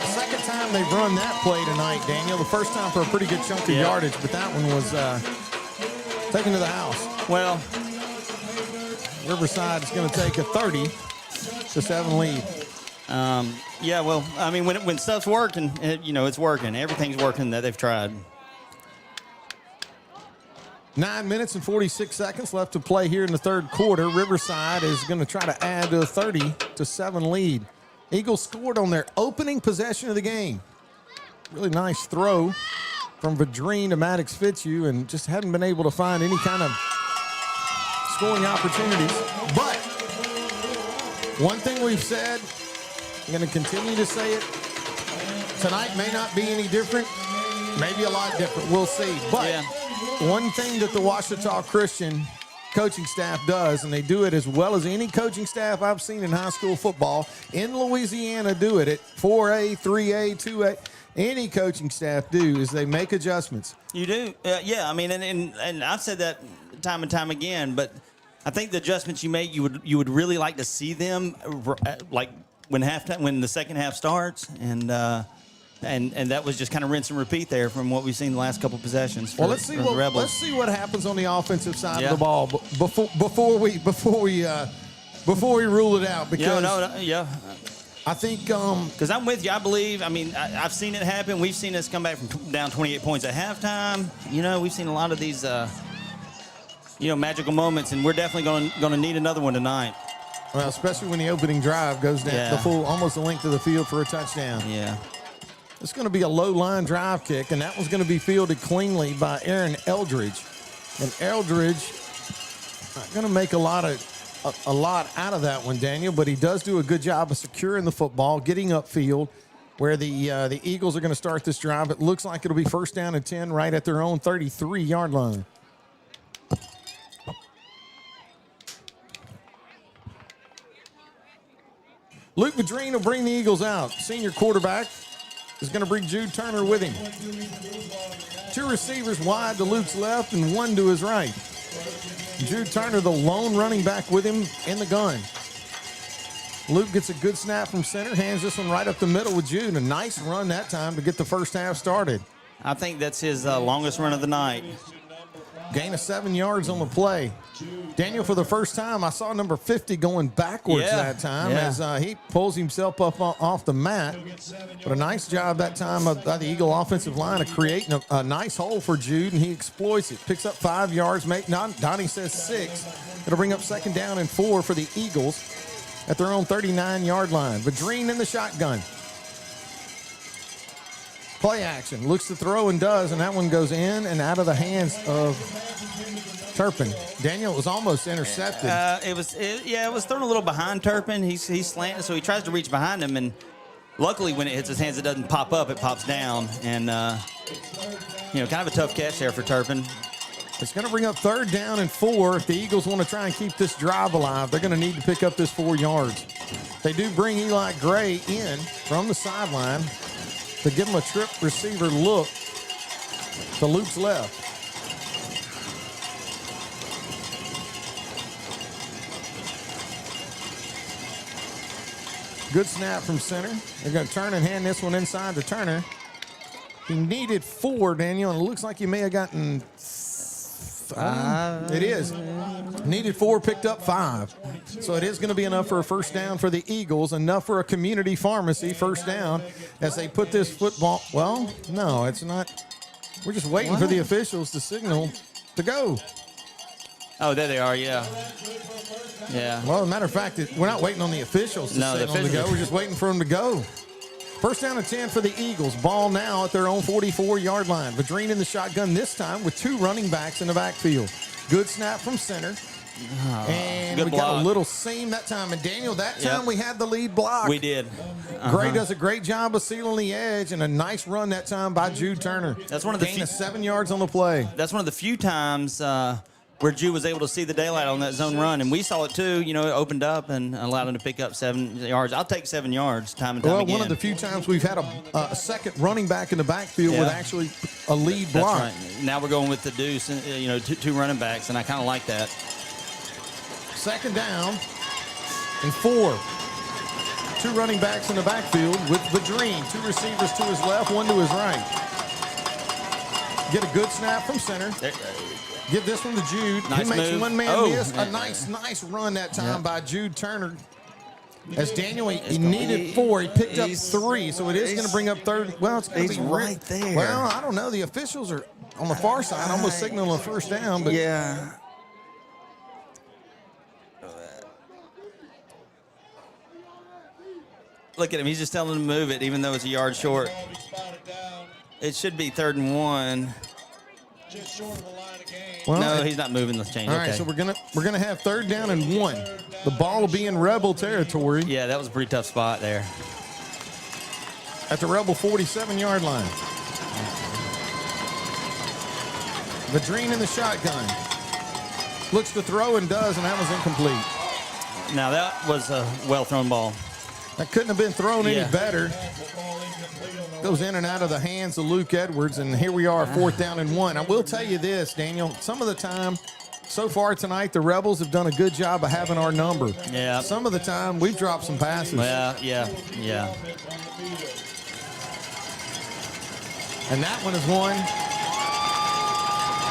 The second time they've run that play tonight, Daniel. The first time for a pretty good chunk of yardage, but that one was taken to the house. Well, Riverside is going to take a 30-7 lead. Yeah, well, I mean, when stuff's working, it's working. Everything's working that they've tried. 9 minutes and 46 seconds left to play here in the third quarter. Riverside is going to try to add to a 30-7 lead. Eagles scored on their opening possession of the game. Really nice throw from Vadrine to Maddox Fitzu, and just hadn't been able to find any kind of scoring opportunities. But one thing we've said, I'm going to continue to say it, tonight may not be any different, maybe a lot different. We'll see. But one thing that the Ouachita Christian coaching staff does, and they do it as well as any coaching staff I've seen in high school football in Louisiana do it at 4A, 3A, 2A, any coaching staff do, is they make adjustments. You do? Yeah, I mean, and I've said that time and time again, but I think the adjustments you make, you would really like to see them like when the second half starts, and that was just kind of rinse and repeat there from what we've seen the last couple possessions. Well, let's see what happens on the offensive side of the ball before we rule it out. Because I think because I'm with you. I believe. I mean, I've seen it happen. We've seen us come back from down 28 points at halftime. We've seen a lot of these magical moments, and we're definitely going to need another one tonight. Well, especially when the opening drive goes down almost the length of the field for a touchdown. Yeah. It's going to be a low line drive kick, and that was going to be fielded cleanly by Aaron Eldridge. And Eldridge not going to make a lot out of that one, Daniel, but he does do a good job of securing the football, getting upfield where the Eagles are going to start this drive. It looks like it'll be first down and 10 right at their own 33-yard line. Luke Vadrine will bring the Eagles out. Senior quarterback is going to bring Jude Turner with him. 2 receivers wide to Luke's left and 1 to his right. Jude Turner, the lone running back with him in the gun. Luke gets a good snap from center, hands this one right up the middle with Jude. A nice run that time to get the first half started. I think that's his longest run of the night. Gain of 7 yards on the play. Daniel, for the first time, I saw number 50 going backwards that time as he pulls himself up off the mat. But a nice job that time by the Eagle offensive line of creating a nice hole for Jude, and he exploits it. Picks up 5 yards. Donnie says 6. It'll bring up second down and 4 for the Eagles. at their own 39-yard line. Vadrine in the shotgun. Play action. Looks to throw and does, and that one goes in and out of the hands of Turpin. Daniel was almost intercepted. It was thrown a little behind Turpin. He's slanting, so he tries to reach behind him, and luckily when it hits his hands, it doesn't pop up. It pops down, and kind of a tough catch there for Turpin. It's going to bring up 3rd down and 4. If the Eagles want to try and keep this drive alive, they're going to need to pick up this 4 yards. They do bring Eli Gray in from the sideline to give him a trip receiver look to Luke's left. Good snap from center. They're going to turn and hand this one inside to Turner. He needed 4, Daniel, and it looks like he may have gotten 5. It is. Needed 4, picked up 5. So it is going to be enough for a first down for the Eagles, enough for a community pharmacy first down as they put this football. Well, no, it's not. We're just waiting for the officials to signal to go. Oh, there they are, yeah. Yeah. Well, as a matter of fact, we're not waiting on the officials to signal to go. We're just waiting for them to go. First down and 10 for the Eagles. Ball now at their own 44-yard line. Vadrine in the shotgun this time with 2 running backs in the backfield. Good snap from center. And we got a little seam that time. And Daniel, that time we had the lead block. We did. Gray does a great job of sealing the edge, and a nice run that time by Jude Turner. That's one of the gain of 7 yards on the play. That's one of the few times where Jude was able to see the daylight on that zone run, and we saw it too. It opened up and allowed him to pick up 7 yards. I'll take 7 yards time and time again. One of the few times we've had a second running back in the backfield with actually a lead block. That's right. Now we're going with the deuce, and 2 running backs, and I kind of like that. Second down and 4. 2 running backs in the backfield with Vadrine. 2 receivers to his left, 1 to his right. Get a good snap from center. Give this one to Jude. Nice he makes move. one man miss. A nice run that time by Jude Turner. As Daniel, he needed 4. He picked up 3, so it is going to bring up 3rd. Well, it's going to be right there. Well, I don't know. The officials are on the far side, almost signaling a first down. But yeah. Look at him. He's just telling him to move it, even though it's a yard short. It should be 3rd and 1. Just short of the line of game. Well, no, he's not moving the chain. All right, so we're gonna have 3rd down and 1. The ball will be in Rebel territory. Yeah, that was a pretty tough spot there. At the Rebel 47-yard line. Vadrine in the shotgun. Looks to throw and does, and that was incomplete. Now that was a well-thrown ball. That couldn't have been thrown any better. Goes in and out of the hands of Luke Edwards, and here we are, 4th down and 1. I will tell you this, Daniel, some of the time, so far tonight, the Rebels have done a good job of having our number. Yeah. Some of the time, we've dropped some passes. Yeah. And that one is one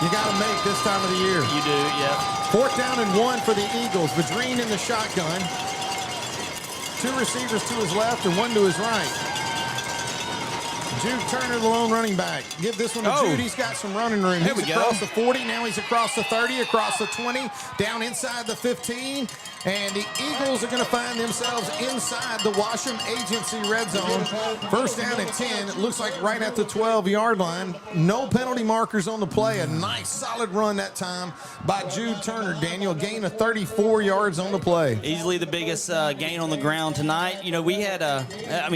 you got to make this time of the year. You do, yeah. 4th down and 1 for the Eagles. Vadrine in the shotgun. 2 receivers to his left and 1 to his right. Jude Turner, the lone running back. Give this one to Jude. He's got some running room. There He's across the 40. Now he's across the 30, across the 20, down inside the 15. And the Eagles are going to find themselves inside the Washam Agency red zone. First down and 10. It looks like right at the 12-yard line. No penalty markers on the play. A nice, solid run that time by Jude Turner. Daniel, gain of 34 yards on the play. Easily the biggest gain on the ground tonight. We had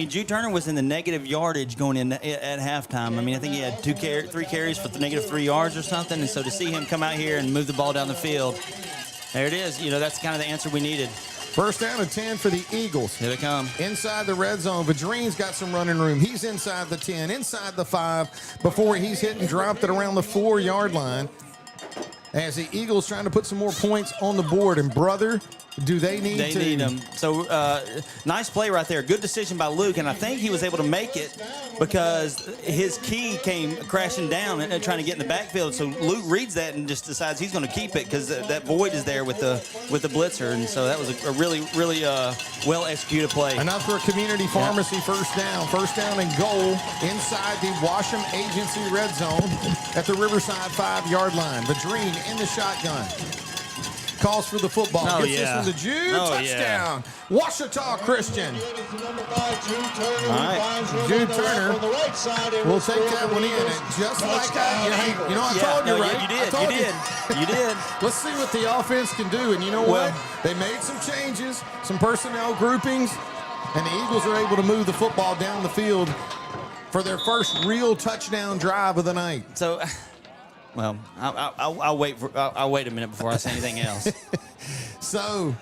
Jude Turner was in the negative yardage going in at halftime. I think he had 3 carries for the negative 3 yards or something. And so to see him come out here and move the ball down the field, there it is. That's kind of the answer we needed. First down and 10 for the Eagles. Here they come. Inside the red zone. Vadrine's got some running room. He's inside the 10, inside the 5, before he's hit and dropped at around the 4-yard line. As the Eagles trying to put some more points on the board. And, brother, do they need to? They need them. So, nice play right there. Good decision by Luke, and I think he was able to make it because his key came crashing down and trying to get in the backfield. So Luke reads that and just decides he's going to keep it because that void is there with the blitzer. And so that was a really well-executed play. Enough for a community pharmacy first down. First down and goal inside the Washam Agency red zone at the Riverside 5-yard line. Vadrine in the shotgun. calls for the football. Oh, Gets this one to Jude. Touchdown. Washita Christian. All right. Jude Turner will take that one in. And just like that, you know, I told you, right? You did. Let's see what the offense can do. And you know what? They made some changes, some personnel groupings, and the Eagles are able to move the football down the field for their first real touchdown drive of the night. So, well, I'll wait a minute before I say anything else. So,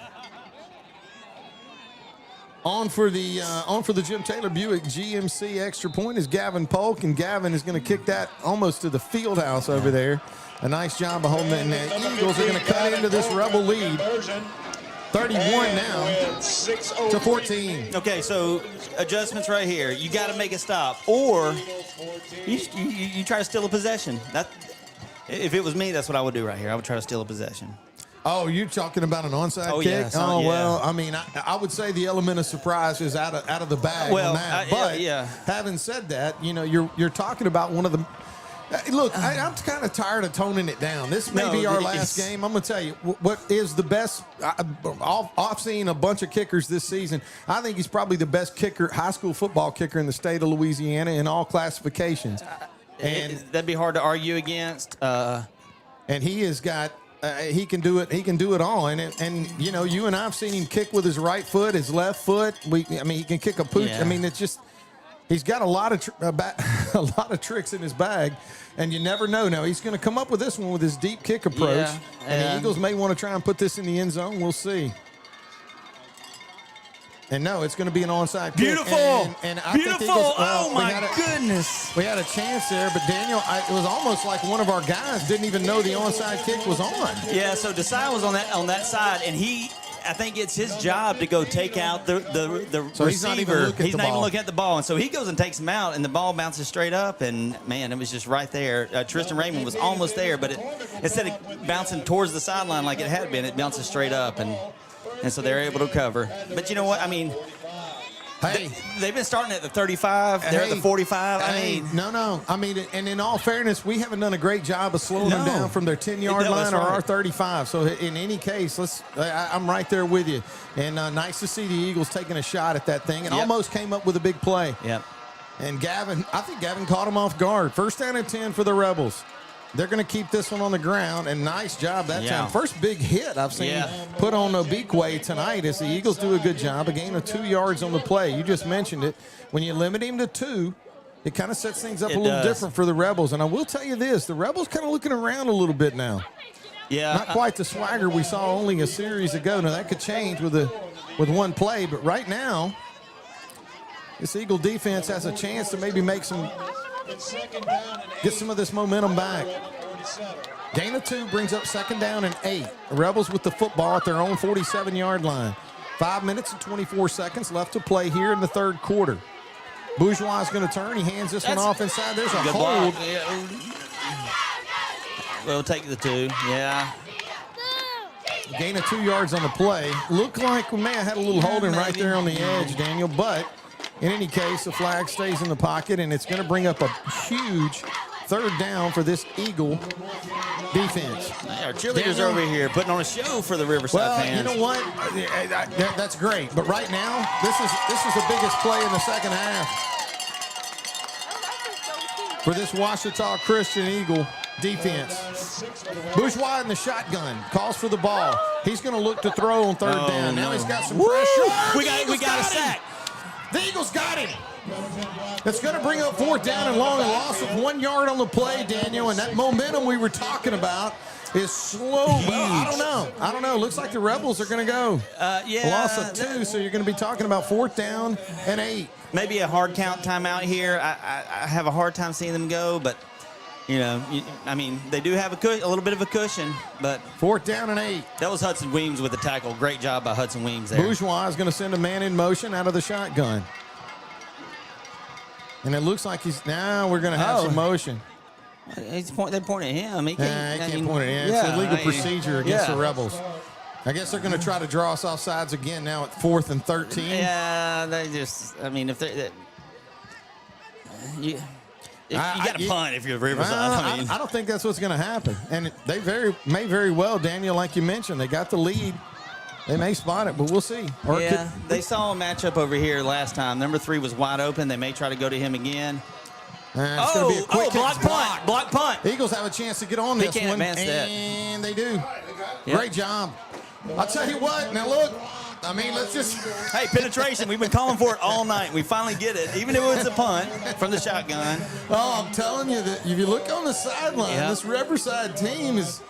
on for the Jim Taylor Buick GMC extra point is Gavin Polk, and Gavin is going to kick that almost to the field house over there. A nice job of holding it, and the Eagles are going to cut into this Rebel lead. 31 now to 14. Okay, so adjustments right here. You got to make a stop, or you try to steal a possession. If it was me, that's what I would do right here. I would try to steal a possession. Oh, you're talking about an onside kick? Yeah, well, I mean, I would say the element of surprise is out of the bag on that. But having said that, you know, you're talking about one of the. Look, I'm kind of tired of toning it down. This may be our last game. I'm going to tell you what is the best. I've seen a bunch of kickers this season. I think he's probably the best kicker, high school football kicker in the state of Louisiana in all classifications. And that'd be hard to argue against. And he has got. He can do it. He can do it all. And you know, you and I've seen him kick with his right foot, his left foot. He can kick a pooch. Yeah. I mean, it's just. He's got a lot of tricks in his bag, and you never know. Now, he's going to come up with this one with his deep kick approach, and the Eagles may want to try and put this in the end zone. We'll see. And no, it's going to be an onside kick. Beautiful. And I Beautiful. think the Eagles, oh, my goodness. We had a chance there, but Daniel, it was almost like one of our guys didn't even know the onside kick was on. Yeah, so Desai was on that side, and I think it's his job to go take out the so receiver. He's not even looking at the ball. And so he goes and takes him out, and the ball bounces straight up. And, man, it was just right there. Tristan Raymond was almost there, but instead of bouncing towards the sideline like it had been, it bounces straight up. And so they're able to cover. But you know what? I mean, they've been starting at the 35. They're at the 45. No. I mean, and in all fairness, we haven't done a great job of slowing them down from their 10-yard line or our 35. So in any case, I'm right there with you. And nice to see the Eagles taking a shot at that thing and almost came up with a big play. Yep. And I think Gavin caught him off guard. First down and 10 for the Rebels. They're going to keep this one on the ground, and nice job that time. First big hit I've seen put on Obikwe tonight as the Eagles do a good job. A gain of 2 yards on the play. You just mentioned it. When you limit him to 2, it kind of sets things up a little different for the Rebels. And I will tell you this, the Rebels kind of looking around a little bit now. Yeah. Not quite the swagger we saw only a series ago. Now, that could change with one play, but right now, this Eagle defense has a chance to maybe make get some of this momentum back. Gain of 2 brings up second down and 8. The Rebels with the football at their own 47-yard line. 5 minutes and 24 seconds left to play here in the third quarter. Bourgeois is going to turn. He hands this one off inside. There's a hold. We'll take the 2. Yeah. Gain of 2 yards on the play. Looked like we may have had a little holding right there on the edge, Daniel, but in any case, the flag stays in the pocket, and it's going to bring up a huge third down for this Eagle defense. Our cheerleaders are over here putting on a show for the Riverside fans. You know what? That's great. But right now, this is the biggest play in the second half for this Washita Christian Eagle defense. Bourgeois in the shotgun calls for the ball. He's going to look to throw on third down. Now he's got some pressure. We got a sack. The Eagles got him. It's going to bring up fourth down and long, and loss of 1 yard on the play, Daniel. And that momentum we were talking about is slow. Well, I don't know. Looks like the Rebels are going to go. Yeah. Loss of 2, so you're going to be talking about fourth down and 8. Maybe a hard count timeout here. I have a hard time seeing them go, but, you know, they do have a little bit of a cushion, but. Fourth down and 8. That was Hudson Weems with the tackle. Great job by Hudson Weems there. Bourgeois is going to send a man in motion out of the shotgun. And it looks like now we're going to have some motion. They're pointing at him. He can't point at him. It's a legal procedure against the Rebels. I guess they're going to try to draw us off sides again now at 4th and 13. Yeah, they just, if You got to punt if you're Riverside. I don't think that's what's going to happen. And they may very well, Daniel, like you mentioned, they got the lead. They may spot it, but we'll see. They saw a matchup over here last time. Number 3 was wide open. They may try to go to him again. It's going to be a quick block punt. Block punt. Eagles have a chance to get on this can't one. advance that. And they do. Yep. Great job. I'll tell you what. Now, look. I mean, let's just... Hey, penetration. We've been calling for it all night. We finally get it, even if it's a punt from the shotgun. Oh, I'm telling you that if you look on the sideline, this Riverside team is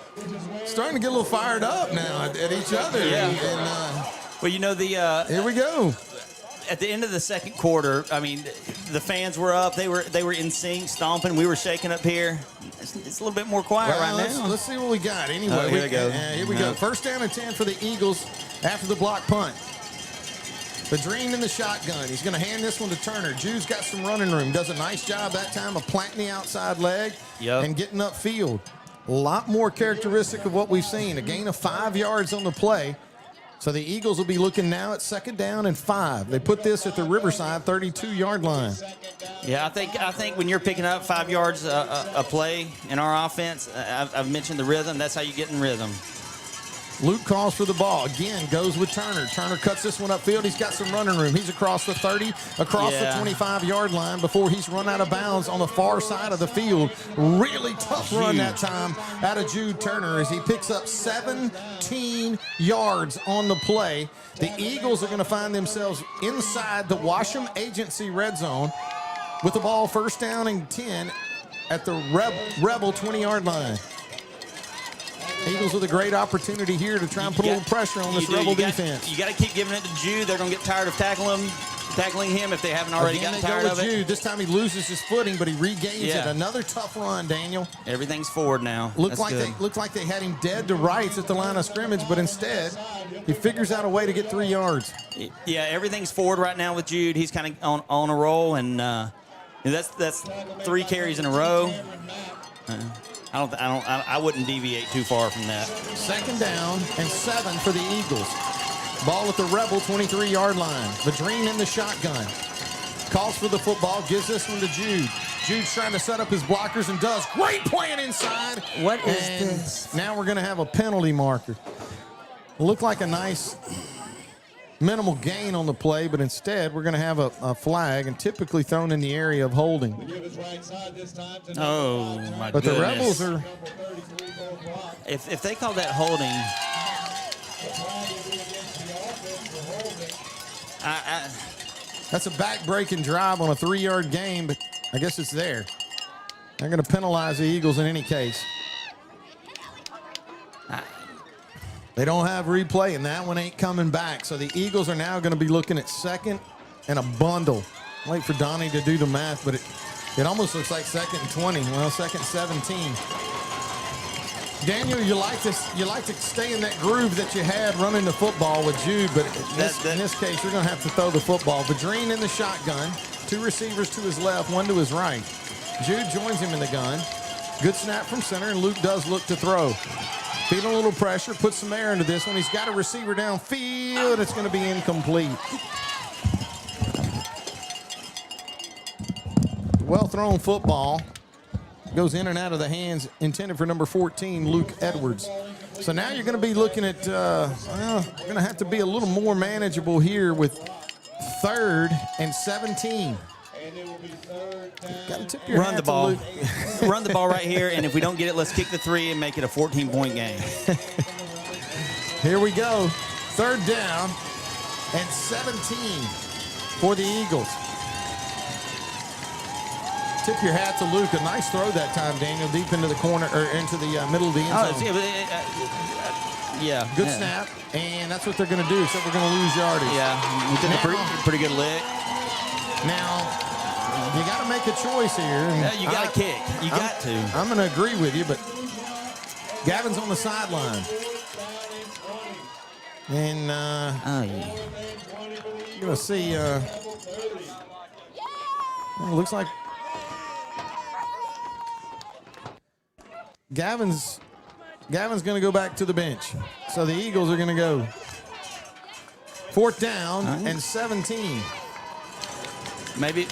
starting to get a little fired up now at each other. Yeah. Well, you know, here we go. At the end of the second quarter, I mean, the fans were up. They were in sync, stomping. We were shaking up here. It's a little bit more quiet right now. Let's see what we got. Anyway, here we go. Here we go. First down and 10 for the Eagles after the block punt. The Dream in the shotgun. He's going to hand this one to Turner. Jude's got some running room. Does a nice job that time of planting the outside leg and getting upfield. A lot more characteristic of what we've seen. A gain of 5 yards on the play. So the Eagles will be looking now at 2nd down and 5. They put this at the Riverside 32-yard line. Yeah, I think when you're picking up 5 yards a play in our offense, I've mentioned the rhythm. That's how you get in rhythm. Luke calls for the ball. Again, goes with Turner. Turner cuts this one upfield. He's got some running room. He's across the 30, across the 25-yard line before he's run out of bounds on the far side of the field. Really tough run that time out of Jude Turner as he picks up 17 yards on the play. The Eagles are going to find themselves inside the Washam Agency red zone with the ball 1st down and 10 at the Rebel 20-yard line. Eagles with a great opportunity here to try and put a little pressure on this Rebel defense. You got to keep giving it to Jude. They're going to get tired of tackling him if they haven't already gotten tired of it. Jude. This time he loses his footing, but he regains it. Another tough run, Daniel. Everything's forward now. Looked like they had him dead to rights at the line of scrimmage, but instead he figures out a way to get 3 yards. Yeah, everything's forward right now with Jude. He's kind of on a roll, and that's 3 carries in a row. I wouldn't deviate too far from that. 2nd down and 7 for the Eagles. Ball at the Rebel 23-yard line. The Dream in the shotgun. Calls for the football, gives this one to Jude. Jude's trying to set up his blockers and does. Great plan inside. What is this? Now we're going to have a penalty marker. Looked like a nice minimal gain on the play, but instead we're going to have a flag, and typically thrown in the area of holding. Oh, my but goodness. The Rebels are... If they call that holding... That's a back-breaking drive on a 3-yard gain, but I guess it's there. They're going to penalize the Eagles in any case. They don't have replay, and that one ain't coming back. So the Eagles are now going to be looking at 2nd and a bundle. Wait for Donnie to do the math, but it almost looks like 2nd and 20. Well, 2nd and 17. Daniel, you like to stay in that groove that you had running the football with Jude, but in this case, you're going to have to throw the football. Vadreen in the shotgun, 2 receivers to his left, 1 to his right. Jude joins him in the gun. Good snap from center, and Luke does look to throw. Feeling a little pressure, puts some air into this one. He's got a receiver downfield. It's going to be incomplete. Well-thrown football. Goes in and out of the hands intended for number 14, Luke Edwards. So now you're going to be looking at, going to have to be a little more manageable here with 3rd and 17. Got to tip your Run hat the to ball. Luke. Run the ball right here, and if we don't get it, let's kick the 3 and make it a 14-point game. Here we go. 3rd down and 17 for the Eagles. Tip your hat to Luke. A nice throw that time, Daniel, deep into the corner or into the middle of the end zone. Good snap, and that's what they're going to do, except we're going to lose yardage. Yeah, we did a pretty good lick. Now, you got to make a choice here. Yeah, you got to kick. You got to. I'm going to agree with you, but Gavin's on the sideline. And you're going to see, it looks like Gavin's going to go back to the bench. So the Eagles are going to go 4th down and 17. Maybe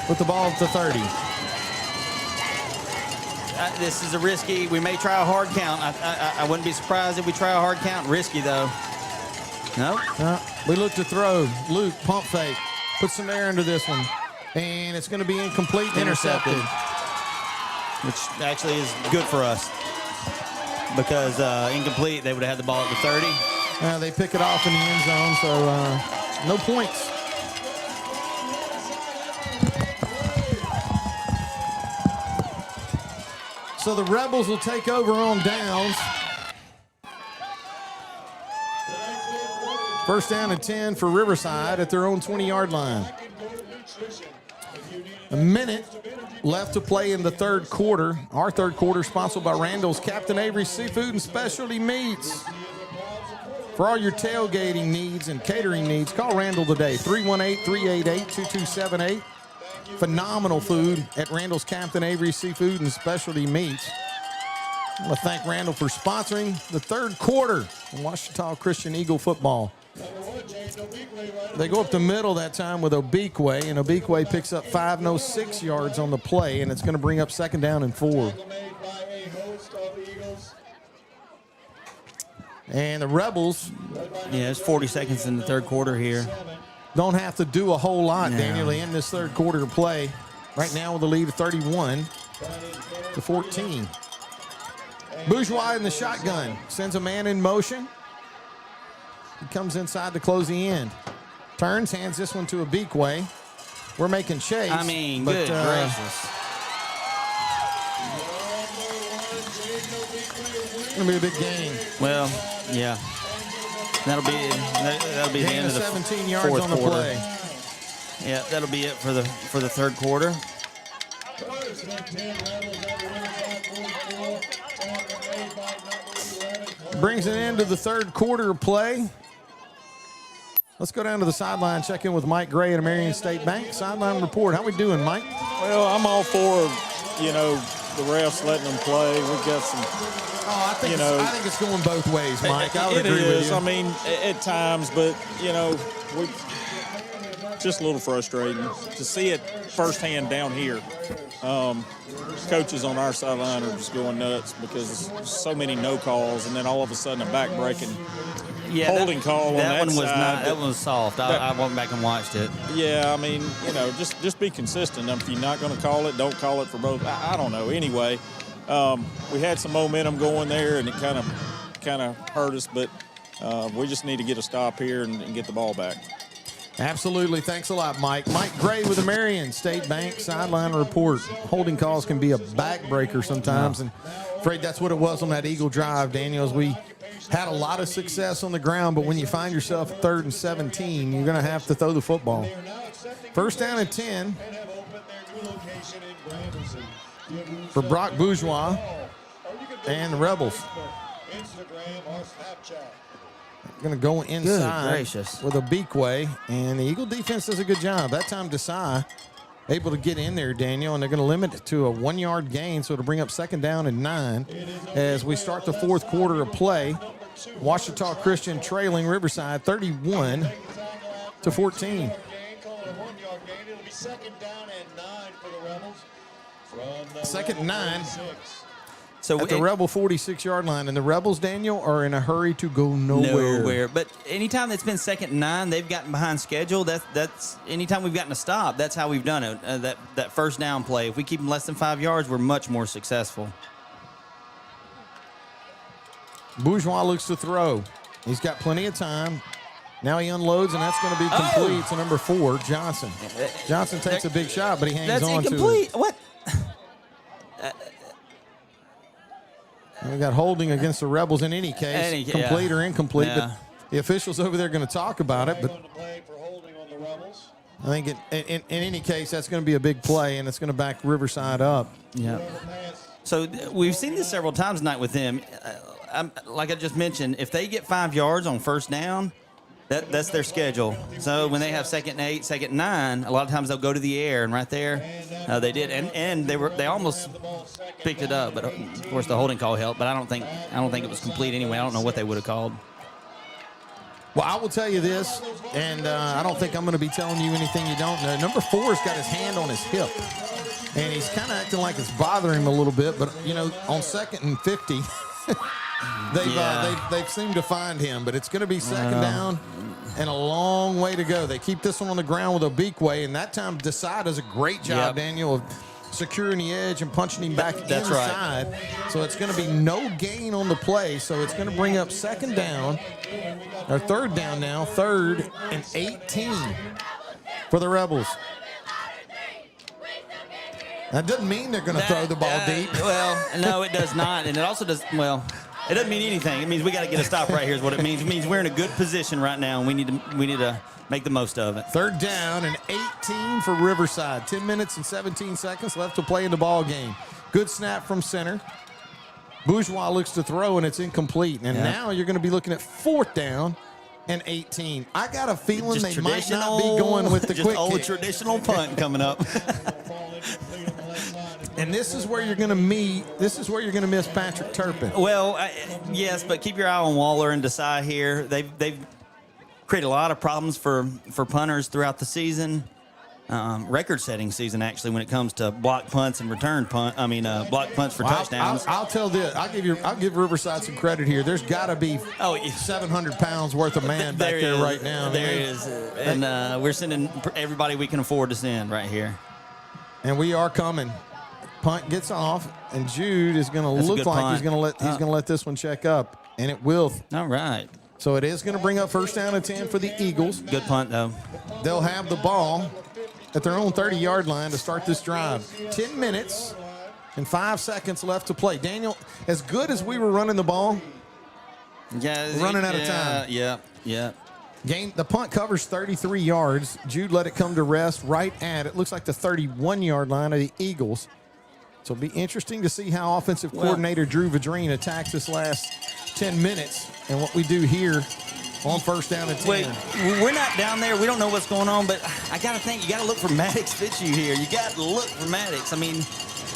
with the ball at the 30. This is a risky. We may try a hard count. I wouldn't be surprised if we try a hard count. Risky, though. No. We look to throw. Luke, pump fake. Put some air into this one. And it's going to be incomplete. Intercepted. Which actually is good for us. Because incomplete, they would have had the ball at the 30. They pick it off in the end zone, so no points. So the Rebels will take over on downs. First down and 10 for Riverside at their own 20-yard line. A minute left to play in the third quarter. Our third quarter sponsored by Randall's Captain Avery Seafood and Specialty Meats. For all your tailgating needs and catering needs, call Randall today, 318-388-2278. Phenomenal food at Randall's Captain Avery Seafood and Specialty Meats. I want to thank Randall for sponsoring the third quarter in Ouachita Christian Eagle football. They go up the middle that time with Obekwe, and Obekwe picks up 506 yards on the play, and it's going to bring up second down and 4. And the Rebels. Yeah, it's 40 seconds in the third quarter here. Don't have to do a whole lot, Daniel. They end this third quarter to play right now with a lead of 31-14. Bourgeois in the shotgun. Sends a man in motion. He comes inside to close the end. Turns, hands this one to Obekwe. We're making chase. I mean, good gracious. It's going to be a big game. Well, yeah. That'll be the end of the 17 yards fourth on the quarter. play. Yeah, that'll be it for the third quarter. Brings an end to the third quarter of play. Let's go down to the sideline, check in with Mike Gray at Marion State Bank. Sideline report. How we doing, Mike? Well, I'm all for, the refs letting them play. We've got some, I think it's going both ways, Mike. I would agree with you. I mean, at times, but, we just a little frustrating to see it firsthand down here. Coaches on our sideline are just going nuts because there's so many no calls, and then all of a sudden a back-breaking holding call on that one was side. that one was soft. I went back and watched it. Yeah, I mean, just be consistent. If you're not going to call it, don't call it for both. I don't know. Anyway, we had some momentum going there, and it kind of hurt us, but we just need to get a stop here and get the ball back. Absolutely. Thanks a lot, Mike. Mike Gray with the Marion State Bank sideline report. Holding calls can be a backbreaker sometimes, and afraid that's what it was on that Eagle drive, Daniels. We had a lot of success on the ground, but when you find yourself 3rd and 17, you're going to have to throw the football. First down and 10 for Brock Bourgeois and the Rebels. Going to go inside with Obekwe, and the Eagle defense does a good job. That time Desai able to get in there, Daniel, and they're going to limit it to a 1-yard gain, so it'll bring up second down and 9 as we start the fourth quarter of play. Ouachita Christian trailing Riverside 31-14. Second and 9. So at the Rebel 46-yard line, and the Rebels, Daniel, are in a hurry to go nowhere. But anytime it's been second and 9, they've gotten behind schedule. That's anytime we've gotten a stop. That's how we've done it. That first down play. If we keep them less than 5 yards, we're much more successful. Bourgeois looks to throw. He's got plenty of time. Now he unloads, and that's going to be complete to number 4, Johnson. Johnson takes a big shot, but he hangs on to it. That's incomplete. What? And we got holding against the Rebels in any case, complete or incomplete. Yeah. But the officials over there are going to talk about it. But I think in any case, that's going to be a big play, and it's going to back Riverside up. Yeah. So we've seen this several times tonight with them. Like I just mentioned, if they get 5 yards on first down, that's their schedule. So when they have second and 8, second and 9, a lot of times they'll go to the air, and right there they did, and they almost picked it up, but of course the holding call helped. But I don't think it was complete anyway. I don't know what they would have called. Well, I will tell you this, and I don't think I'm going to be telling you anything you don't know. Number 4's got his hand on his hip, And he's kind of acting like it's bothering him a little bit, but, you know, on 2nd and 50, they've seemed to find him. But it's going to be second down and a long way to go. They keep this one on the ground with Obikwe, and that time Desai does a great job, Daniel, of securing the edge and punching him back inside. Right. So it's going to be no gain on the play. So it's going to bring up second down, or third down now, 3rd and 18 for the Rebels. That doesn't mean they're going to throw the ball deep. Well, no, it does not. And it also does, well, it doesn't mean anything. It means we got to get a stop right here is what it means. It means we're in a good position right now, and we need to make the most of it. 3rd down and 18 for Riverside. 10 minutes and 17 seconds left to play in the ball game. Good snap from center. Bourgeois looks to throw, and it's incomplete. And now you're going to be looking at 4th down and 18. I got a feeling they might not be going with the quick old kick. Traditional punt coming up. And this is where you're going to miss Patrick Turpin. Well, yes, but keep your eye on Waller and Desai here. They've created a lot of problems for punters throughout the season. Record-setting season, actually, when it comes to block punts and block punts for touchdowns. I'll tell this. I'll give Riverside some credit here. There's got to be 700 pounds worth of man back there right now. There is, and we're sending everybody we can afford to send right here. And we are coming. Punt gets off, and Jude is going to look like he's going to let this one check up, and it will. All right. So it is going to bring up 1st down and 10 for the Eagles. Good punt, though. They'll have the ball at their own 30-yard line to start this drive. 10 minutes and 5 seconds left to play. Daniel, as good as we were running the ball, we're running out of time. Yeah. The punt covers 33 yards. Jude let it come to rest right at, it looks like the 31-yard line of the Eagles. So it'll be interesting to see how offensive coordinator Drew Vadrine attacks this last 10 minutes and what we do here on 1st down and 10. Wait, we're not down there. We don't know what's going on, but I got to think you got to look for Maddox Fitzu here. You got to look for Maddox. I mean,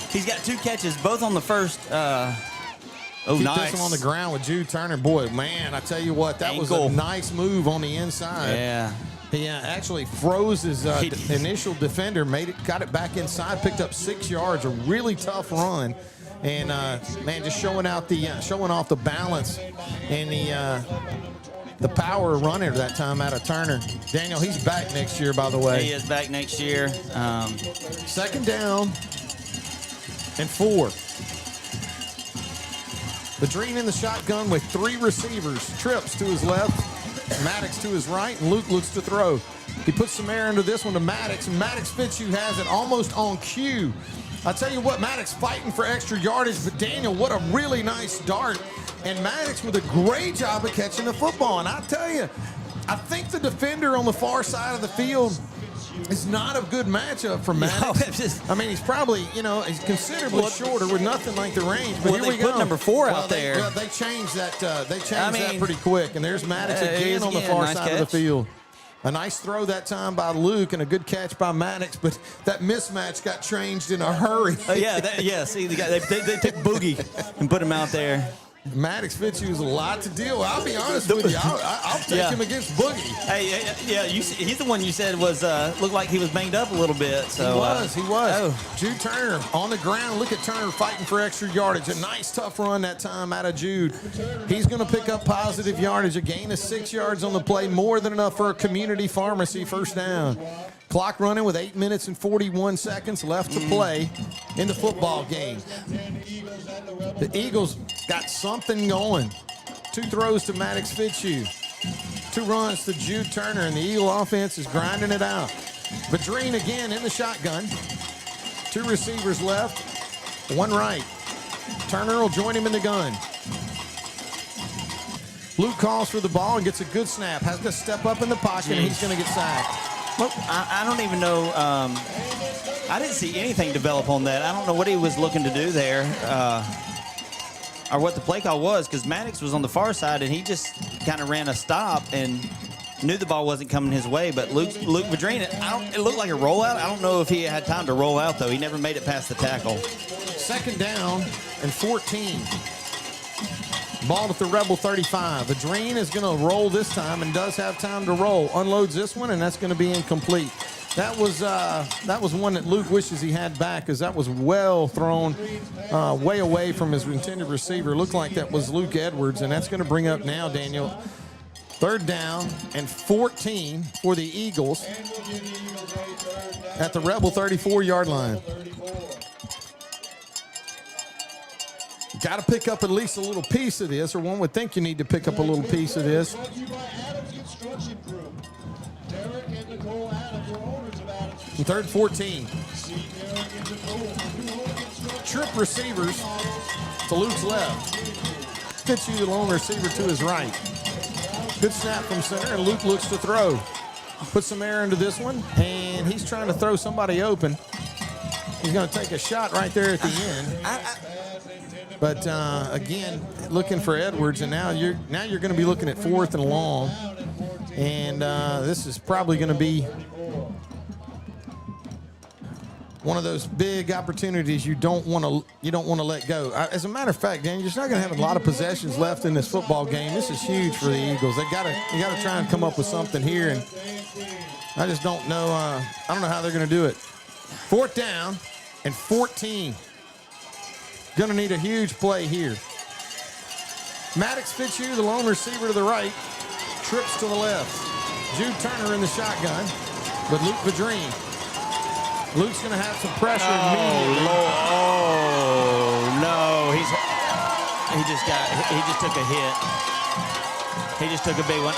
he's got 2 catches, both on the first. Keep this one on the ground with Jude Turner. Boy, man, I tell you what, that was a nice move on the inside. Yeah. He actually froze his initial defender, got it back inside, picked up 6 yards, a really tough run. And, man, just showing off the balance and the power of running that time out of Turner. Daniel, he's back next year, by the way. He is back next year. 2nd down and 4. Vadrine in the shotgun with 3 receivers. Trips to his left, Maddox to his right, and Luke looks to throw. He puts some air into this one to Maddox, and Maddox Fitzu has it almost on cue. I tell you what, Maddox fighting for extra yardage, but Daniel, what a really nice dart. And Maddox with a great job of catching the football. And I tell you, I think the defender on the far side of the field is not a good matchup for Maddox. I mean, he's probably, he's considerably shorter with nothing like the range. But here we go. Put number 4 out there. They changed that. That pretty quick. And there's Maddox again on the far side of the field. A nice throw that time by Luke and a good catch by Maddox, but that mismatch got changed in a hurry. See, they took Boogie and put him out there. Maddox Fitzu is a lot to deal with. I'll be honest with you. I'll take him against Boogie. Hey, he's the one you said was looked like he was banged up a little bit. So he was. Jude Turner on the ground. Look at Turner fighting for extra yardage. A nice, tough run that time out of Jude. He's going to pick up positive yardage. A gain of 6 yards on the play. More than enough for a community pharmacy 1st down. Clock running with 8 minutes and 41 seconds left to play in the football game. The Eagles got something going. 2 throws to Maddox Fitzu. 2 runs to Jude Turner, and the Eagle offense is grinding it out. Vadrine again in the shotgun. 2 receivers left, 1 right. Turner will join him in the gun. Luke calls for the ball and gets a good snap. Has to step up in the pocket, and he's going to get sacked. Well, I don't even know. I didn't see anything develop on that. I don't know what he was looking to do there or what the play call was, because Maddox was on the far side, and he just kind of ran a stop and knew the ball wasn't coming his way. But Luke Vadrine, it looked like a rollout. I don't know if he had time to roll out, though. He never made it past the tackle. 2nd down and 14. Ball at the Rebel 35. Vadrine is going to roll this time and does have time to roll. Unloads this one, and that's going to be incomplete. That was one that Luke wishes he had back, because that was well thrown, way away from his intended receiver. Looked like that was Luke Edwards, and that's going to bring up now, Daniel, 3rd down and 14 for the Eagles at the Rebel 34-yard line. Got to pick up at least a little piece of this, or one would think you need to pick up a little piece of this. And 3rd 14. Trip receivers to Luke's left. Fitzu, the lone receiver, to his right. Good snap from center, and Luke looks to throw. Put some air into this one, and he's trying to throw somebody open. He's going to take a shot right there at the end. But again, looking for Edwards, and now you're going to be looking at 4th and long, and this is probably going to be one of those big opportunities you don't want to let go. As a matter of fact, Dan, you're just not going to have a lot of possessions left in this football game. This is huge for the Eagles. You got to try and come up with something here, and I just don't know. I don't know how they're going to do it. 4th down and 14. Going to need a huge play here. Maddox Fitzu, the lone receiver to the right, trips to the left. Jude Turner in the shotgun with Luke Vadrine. Luke's going to have some pressure immediately. Lord. Oh, no. He just took a hit. He just took a big one.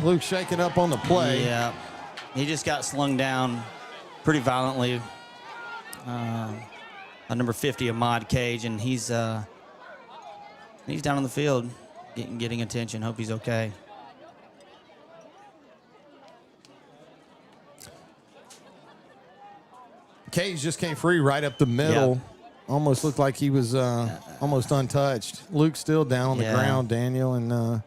Luke shaking up on the play. Yeah. He just got slung down pretty violently. Number 50, Ahmad Cage, and he's down on the field getting attention. Hope he's okay. Cage just came free right up the middle. Yep. Almost looked like he was almost untouched. Luke's still down on the ground, Daniel, and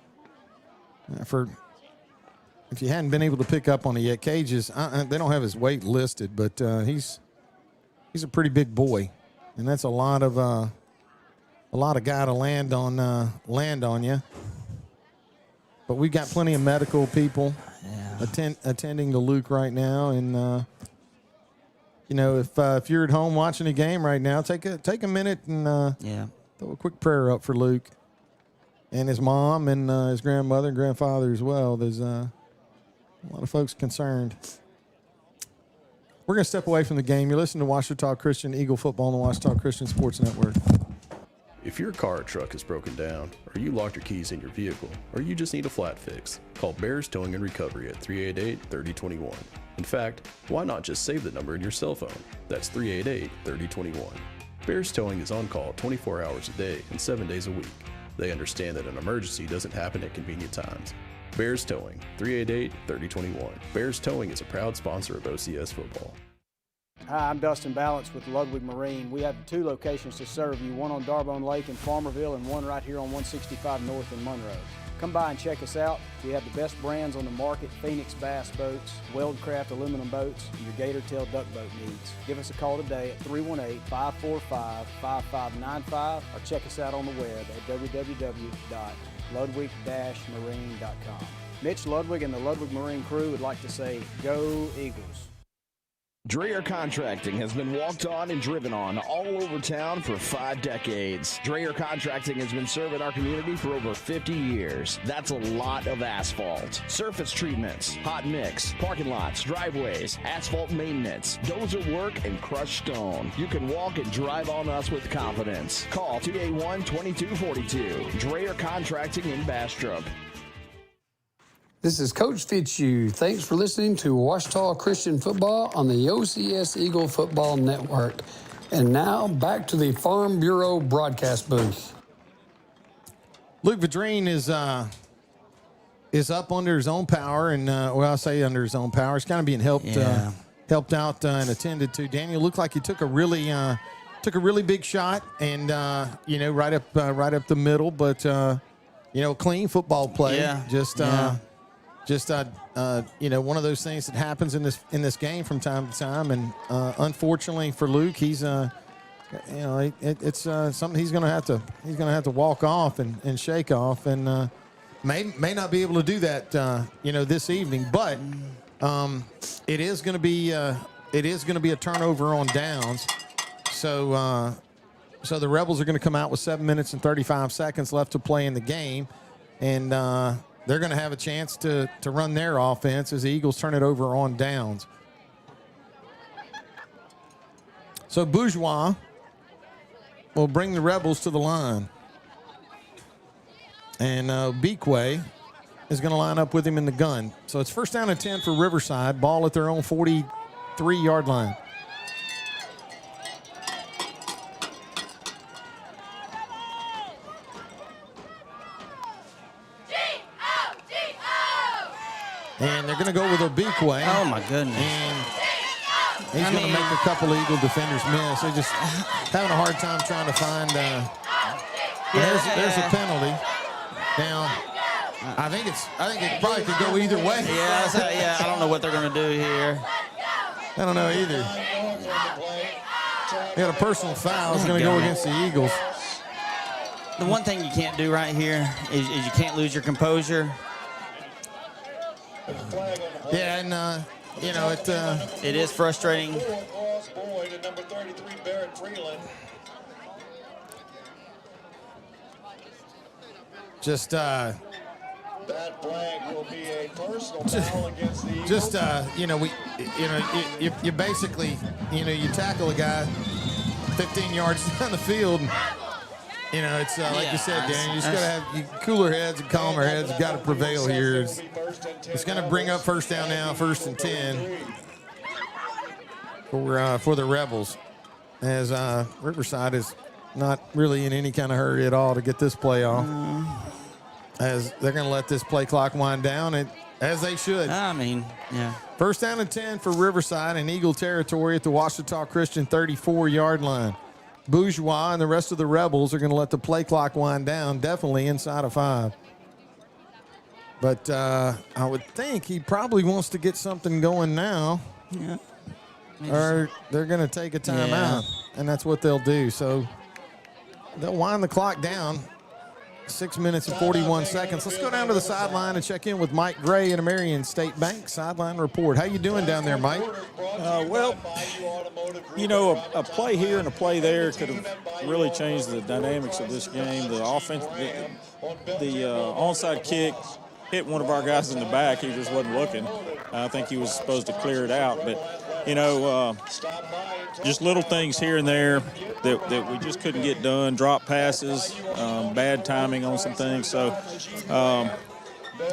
if you hadn't been able to pick up on it yet, Cage is they don't have his weight listed, but he's a pretty big boy, and that's a lot of guy to land on you. But we got plenty of medical people attending to Luke right now, and if you're at home watching a game right now, take a minute and throw a quick prayer up for Luke and his mom and his grandmother and grandfather as well. There's a lot of folks concerned. We're going to step away from the game. You're listening to Washita Christian Eagle Football on the Washita Christian Sports Network. If your car or truck is broken down, or you locked your keys in your vehicle, or you just need a flat fix, call Bears Towing and Recovery at 388-3021. In fact, why not just save the number in your cell phone? That's 388-3021. Bears Towing is on call 24 hours a day and 7 days a week. They understand that an emergency doesn't happen at convenient times. Bears Towing, 388-3021. Bears Towing is a proud sponsor of OCS football. Hi, I'm Dustin Balance with Lwig Marine. We have 2 locations to serve you, one on Darbone Lake in Farmerville and one right here on 165 North in Monroe. Come by and check us out. We have the best brands on the market: Phoenix Bass boats, Weldcraft aluminum boats, and your gator tail duck boat needs. Give us a call today at 318-545-5595 or check us out on the web at www.ludwig-marine.com. Mitch Lwig and the Lwig Marine crew would like to say, go Eagles. Dreyer Contracting has been walked on and driven on all over town for 5 decades. Dreyer Contracting has been serving our community for over 50 years. That's a lot of asphalt. Surface treatments, hot mix, parking lots, driveways, asphalt maintenance, dozer work, and crushed stone. You can walk and drive on us with confidence. Call 281-2242. Dreyer Contracting in Bastrop. This is Coach Fitzu. Thanks for listening to Washita Christian Football on the OCS Eagle Football Network. And now back to the Farm Bureau broadcast booth. Luke Vadrine is up under his own power, and I say under his own power. He's kind of being helped out and attended to. Daniel looked like he took a really big shot, and right up the middle, but clean football play. Yeah. One of those things that happens in this game from time to time, and unfortunately for Luke, he's You know, it's something he's going to have to walk off and shake off, and may not be able to do that this evening. But it is going to be a turnover on downs. So the Rebels are going to come out with 7 minutes and 35 seconds left to play in the game, and they're going to have a chance to run their offense as the Eagles turn it over on downs. So Bourgeois will bring the Rebels to the line. And Bequay is going to line up with him in the gun. So it's first down and 10 for Riverside. Ball at their own 43-yard line. And they're going to go with Obiquay. Oh, my goodness. And he's going to make a couple Eagle defenders miss. They're just having a hard time trying to find. There's a penalty. Now, I think it probably could go either way. Yeah, I don't know what they're going to do here. I don't know either. They got a personal foul. It's going to go against the Eagles. The one thing you can't do right here is you can't lose your composure. Yeah, and it is frustrating. Just that flag will be a personal foul against the Eagles. You basically, you tackle a guy 15 yards down the field. And, it's like you said, Dan, you just got to have cooler heads and calmer heads. You got to prevail here. It's going to bring up first down now, 1st and 10 for the Rebels, as Riverside is not really in any kind of hurry at all to get this play off, as they're going to let this play clock wind down, as they should. I mean, yeah. First down and 10 for Riverside in Eagle territory at the Ouachita Christian 34-yard line. Bourgeois and the rest of the Rebels are going to let the play clock wind down, definitely inside of 5. But I would think he probably wants to get something going now. Yeah. Or they're going to take a timeout, and that's what they'll do. So they'll wind the clock down. 6 minutes and 41 seconds. Let's go down to the sideline and check in with Mike Gray in a Marion State Bank sideline report. How you doing down there, Mike? A play here and a play there could have really changed the dynamics of this game. The offense, the onside kick hit one of our guys in the back. He just wasn't looking. I think he was supposed to clear it out. But, just little things here and there that we just couldn't get done. Drop passes, bad timing on some things. So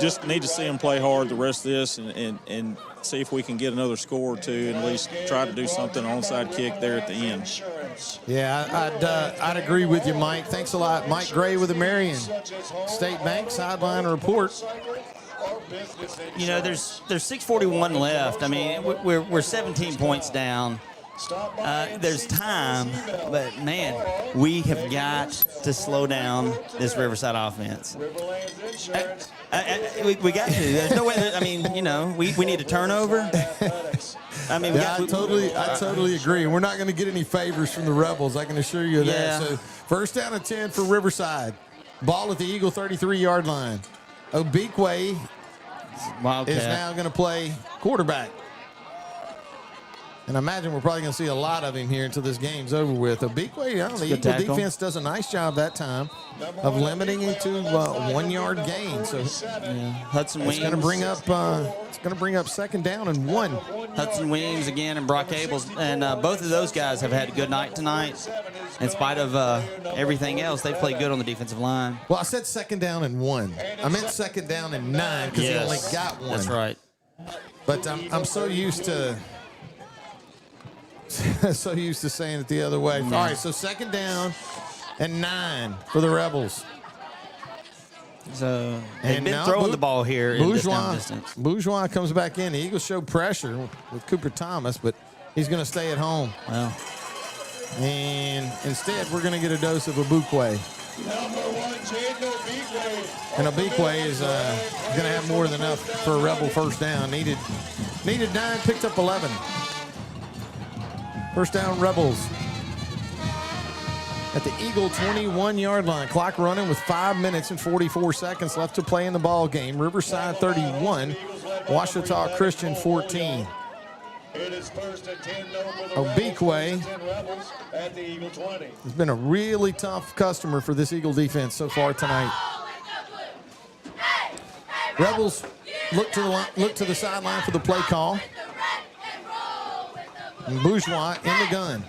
just need to see them play hard the rest of this and see if we can get another score or two and at least try to do something onside kick there at the end. Yeah, I'd agree with you, Mike. Thanks a lot. Mike Gray with the Marion State Bank sideline report. There's 6:41 left. I mean, we're 17 points down. There's time, but man, we have got to slow down this Riverside offense. We got to. There's no way. We need a turnover. I totally agree. We're not going to get any favors from the Rebels. I can assure you of that. So first down and 10 for Riverside. Ball at the Eagle 33-yard line. Obiquay is now going to play quarterback. And I imagine we're probably going to see a lot of him here until this game's over with. Obiquay, the Eagle defense does a nice job that time of limiting it to 1 yard gain. So Hudson Weems. It's going to bring up second down and 1. Hudson Weems again and Brock Abels, and both of those guys have had a good night tonight. In spite of everything else, they played good on the defensive line. Well, I said second down and 1. I meant second down and 9 because he only got 1. That's right. But I'm so used to. So used to saying it the other way. All right, so second down and 9 for the Rebels. So they've been throwing the ball here in this down distance. Bourgeois comes back in. The Eagles show pressure with Cooper Thomas, but he's going to stay at home. Well, and instead, we're going to get a dose of Obiquay. And Obiquay is going to have more than enough for a Rebel first down. Needed 9, picked up 11. First down, Rebels. at the Eagle 21-yard line. Clock running with 5 minutes and 44 seconds left to play in the ball game. Riverside 31, Ouachita Christian 14. It is 1st and 10 for the Obikwe Rebels at the Eagle 20. has been a really tough customer for this Eagle defense so far tonight. Rebels look to the sideline for the play call. And Bourgeois in the gun.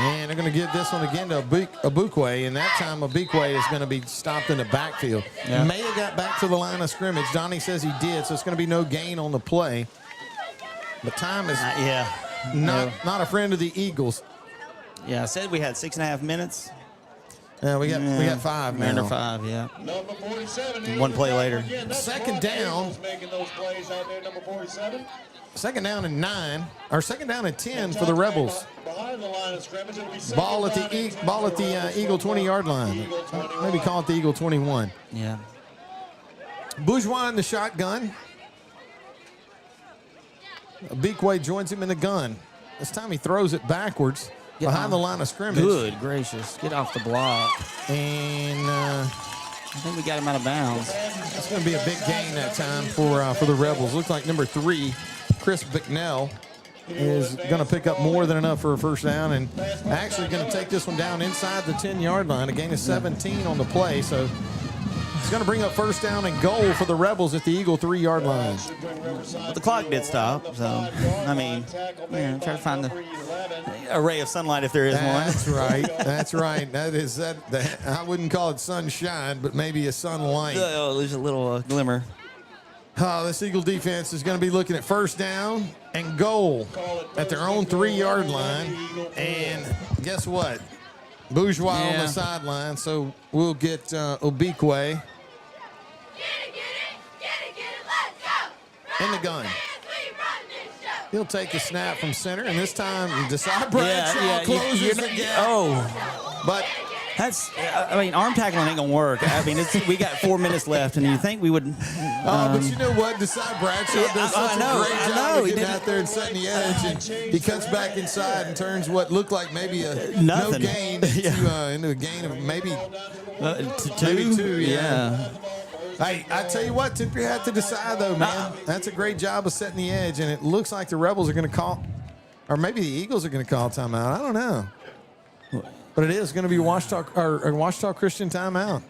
And they're going to give this one again to Obikwe, and that time Obikwe is going to be stopped in the backfield. Yeah. May have got back to the line of scrimmage. Donnie says he did, so it's going to be no gain on the play. But time is not a friend of the Eagles. Yeah, I said we had 6.5 minutes. Yeah, we got 5 now. Under 5, yeah. Number 47. One play later. Second down. Making those plays out there, number 47. Second down and 9, or second down and 10 for the Rebels. Behind the line of scrimmage, it'll be Ball at the Eagle 20-yard line. Maybe call it the Eagle 21. Yeah. Bourgeois in the shotgun. Obikwe joins him in the gun. This time he throws it backwards behind the line of scrimmage. Good gracious. Get off the block. And I think we got him out of bounds. It's going to be a big gain that time for the Rebels. Looks like number 3, Chris Bicknell, is going to pick up more than enough for a first down, and actually going to take this one down inside the 10-yard line. A gain of 17 on the play, so it's going to bring up first down and goal for the Rebels at the Eagle 3-yard line. But the clock did stop, so, I mean, try to find the a ray of sunlight if there is one. That's right. That's right. That is that. I wouldn't call it sunshine, but maybe a sunlight. Oh, there's a little glimmer. Oh, this Eagle defense is going to be looking at first down and goal at their own 3-yard line. And guess what? Bourgeois on the sideline, so we'll get Obikwe in the gun. He'll take a snap from center, and this time Desai Bradshaw closes the gap. But that's, I mean, arm tackling ain't going to work. I mean, we got 4 minutes left, and you think we would. But you know what? Desai Bradshaw does such a great job of getting out there and setting the edge, and he cuts back inside and turns what looked like maybe a no gain into a gain of maybe 2. Yeah. Hey, I tell you what, tip your hat to Desai, though, man. That's a great job of setting the edge, and it looks like the Rebels are going to call, or maybe the Eagles are going to call timeout. I don't know. But it is going to be Ouachita Christian timeout.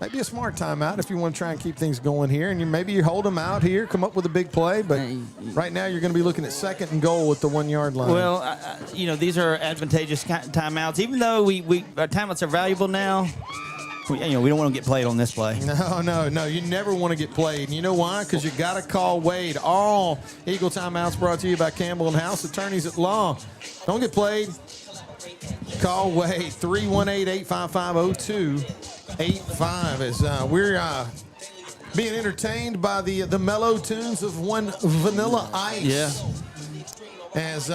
Maybe a smart timeout if you want to try and keep things going here. And maybe you hold them out here, come up with a big play. But right now you're going to be looking at second and goal at the 1-yard line. Well, these are advantageous timeouts. Even though our timeouts are valuable now, we don't want to get played on this play. No. You never want to get played. And you know why? Because you got to call Wade. All Eagle timeouts brought to you by Campbell and House Attorneys at Law. Don't get played. Call Wade, 318-855-0285 as we're being entertained by the mellow tunes of one Vanilla Ice. Yeah. As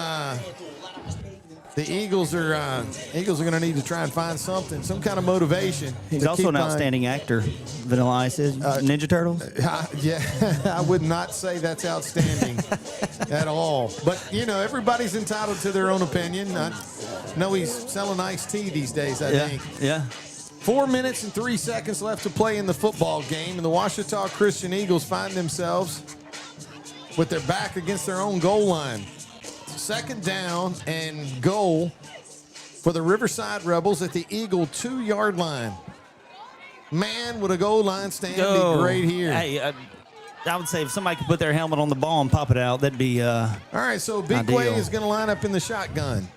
the Eagles are going to need to try and find something, some kind of motivation. He's also an outstanding actor, Vanilla Ice is. Ninja Turtles? Yeah, I would not say that's outstanding at all. But, everybody's entitled to their own opinion. I know he's selling iced tea these days, I think. Yeah. 4 minutes and 3 seconds left to play in the football game, and the Ouachita Christian Eagles find themselves with their back against their own goal line. Second down and goal for the Riverside Rebels at the Eagle 2-yard line. Man, would a goal line stand be great here. Hey, I would say if somebody could put their helmet on the ball and pop it out, that'd be all right, so Obikwe is going to line up in the shotgun.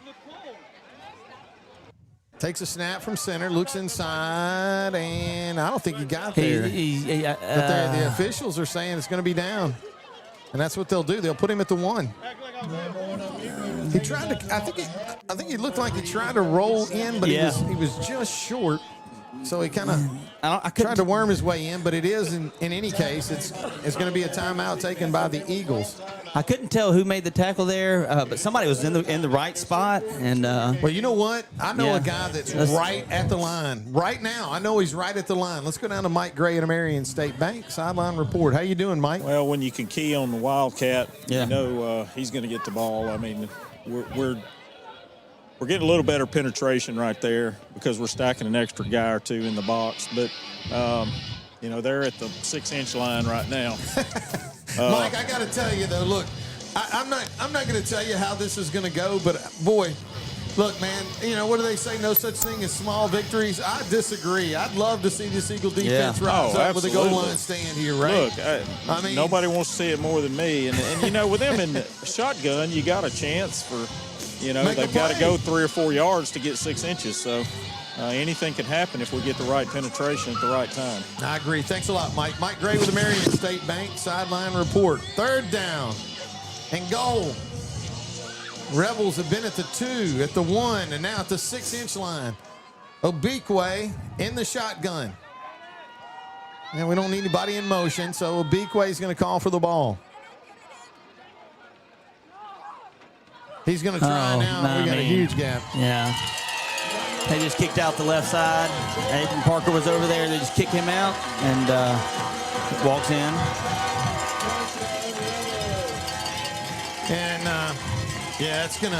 Takes a snap from center, looks inside, and I don't think he got there. But the officials are saying it's going to be down. And that's what they'll do. They'll put him at the 1. He tried to. I think he looked like he tried to roll in, but he was just short. So he kind of tried to worm his way in, but it is, in any case, it's going to be a timeout taken by the Eagles. I couldn't tell who made the tackle there, but somebody was in the right spot. And well, you know what? I know a guy that's right at the line right now. I know he's right at the line. Let's go down to Mike Gray at Marion State Bank. Sideline report. How you doing, Mike? Well, when you can key on the Wildcat, you know he's going to get the ball. I mean, we're getting a little better penetration right there because we're stacking an extra guy or two in the box. But, you know, they're at the 6-inch line right now. Mike, I got to tell you, though, look, I'm not going to tell you how this is going to go, but, boy, look, man, you know, what do they say? No such thing as small victories. I disagree. I'd love to see this Eagle defense rise up with a goal line stand here, right? Look, I mean, nobody wants to see it more than me. And you know, with them in the shotgun, you got a chance for – you know, they've got to go 3 or 4 yards to get 6 inches. So anything can happen if we get the right penetration at the right time. I agree. Thanks a lot, Mike. Mike Gray with the Marion State Bank sideline report. 3rd down and goal. Rebels have been at the 2, at the 1, and now at the 6-inch line. Obikwe in the shotgun. And we don't need anybody in motion, so Obikwe is going to call for the ball. He's going to try now. We got a huge gap. Yeah. They just kicked out the left side. Nathan Parker was over there. They just kicked him out and walks in. And, yeah, it's going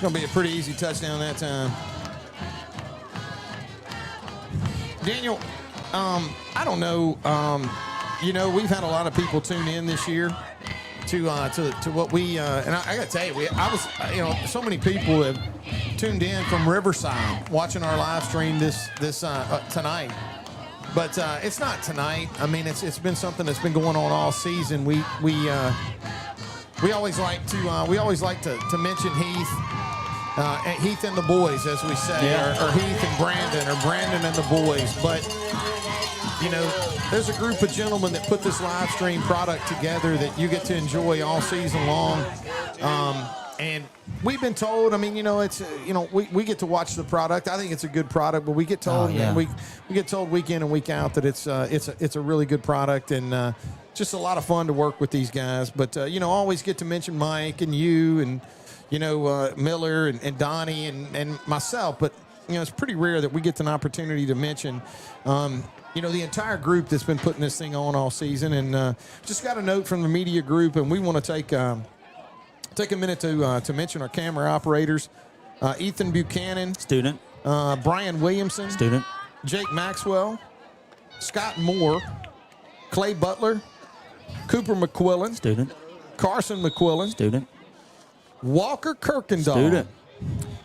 to be a pretty easy touchdown that time. Daniel, I don't know. You know, we've had a lot of people tune in this year to what we and I got to tell you, I was, you know, so many people have tuned in from Riverside watching our live stream this tonight, but it's not tonight. I mean, it's been something that's been going on all season. We always like to mention Heath and the boys, as we say, or Heath and Brandon, or Brandon and the boys, but. You know, there's a group of gentlemen that put this live stream product together that you get to enjoy all season long. And we've been told, I mean, you know, it's, you know, we get to watch the product. I think it's a good product, but we get told, we get told week in and week out that it's a really good product, and just a lot of fun to work with these guys. But, you know, always get to mention Mike and you and, you know, Miller and Donnie and myself. But, you know, it's pretty rare that we get an opportunity to mention, you know, the entire group that's been putting this thing on all season. And just got a note from the media group, and we want to take a minute to mention our camera operators. Ethan Buchanan. Student. Brian Williamson. Student. Jake Maxwell. Scott Moore. Clay Butler. Cooper McQuillan. Student. Carson McQuillan. Student. Walker Kirkendall. Student.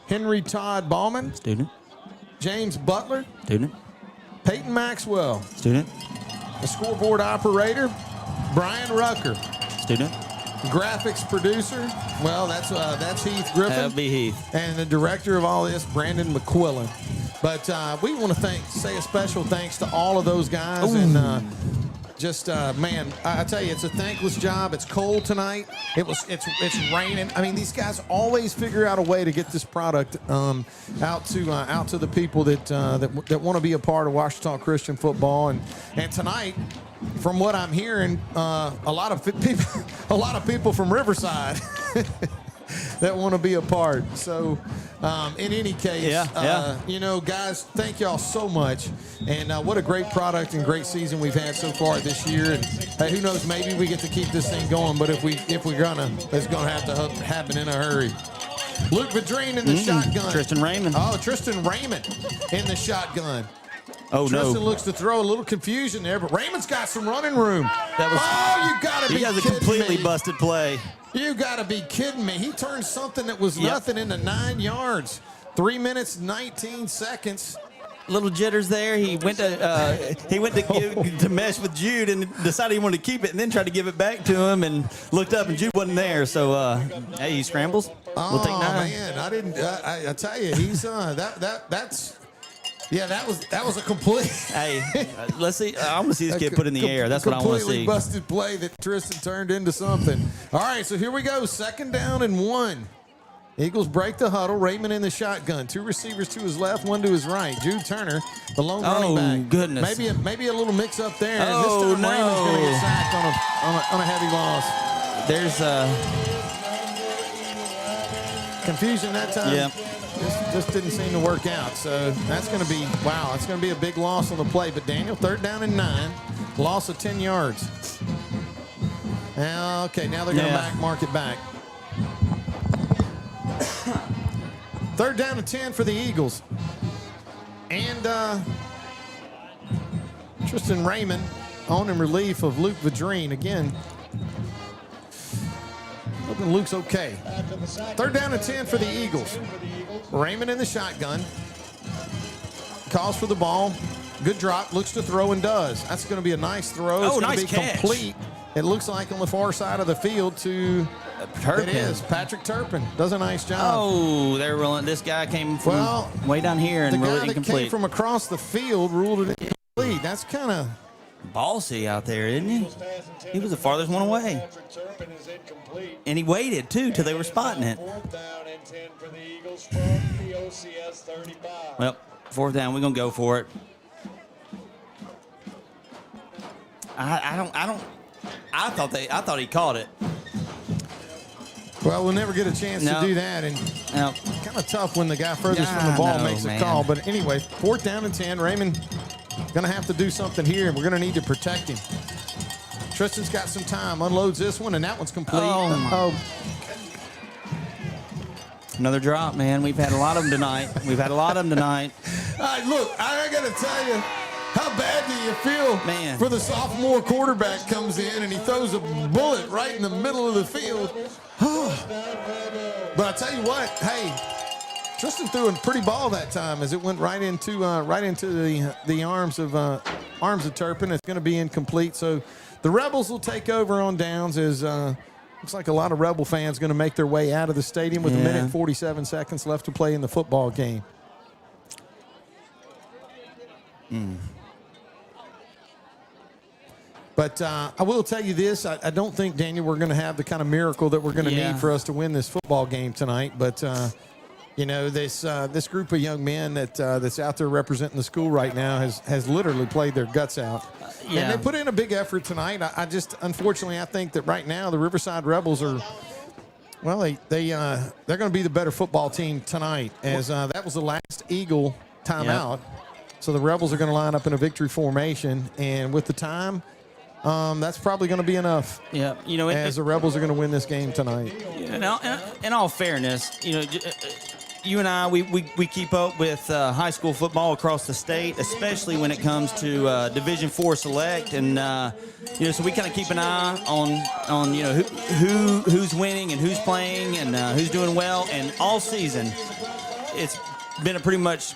Henry Todd Ballman. Student. James Butler. Student. Peyton Maxwell. Student. The scoreboard operator, Brian Rucker. Student. Graphics producer, well, that's Heath Griffin. That'll be Heath. And the director of all this, Brandon McQuillan. But we want to say a special thanks to all of those guys. Ooh. And just, man, I tell you, it's a thankless job. It's cold tonight. It's raining. I mean, these guys always figure out a way to get this product out to the people that want to be a part of Ouachita Christian football. And tonight, from what I'm hearing, a lot of people from Riverside that want to be a part. So, in any case, you know, guys, thank y'all so much. And what a great product and great season we've had so far this year. And who knows, maybe we get to keep this thing going. But if we're gonna, it's gonna have to happen in a hurry. Luke Vadrine in the shotgun. Tristan Raymond. Oh, Tristan Raymond in the shotgun. Oh, Tristan no. looks to throw a little confusion there, but Raymond's got some running room. You gotta be kidding me. He has a completely busted play. You got to be kidding me. He turned something that was nothing into 9 yards. 3 minutes, 19 seconds. Little jitters there. He went to mesh with Jude and decided he wanted to keep it, and then tried to give it back to him and looked up and Jude wasn't there. So hey, he scrambles. We'll take 9. Man, I didn't. I tell you, he's that's. Yeah, that was a complete. Hey, let's see. I want to see this kid put in the air. That's what I want to see. Completely busted play that Tristan turned into something. All right, so here we go. 2nd down and 1. Eagles break the huddle. Raymond in the shotgun. 2 receivers to his left, 1 to his right. Jude Turner, the lone running back. Oh, goodness. Maybe a little mix up there. And Oh, this time Raymond's going to no. get sacked on a heavy loss. There's confusion that time. Yeah. Just didn't seem to work out. So that's going to be, wow, it's going to be a big loss on the play. But Daniel, 3rd down and 9, loss of 10 yards. Okay, now they're going to mark it back. 3rd down and 10 for the Eagles. And Tristan Raymond on in relief of Luke Vadrine. Again, hoping Luke's okay. 3rd down and 10 for the Eagles. Raymond in the shotgun. Calls for the ball. Good drop. Looks to throw and does. That's going to be a nice throw. It's going to be complete. It looks like on the far side of the field to Turpin. It is. Patrick Turpin does a nice job. Oh, they're rolling. This guy came from way down here and ruled it the guy that incomplete. came from across the field ruled it incomplete. That's kind of ballsy out there, isn't he? He was the farthest one away. And he waited, too, till they were spotting it. 4th down and 10 for the Eagles from the OCS 35. Well, 4th down, we're gonna go for it. I thought he caught it. Well, we'll never get a chance to do that, and kind of tough when the guy furthest from the ball makes a call. But anyway, 4th down and 10. Raymond gonna have to do something here, and we're gonna need to protect him. Tristan's got some time, unloads this one, and that one's complete. Another drop, man. We've had a lot of them tonight. Look, I got to tell you, how bad do you feel for the sophomore quarterback comes in and he throws a bullet right in the middle of the field? But I tell you what, hey, Tristan threw a pretty ball that time as it went right into the arms of Turpin. It's going to be incomplete. So the Rebels will take over on downs as looks like a lot of Rebel fans going to make their way out of the stadium with 1 minute and 47 seconds left to play in the football game. But I will tell you this. I don't think, Daniel, we're going to have the kind of miracle that we're going to need for us to win this football game tonight. But, this group of young men that's out there representing the school right now has literally played their guts out. And they put in a big effort tonight. Unfortunately, I think that right now the Riverside Rebels are, well, they're going to be the better football team tonight, as that was the last Eagle timeout. So the Rebels are going to line up in a victory formation, and with the time, that's probably going to be enough. Yeah, as the Rebels are going to win this game tonight. In all fairness, you and I, we keep up with high school football across the state, especially when it comes to Division IV Select, and so we kind of keep an eye on who's winning and who's playing and who's doing well. And all season, it's been a pretty much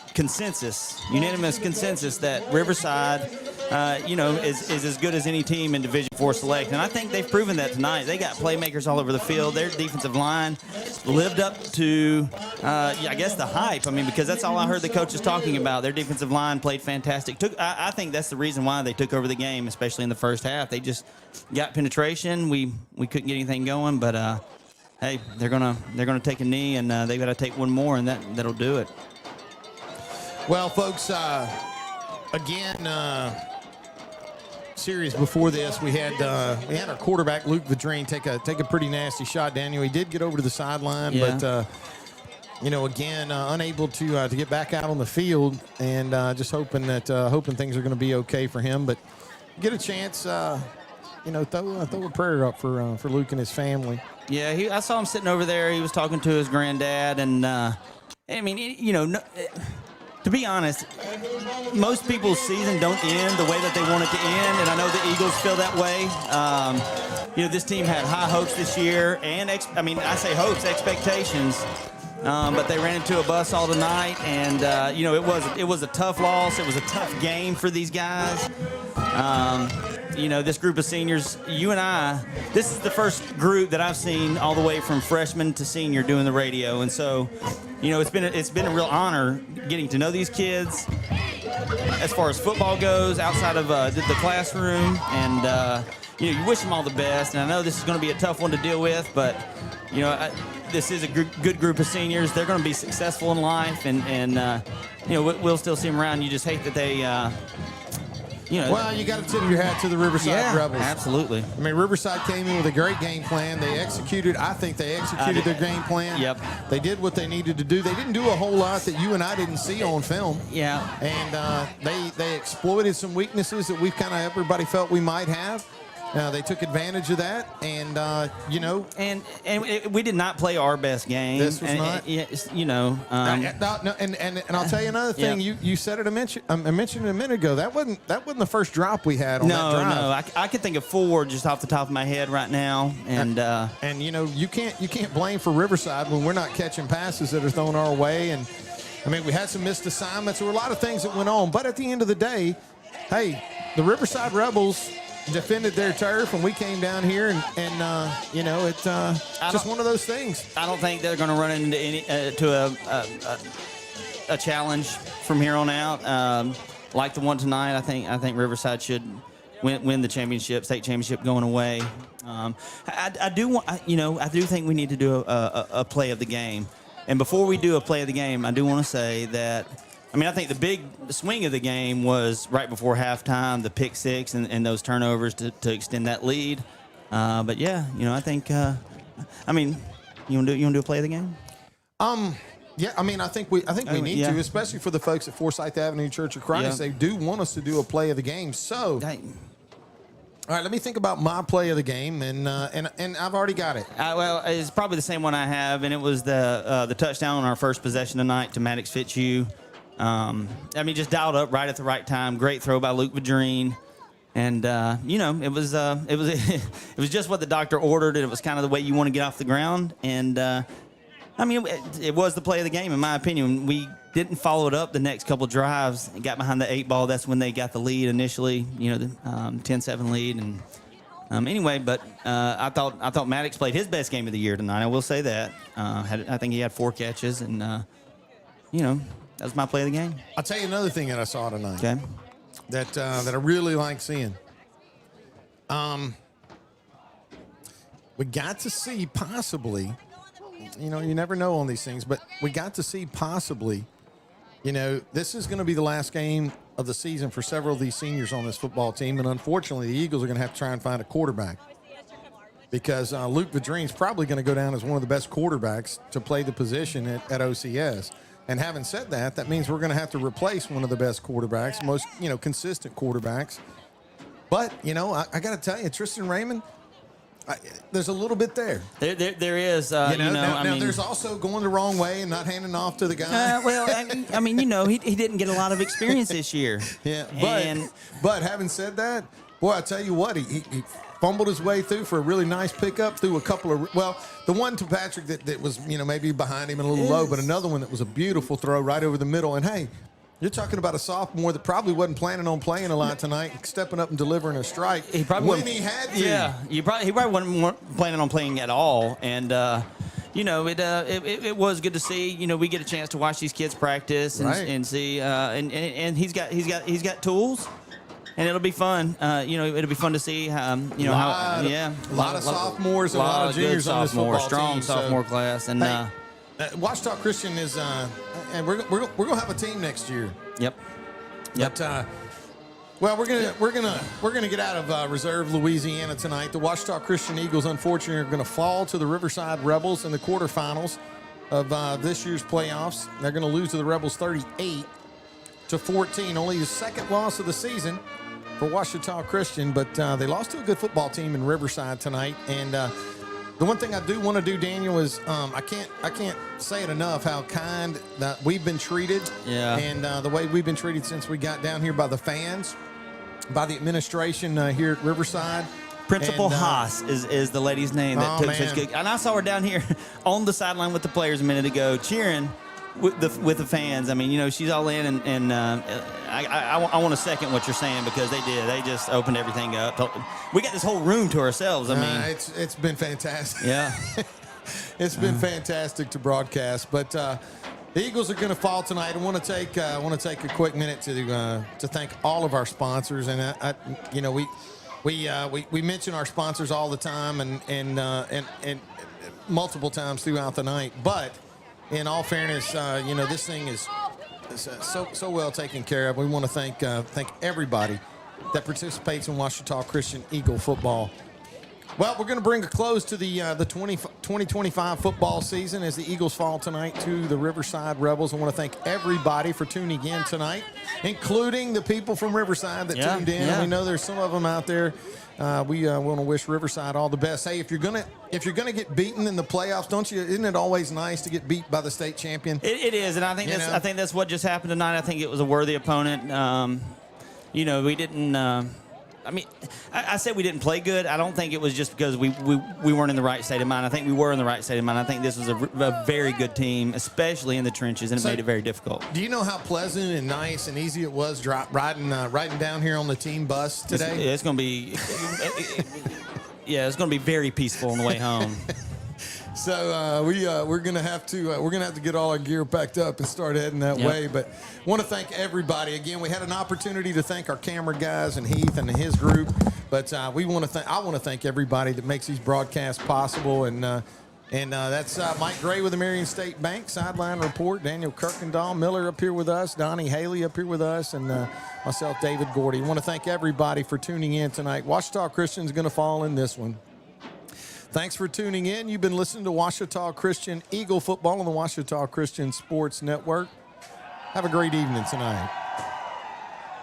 unanimous consensus that Riverside, is as good as any team in Division IV Select. And I think they've proven that tonight. They got playmakers all over the field. Their defensive line lived up to, I guess, the hype. I mean, because that's all I heard the coaches talking about. Their defensive line played fantastic. I think that's the reason why they took over the game, especially in the first half. They just got penetration. We couldn't get anything going, but hey, they're gonna take a knee, and they got to take one more, and that'll do it. Well, folks, again, series before this, we had our quarterback Luke Vadrine take a pretty nasty shot. Daniel, he did get over to the sideline, but again, unable to get back out on the field, and just hoping things are going to be okay for him. But get a chance, throw a prayer up for Luke and his family. Yeah, I saw him sitting over there. He was talking to his granddad, and to be honest, most people's season don't end the way that they want it to end, and I know the Eagles feel that way. This team had high hopes this year, and I say hopes, expectations, but they ran into a buzzsaw tonight, and it was a tough loss. It was a tough game for these guys. This group of seniors, you and I, this is the first group that I've seen all the way from freshman to senior doing the radio. And so, it's been a real honor getting to know these kids, as far as football goes, outside of the classroom, and you wish them all the best. And I know this is going to be a tough one to deal with, but this is a good group of seniors. They're going to be successful in life, and we'll still see them around. You just hate that they. Well, you got to tip your hat to the Riverside Rebels. Absolutely. I mean, Riverside came in with a great game plan. They executed. I think they executed their game plan. Yep. They did what they needed to do. They didn't do a whole lot that you and I didn't see on film. Yeah. And they exploited some weaknesses that we kind of everybody felt we might have. They took advantage of that, and and we did not play our best game. This was not. And I'll tell you another thing. Yeah. You said it. I mentioned it a minute ago. That wasn't the first drop we had on that drive. No. I could think of 4 just off the top of my head right now, and you can't blame for Riverside when we're not catching passes that are thrown our way. And I mean, we had some missed assignments. There were a lot of things that went on, but at the end of the day, hey, the Riverside Rebels defended their turf, and we came down here, and it's just one of those things. I don't think they're going to run into a challenge from here on out. Like the one tonight, I think Riverside should win the championship, state championship going away. I do think we need to do a play of the game. And before we do a play of the game, I do want to say that. I think the big swing of the game was right before halftime, the pick six and those turnovers to extend that lead. But yeah, I think. You want to do a play of the game? Yeah, I think we need to, especially for the folks at Forsyth Avenue Church of Christ. They do want us to do a play of the game. So, all right, let me think about my play of the game, and I've already got it. Well, it's probably the same one I have, and it was the touchdown on our first possession tonight to Maddox Fitzu. Just dialed up right at the right time. Great throw by Lwig, and it was just what the doctor ordered, and it was kind of the way you want to get off the ground. And it was the play of the game, in my opinion. We didn't follow it up the next couple drives. Got behind the 8 ball. That's when they got the lead initially. The 10-7 lead, and but I thought Maddox played his best game of the year tonight. I will say that. I think he had 4 catches, and that was my play of the game. I'll tell you another thing that I saw tonight. Okay. That I really like seeing. We got to see possibly, you never know on these things, but we got to see possibly, this is going to be the last game of the season for several of these seniors on this football team, and unfortunately the Eagles are going to have to try and find a quarterback because Luke Vadreen's probably going to go down as one of the best quarterbacks to play the position at OCS. And having said that, that means we're going to have to replace one of the best quarterbacks, most, consistent quarterbacks. But, I got to tell you, Tristan Raymond, there's a little bit there. There is. There's also going the wrong way and not handing off to the guy. He didn't get a lot of experience this year. Yeah, but having said that, boy, I tell you what, he fumbled his way through for a really nice pickup through a couple of, the one to Patrick that was, maybe behind him and a little low, but another one that was a beautiful throw right over the middle. And, hey, you're talking about a sophomore that probably wasn't planning on playing a lot tonight, stepping up and delivering a strike he probably when he had to. Yeah, he probably wasn't planning on playing at all. And, it was good to see. We get a chance to watch these kids practice and see. And he's got tools. And it'll be fun. It'll be fun to see. A lot of sophomores and a lot of juniors on this football strong team. Sophomore class. And Ouachita Christian is, and we're gonna have a team next year. Yep. But, we're gonna get out of Reserve Louisiana tonight. The Ouachita Christian Eagles, unfortunately, are gonna fall to the Riverside Rebels in the quarterfinals of this year's playoffs. They're gonna lose to the Rebels 38-14. Only the second loss of the season for Ouachita Christian, but they lost to a good football team in Riverside tonight. And the one thing I do want to do, Daniel, is I can't say it enough how kind that we've been treated. Yeah. And the way we've been treated since we got down here by the fans, by the administration here at Riverside. Principal Haas is the lady's name that took such good. And I saw her down here on the sideline with the players a minute ago, cheering with the fans. She's all in, and I want to second what you're saying because they did. They just opened everything up. We got this whole room to ourselves. It's been fantastic. Yeah. It's been fantastic to broadcast. But, The Eagles are going to fall tonight. I want to take a quick minute to thank all of our sponsors, and we mention our sponsors all the time and multiple times throughout the night. But in all fairness, this thing is so well taken care of. We want to thank everybody that participates in Ouachita Christian Eagle football. Well, we're going to bring a close to the 2025 football season as the Eagles fall tonight to the Riverside Rebels. I want to thank everybody for tuning in tonight, including the people from Riverside that tuned in. Yeah. We know there's some of them out there. We want to wish Riverside all the best. Hey, if you're gonna get beaten in the playoffs, don't you? Isn't it always nice to get beat by the state champion? It is, and I think that's what just happened tonight. I think it was a worthy opponent. We didn't. I said we didn't play good. I don't think it was just because we weren't in the right state of mind. I think we were in the right state of mind. I think this was a very good team, especially in the trenches, and it made it very difficult. Do you know how pleasant and nice and easy it was riding down here on the team bus today? It's going to be it's going to be very peaceful on the way home. So we're gonna have to get all our gear packed up and start heading that way. But want to thank everybody again. We had an opportunity to thank our camera guys and Heath and his group, but I want to thank everybody that makes these broadcasts possible. And that's Mike Gray with the Marion State Bank Sideline Report, Daniel Kirkendall, Miller up here with us, Donnie Haley up here with us, and myself, David Gordy. I want to thank everybody for tuning in tonight. Ouachita Christian's going to fall in this one. Thanks for tuning in. You've been listening to Ouachita Christian Eagle football on the Ouachita Christian Sports Network. Have a great evening tonight.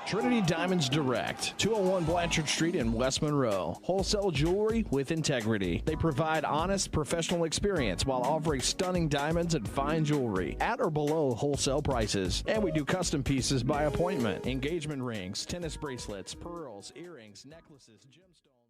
Trinity Diamonds Direct, 201 Blanchard Street in West Monroe. Wholesale jewelry with integrity. They provide honest, professional experience while offering stunning diamonds and fine jewelry at or below wholesale prices. And we do custom pieces by appointment. Engagement rings, tennis bracelets, pearls, earrings, necklaces, gemstones.